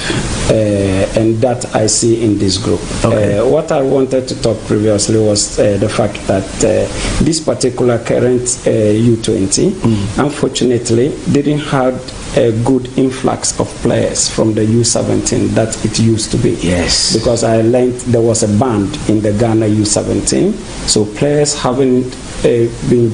and that I see in this group. Okay. What I wanted to talk previously was the fact that this particular current U20, unfortunately, didn't have a good influx of players from the U17 that it used to be. Yes. Because I learned there was a band in the Ghana U17, so players haven't been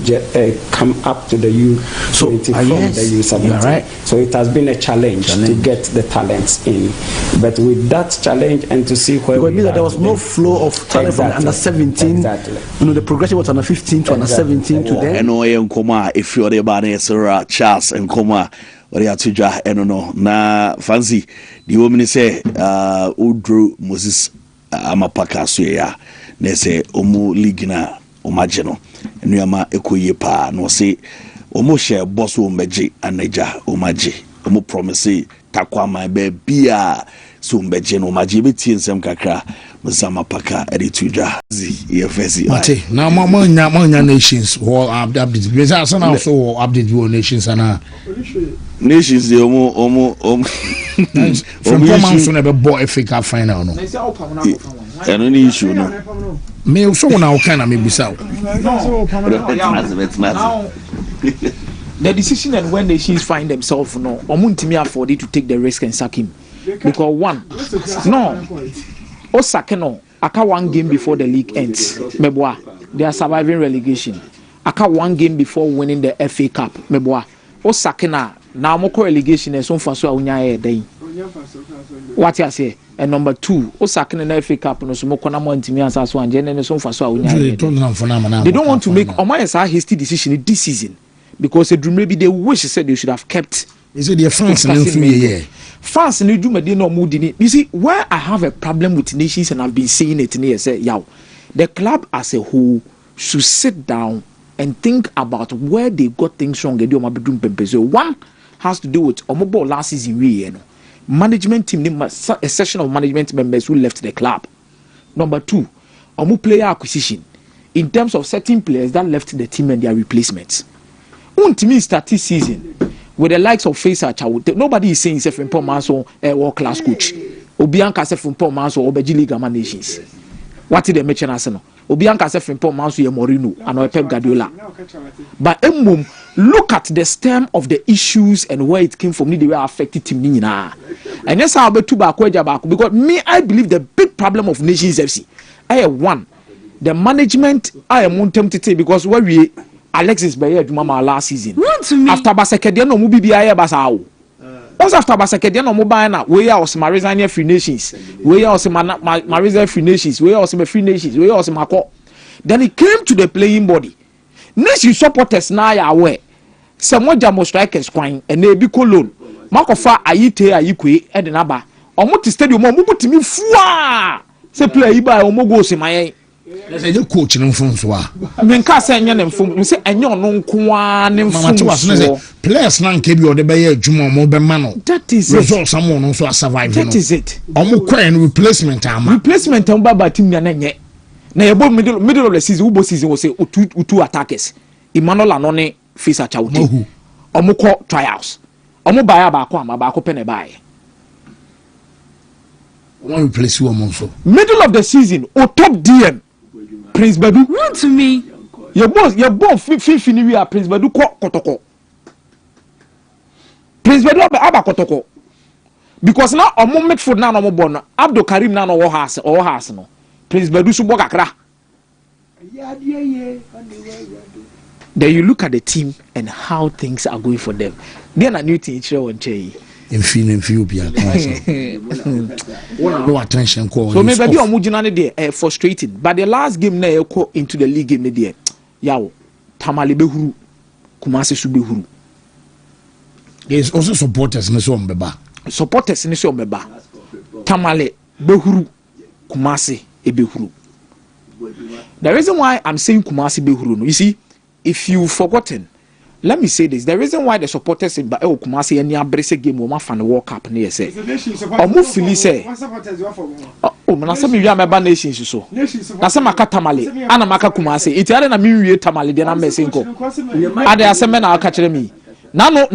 come up to the U20 from the U17. Right. So it has been a challenge to get the talents in. But with that challenge and to see where it means that there was no flow of talent from under 17. Exactly. You know, the progression was under 15 to under 17 to then. I know if you're the banner, Charles and Koma. What you to ja no na fancy the woman say Udru Moses Amapaka so ya na say omu league na omageno enuama ekoye pa no say omu share boss o meje anaja omaje omu promise takwama be bia so mbeje no maje betie nsem kakra mzama paka editudwa yefesi ate na manya nations or update because as now so update your nations and nations de omo from months on be boy Africa final no eno ni issue no me so na o kana me bisa the decision and when nations find themselves no omuntimi afford to take the risk and sack him because one no Osakeno, aka 1 game before the league ends. Meboa, they are surviving relegation. Aka 1 game before winning the FA Cup. Meboa, Osakena, now moko relegation and so far so unya day. What you say? And number 2, Osakena na FA Cup no so moko na mo ntimi asaso anje and so far so unya. They don't want to make a hasty decision this season because maybe they wish said they should have kept. Is it the France and France and do no mood in it. You see, where I have a problem with nations and I've been saying it in here, say, yow, the club as a whole should sit down and think about where they got things wrong. So one has to do with Omobo last season, management team, a session of management members who left the club. Number 2, Omo player acquisition in terms of certain players that left the team and their replacements. Wontumi start this season with the likes of Faisal Chawute. Nobody is saying self in Pomaso a world class coach. Obianka self in Pomaso or Beji League Nations. What did they mention as no? Obianka self in Pomaso Morino and Pep Guardiola. But look at the stem of the issues and where it came from. They were affected team Nina. And yes, I'll be too back because me, I believe the big problem of Nations FC. One, the management I am tempted to say because where we Alexis Bayer Mama last season. After Basekedian no Mubia Basao. Also after Basekedian no Mubana, we are also Marizania Free Nations, we are also Marizania Free Nations, we are also Free Nations, we are also Mako. Then he came to the playing body. Next you supporters now are aware. Someone jamo strikers kwine and they be colon. Makofa ayite ayikwe edenaba. Omo stadium omo butimi fua. Se play iba omo go se maye. Let's say coach no phone so a men ka say anya nem phone say enyo no nko a nem phone so players na nke bi o de be ya adwuma mo be ma no that is result someone no so survive that is it omo kwan replacement am ba team na nye na yebo middle of the season ubo season was say two attackers Emmanuel Anone Faisal Chawute omo ko trials omo ba ya ba ko ama ba ko pe ne ba ye one replace you omo so middle of the season o top DM Prince Badu Wontumi your boss fini we are Prince Badu kotoko Prince Badu aba kotoko because now omo midfield na no mo born Abdul Karim na no wo house no Prince Badu so bogakra then you look at the team and how things are going for them then a new thing on Che in Ethiopia no attention call so maybe omo jina ne dey frustrating but the last game na e go into the league game ne dey yawo Tamale behuru Kumasi su behuru there's also supporters ne so mbeba Tamale behuru Kumasi e behuru. The reason why I'm saying Kumasi behuru no you see if you've forgotten let me say this. The reason why the supporters in Kumasi any abrese game will fan the World Cup near say. Omo fili say. Oh, na say me wi ameba nations so. Na say maka Tamale, ana maka Kumasi. Iti ade na mi wi Tamale de na mese nko. Ade aseme na aka kire mi. Na no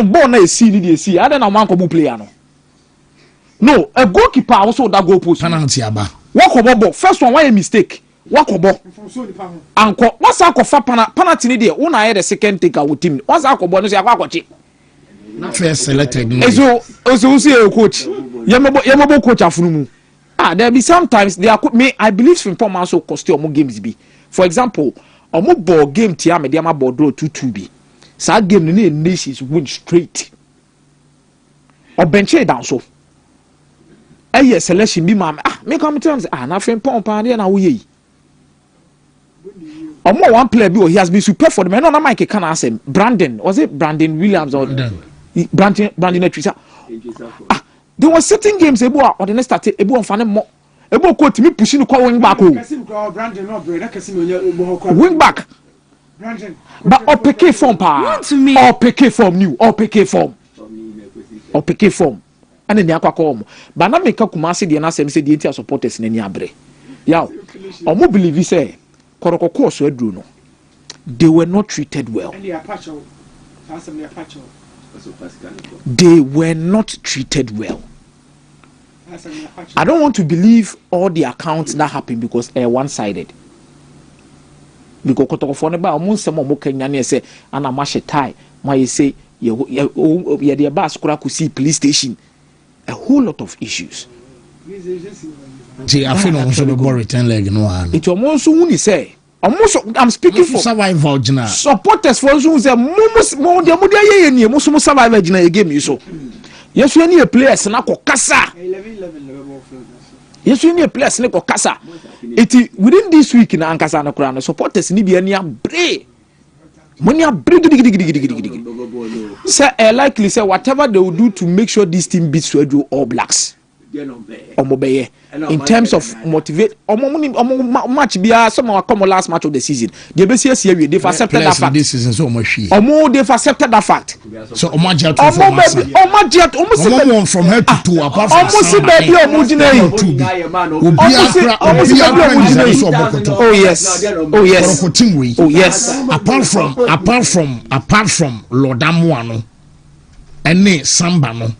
ball na esi ni de esi. Ade na man ko bu player no. No, a goalkeeper also that goal post. Penalty aba. What ko first one why a mistake. Wakobo anko wasa akofa penalty ni de una hear the second taker with team wasa akobo no se akwakochi na first selected no so see a coach yemebo coach afunumu there be sometimes they are me I believe Frimpong also cost omo games be for example omo ball game tia me dem ball draw 2-2 bi sa game ni nations win straight or bench down so selection bi ma me come tell me na Frimpong pa na wo ye one player he has been super for the man. No, Mike can answer. Brandon was it Brandon Williams or Brandon Etrisa? There were certain games or the next started on fan more. Coach me pushing the wing back. Wing back. But or PK form pa. Or PK form new. Or PK form. ana ni akwa ko mo ba na me ka Kumasi de na asem se de ntia supporters na ni abre yaw omo believe say korokoko so aduru no they were not treated well. They were not treated well. I don't want to believe all the accounts that happened because they're one-sided. Because kotoko ba omo nsem omo kanya na say ana ma shetai ma ye say ye the bus kura ku see police station, a whole lot of issues. See, I feel almost a return leg no one. It almost who say almost I'm speaking for survival jina. Supporters for who say mo de ye ni mo so survival jina game you so. Yes we need a players na ko kasa. 11 yes we need a players na ko kasa. It within this week na ankasa na kura no supporters ni bia ni abre. Money abre gidi. Say likely say whatever they will do to make sure this team beats Sweden All Blacks. In terms of motivate match bia some of come last match of the season they be see here they've accepted that fact this season so much they've accepted that fact so omagia from head to toe apart from oh yes apart from Lord Amuano ene samba no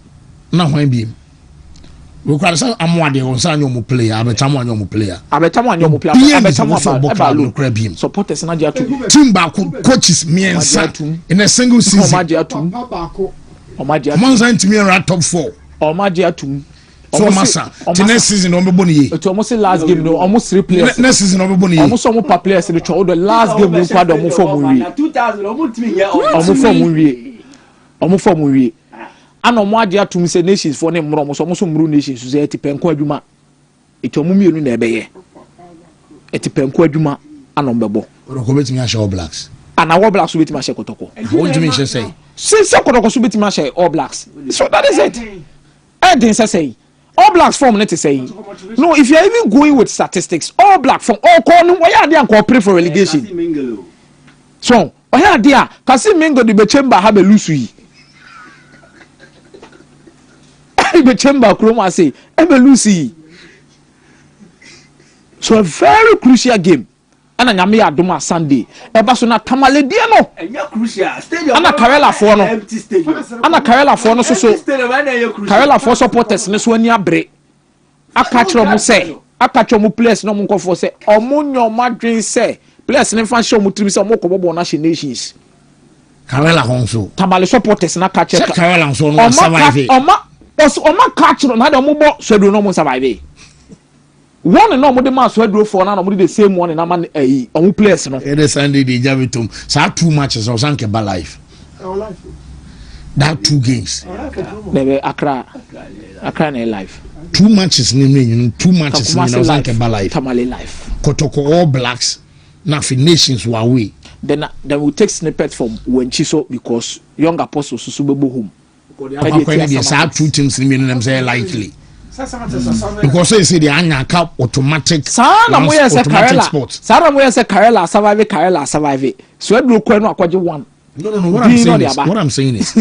na hwan bi we kwara say amwade on say anyo player abetamu anyo player supporters na dia team back coaches miensa in a single season omadia team in top 4 omadia tum so massa the next season on be boni it almost last game no almost 3 players next season on be boni almost some players the last game no kwado mo form we 2000 almost team here omo form we ana mo ade atum se nations for ne mro mo so mru nations so etipenko adwuma etomo mienu na ebeye etipenko adwuma ana mbebo ko betimi a All Blacks ana All Blacks betimi a kotoko Wontumi say say kotoko so betimi a All Blacks so that is it and then say All Blacks form net say no if you are even going with statistics All Black from all corner why are they and pray for relegation so why are they kasi mingo the chamber have a lusu the chamber chroma say Lucy. So a very crucial game. And nyame adoma Sunday. Eba so na tamale die no. Enya crucial. Stadium. Ana Karela for no. Ana Karela for no so. Karela for supporters ne so ani abre. Aka kiro mo say. Aka kiro mo players no mo nkofo say. Omo nyo madwen say. Players ne fa show mo tribi say mo ko bobo na nations. Karela honso. Tamale supporters na ka check. Karela honso no survive. Oma catch no na de mo bo Sweden no mo survive. One no mo de ma Sweden for na no mo the same one na man on players no. E dey Sunday dey javitum. Sa 2 matches o sanke ba life. That 2 games. Maybe Accra na life. 2 matches ni 2 matches ni na sanke ba life. Tamale life. Kotoko All Blacks na fi nations were away. Then we take snippets from Wenchiso because young apostles so bebo home. Because 2 teams remain them say likely because they say the anya cap automatic sports. Sana mo say Karela survive so e do kwenu akwaje one. No what I'm saying is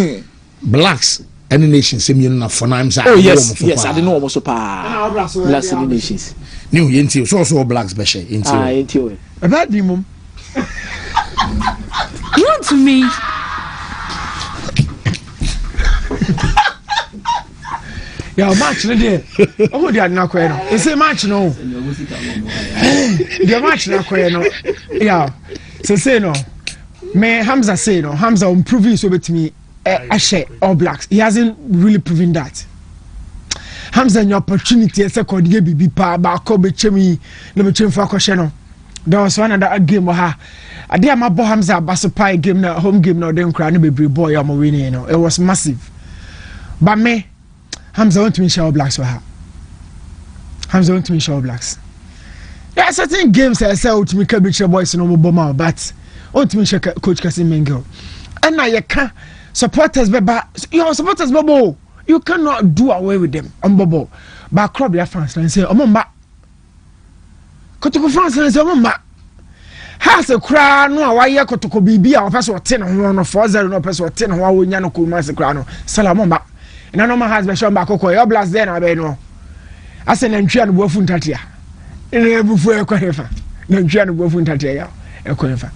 Blacks any nation say me na for na say yes I don't know almost pa Blacks any nations new yenti so Blacks be share yenti about the mum Wontumi yeah, match no there. Oh, they are not quite. It's a match no. The match not quite no. Yeah. So say no. Me Hamza say no. Hamza improving so with me. I share All Blacks. He hasn't really proven that. Hamza an opportunity as a code give be pa ba ko be chemi no be chemi for question no. There was one other game ha. I dey my boy Hamza Basopai game na home game na dem cry no be boy am winning you know. It was massive. But me Hamza want to me All Blacks for her. Hamza want to me All Blacks. There are certain games I say to me Kabich boys no bomber but want to me coach Kasim Mengel. And now you can supporters beba your supporters bebo you cannot do away with them on bobo. But club their fans and say omomba. Kotoko fans and say omomba. Has a crown no why ya kotoko bibi a person 10 no 40 no person 10 ho wonya no kuma se crown no salamomba. na no man has be shown back ko your blast there na be no ase na ntwa no bofu ntatia ene bufu e kwahefa na ntwa no bofu ntatia ya e kwahefa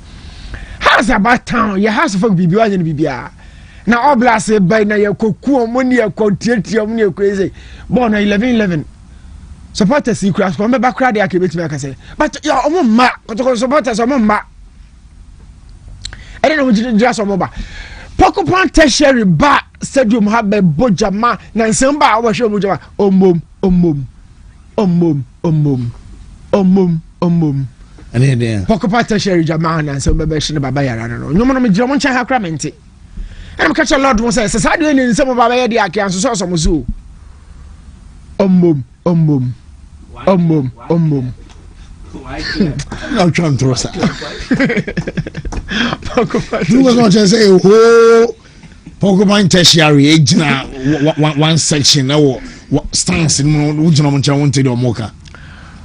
house about town your house for bibi wa nyane bibia na all blast by na yakoku omoni yakotiatia omoni yakoeze born 11 supporters you crash come back crowd ya kebetimi aka say but ya omo ma kotoko supporters omo ma I don't know what just omo ba Pokopon tertiary ba stadium ha be bojama na nsamba a wo hwe bojama omom ane dey Pokopon tertiary jama na nsamba be hwe baba yara no nyomo no me jira mo ncha ha kramenti em catch a lot mo say sa de ni nsamba baba ya de akia so so mo so omom no trying to rosa you was not just say oh Pokemon tertiary ejina one section na stance no ujina mo ncha wonte de omoka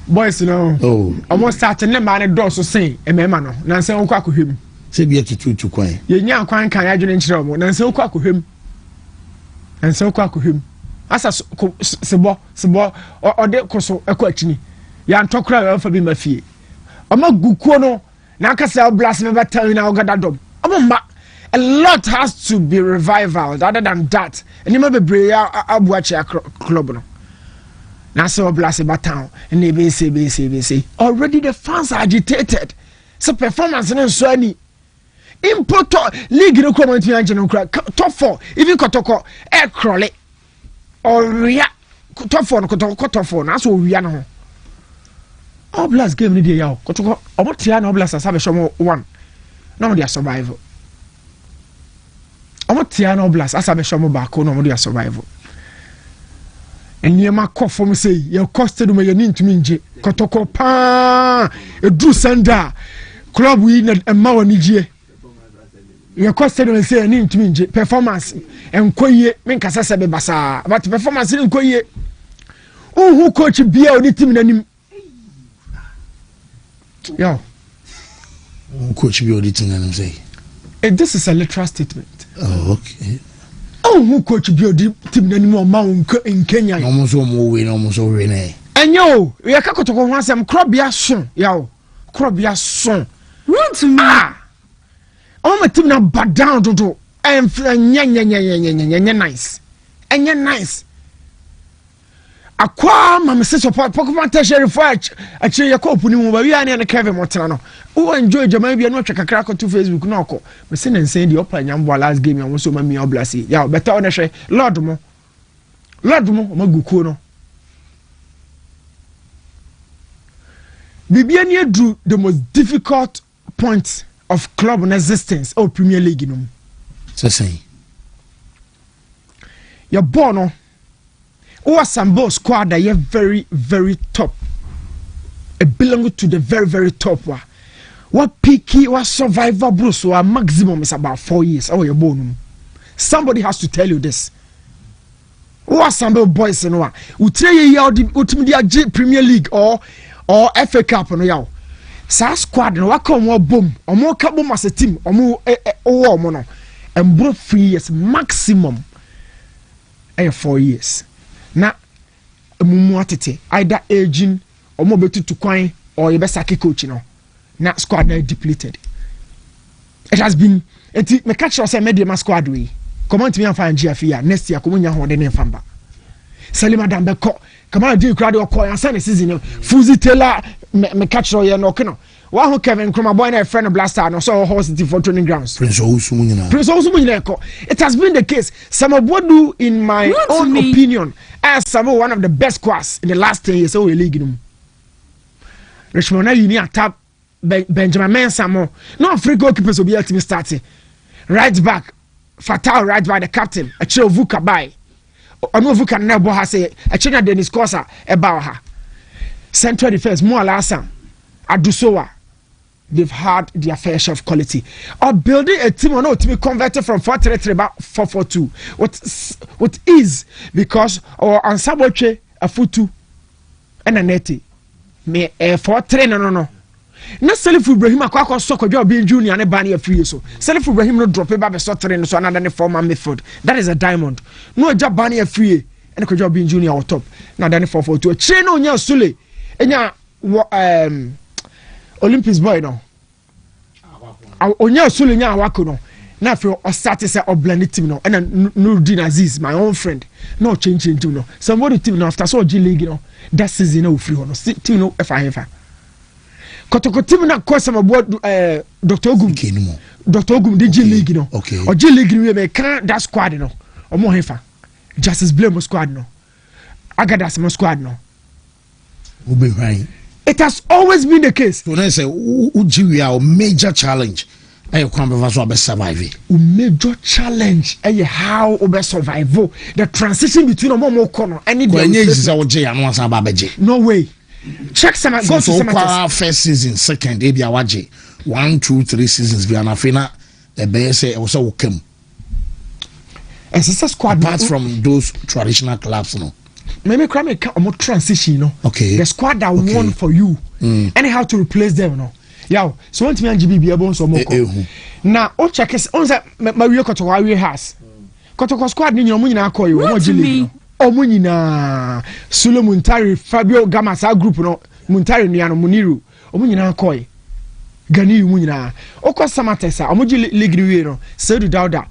boys no oh almost start na man do so say emema no na nse nkwa akohwem se bia tutu kwan ye nya kwan kan adwene nkyere mo na nse nkwa akohwem asa sebo ode koso ekwa akini ya ntokura ya fa bi mafie ama gukuo no na akasa blast me better na ogada dom ama a lot has to be revival other than that any ma bebre ya abuachi club no na so blast better and they be say already the fans are agitated so performance no so ani import league no come into anje no top 4 even kotoko e krole oria top 4 no kotoko 4 na so oria no Oblast game ni dey yaw kotoko omotia na Oblast asabe shomo 1 na mo dey survival omotia na Oblast asabe shomo back na mo dey survival eniema kofom say ye costed me ye ntumi nje kotoko pa edu sanda club wi na ema woni gie ye costed me say ye ntumi nje performance enkoye menkasa sebe basa but performance ni enkoye uhu coach bia oni team nanim yo coach be auditing and say this is a literal statement. Oh, okay. Oh, who coach be auditing anymore mount in Kenya almost we na and yo we are kako to go wan some crop bia son yo crop bia son run to me oh my team na bad down do and nice akwa mama se support Pokemon tertiary for actually ya kopu ni mu ba wi ane na Kevin Motena no o enjoy jama bia no twakakra ko to Facebook no ko me se na nsen di opa nyambo last game ya so ma mi oblasi ya better on hwe lord mo magukuo no bibia ni edu the most difficult point of club in existence or Premier League no so say your ball no or Sambo squad that you very, very top. It belongs to the very, very top. What peaky, what survivor Bruce, or maximum is about 4 years. Oh, your bone. Somebody has to tell you this. What Sambo boys and what? We tell you ultimately Premier League or FA Cup on y'all. Sa squad no what come more boom or more boom as a team or more mono and bro 3 years maximum. 4 years. Na mumu atete either aging or mo betu to kwan or you best coach no na squad na depleted. It has been me catch us say me squad we come on to me and find GFA next year come nya ho de ne famba Salima Dambeko come on do crowd or call and send season Fuzi Taylor me catch you no okay no one who Kevin Kroma boy na friend blaster no so horse for training grounds Prince Owusu it has been the case some of what do in my own opinion as some one of the best squads in the last 10 years of the league Richmond na uni attack Benjamin Mensah mo no free goalkeepers will be ultimate starting right back Fatal right by the captain a chill Vuka by ono Vuka na bo ha say a China Dennis Kosa eba ha central defense mo alasa Adusowa. They've had their fair share of quality. Or building a team or no to be converted from 4-3-3 back 4-4-2. What is because or on Saboche a futu and a neti. Me 4-3 no. na Salif Ibrahim akwa so Kwadwo Obi Junior ne ba na free so Salif Ibrahim no drop ba be so three no so another ne former midfield that is a diamond no ja ba na free and Kwadwo Obi Junior on top na dan 442 che no nya Sule enya Olympics boy no onya Sule nya awako no na fe o start say o blend team no and Nuruddin Aziz my own friend no change team no somebody team no after so G League no that season no free no team no efa Kotoko team na ko some board Dr. Ogum Dr. Ogum the G League no okay o G League we make that squad no omo hefa Justice Blame squad no Agadas squad no Ube right. It has always been the case. So they say we are a major challenge. I can't be survive. Major challenge. How we survive. The transition between a more corner. Any no way. Check some. Go to some. First season, second, maybe a 1, 2, 3 seasons. We are not finna. The best also come. As a squad, apart from those traditional clubs, no. Maybe crime a transition, no. Okay. The squad that won for you, and how to replace them, no. Yeah. So want me and GB be able to more. Now, oh check us on that. Mario Kotowa has. Kotoko squad ni nyomu nyina akọ yi o jili. Omu nyina Sule Muntari Fabio Gamasa group no Muntari nuano Muniru. Omu nyina akọ yi. Gani mu nyina. Okọ Samatesa omu jili league ni no. Sedu Dauda.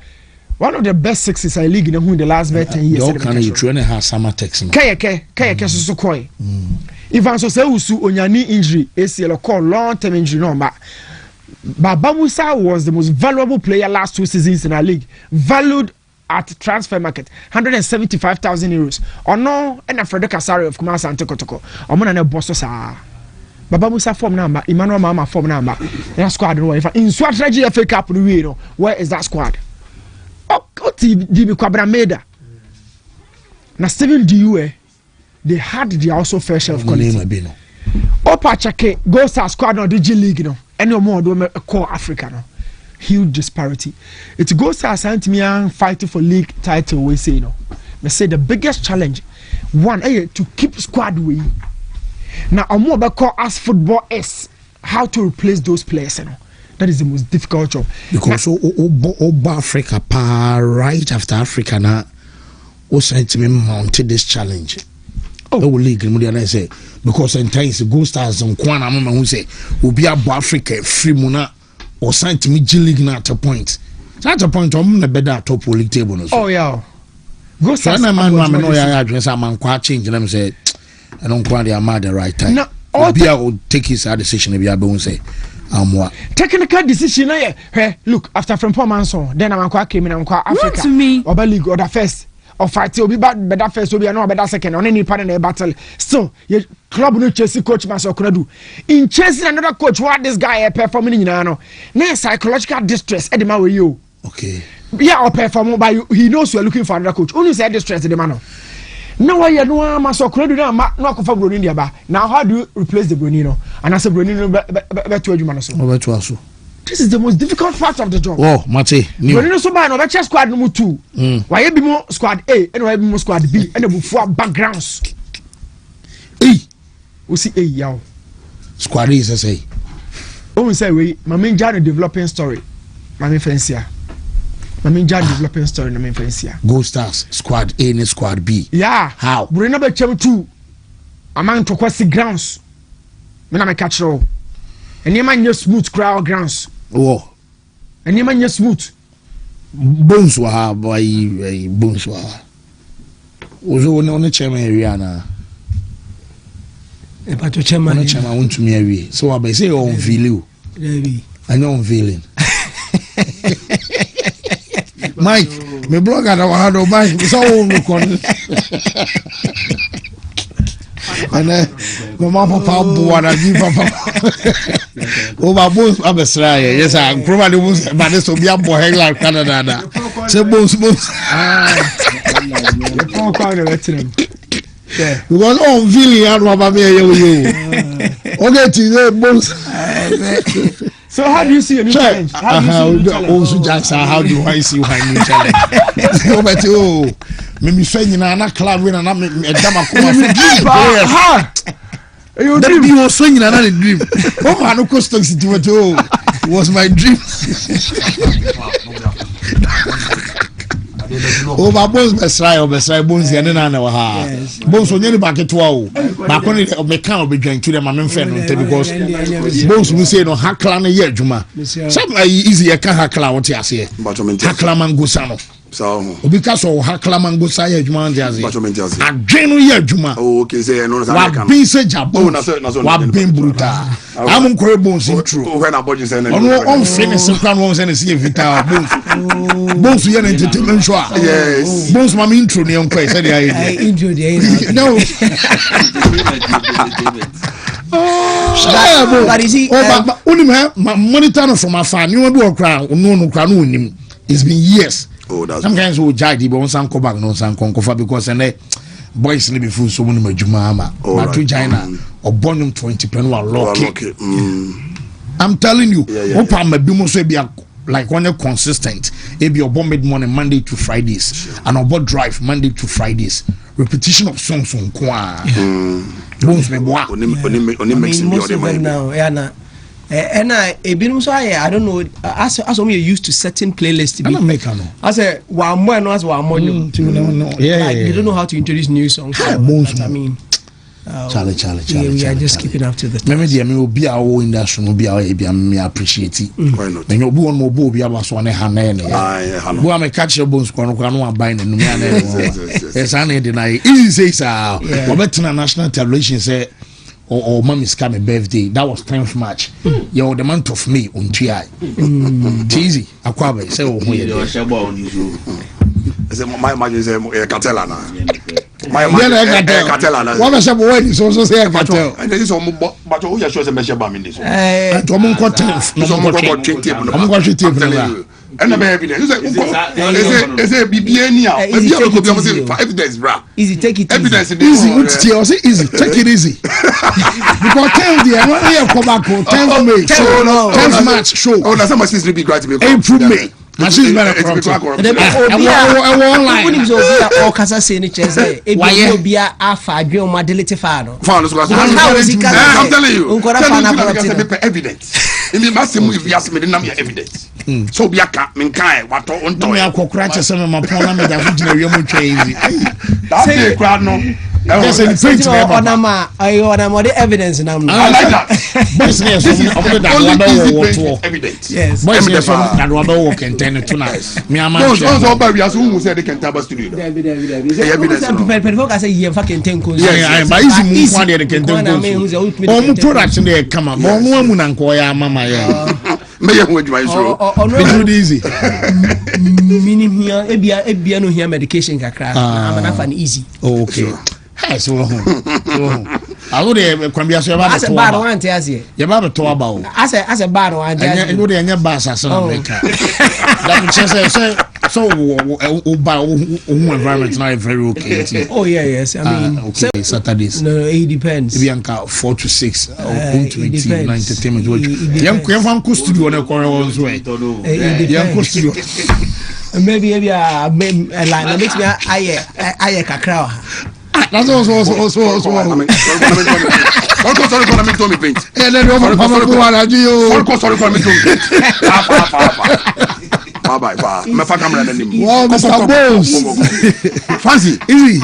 One of the best sixes I league in the last 10 years. How can you train have summer text? Kaya so koi. Even so say usu onyani injury, ACL call long-term injury no but Baba Musa was the most valuable player last 2 seasons in our league. Valued at transfer market 175,000 euros. Or no, and Alfredo Casari of Kumasi and Tokotoko. Or na boss sa. Baba Musa form number, Emmanuel Mama form number. That squad no. In strategy FA Cup no, where is that squad? DB Kwabra Meda. Now Steven Diue, they had the also fair share of quality. Opa Chake goes to squad no DG League no. Any more do call Africa no. Huge disparity. It goes to Saint Mian fighting for league title. We say no. Me say the biggest challenge, one, to keep squad way. Now a more call as football is how to replace those players. You know. That is the most difficult job. Because Oba Africa right after Africa now, me mounted this challenge. Oh, league I say because sometimes Gold Stars on Kwana Mama who say will be about Africa free muna or sent to me G League now at a point. So at a point I'm the better top league table. Oh yeah. Gold Stars man quite change them say I don't quite am at the right time. No, I will take his decision if you are say. Technical decision look after from Paul Manson then I'm quite came in Africa to me or league or the first or fight will be bad better first will be no better second on any part in a battle still your club no Chelsea coach Maso do in Chelsea another coach what this guy performing in no psychological distress at the man with you okay yeah or perform by you he knows you are looking for another coach only say distress the man no way no Maso do no for Bruni ba now how do you replace the Brunino and I say Brunino better you so this is the most difficult part of the job. Oh, Mate. Brunino so ba no be squad number 2 why be more squad A and why be more squad B and the four backgrounds we see yaw squad is say oh say we my main journey developing story my main friends here my main journey developing story my main friends here Gold Stars squad A and squad B yeah how Brunino be chem 2 amount to quasi grounds me na me catch roll and you man smooth crowd grounds oh and you man smooth bones wa boy bones wa ozo no chairman area na e pa to chairman Wontumi awie so I say on value I know unveiling Mike me blogger that wa do Mike so look on and mama papa boy na give papa o ba bones abesra yes I probably was but this will be a boy like Canada say bones the phone call the veteran yeah because on Villi and Baba me you okay to bones so how do you see a new challenge how do I see a new challenge so but me friend na club win na me dama kuma That be was swinging another dream. Oh, I no custom situation. It was my dream. Oh, my bones beside bones and then I ha. Bones on any bucket wow. My colleague of me can't be joined to them, my main friend, because bones will say no hacklan a year, Juma. Some easy, I can't hackla what you say. Haklaman Gusano. So, because of Haklaman Gusaya Juma, a general year, Juma. Okay, say, no, I've been such a bone, I've been brutal. I'm on Corey Bones in true. When I bought you, and all famous and ones and see Vita Bones, we are entertainment show. Yes, Bones, my intro, neon place. I enjoyed the no. But is he? Only my monitor from my fan. You want to crown? No crown. It's been years. Oh, that's sometimes we judge, but some come back, no, some come because and boys live before so many Majumama, but to China or Bonum 20 pen one lock. I'm telling you, Opa Mabimus be like one consistent. It be a bombed morning Monday to Fridays, and a board drive Monday to Fridays. Repetition of songs on Kwa. And I don't know. As we are used to certain playlists. I said, one more no as one more. You don't know how to introduce new songs. I mean, Charlie. We are just keeping up to the time. Maybe will be our own industry. Will be our me appreciate it. Why not? Then you'll be on mobile. Be able to one hand. Who am I catch your bones? Kwano buying and it's deny. Easy say so. But national television say. Or mommy's coming birthday. That was 10th March. You're the month of May on TI. Easy. Aquabe. Say, oh, my imagine is a Catalana. My Catalana. What was a boy is also say a cartel. And this is but who shows a measure bomb in this one. And the baby is a BBN. Evidence, bra. Easy, take it evidence. Easy, easy, take it easy. Because 10th year, 1 year come back on 10th May. 10th March show. Oh, that's how much will be great to me. April May. Machine better from online. All Casa Sene Chess. It will be a Fabio Modelity Fano. I'm telling you, evidence. In the maximum, if you ask me the number of evidence. So be a cat, Minkai, what on to me, I'll crack some of my program that I'm crazy. That's a crowd, no. Yes, and print I want the evidence now. I like that. Evidence. Yes. Boys, that one walk and tend to nice. Me and my also by us who said they can tell us studio. Evidence. I say you fucking 10 coins. Yeah, but easy one they can do. Oh, production they come up. More woman and koya mama. May you my show. Oh, easy. Meaning here, Ebia no here medication kakra. I'm an easy. Okay. Hey, so I would have come here. As a bad one, tells you. You're about to talk about. As a bad one, I would have your bass as a so environment now very okay. Oh, yeah, yes. I mean, okay, Saturdays. No, it depends. Bianca 4 to 6. Ultimate entertainment. Young studio on the corner way. Young studio. Maybe a line makes me I crowd. That's also. I mean, sorry for me to me paint. And then over bye. My camera. Wow, Mr. Bones. Fancy, easy.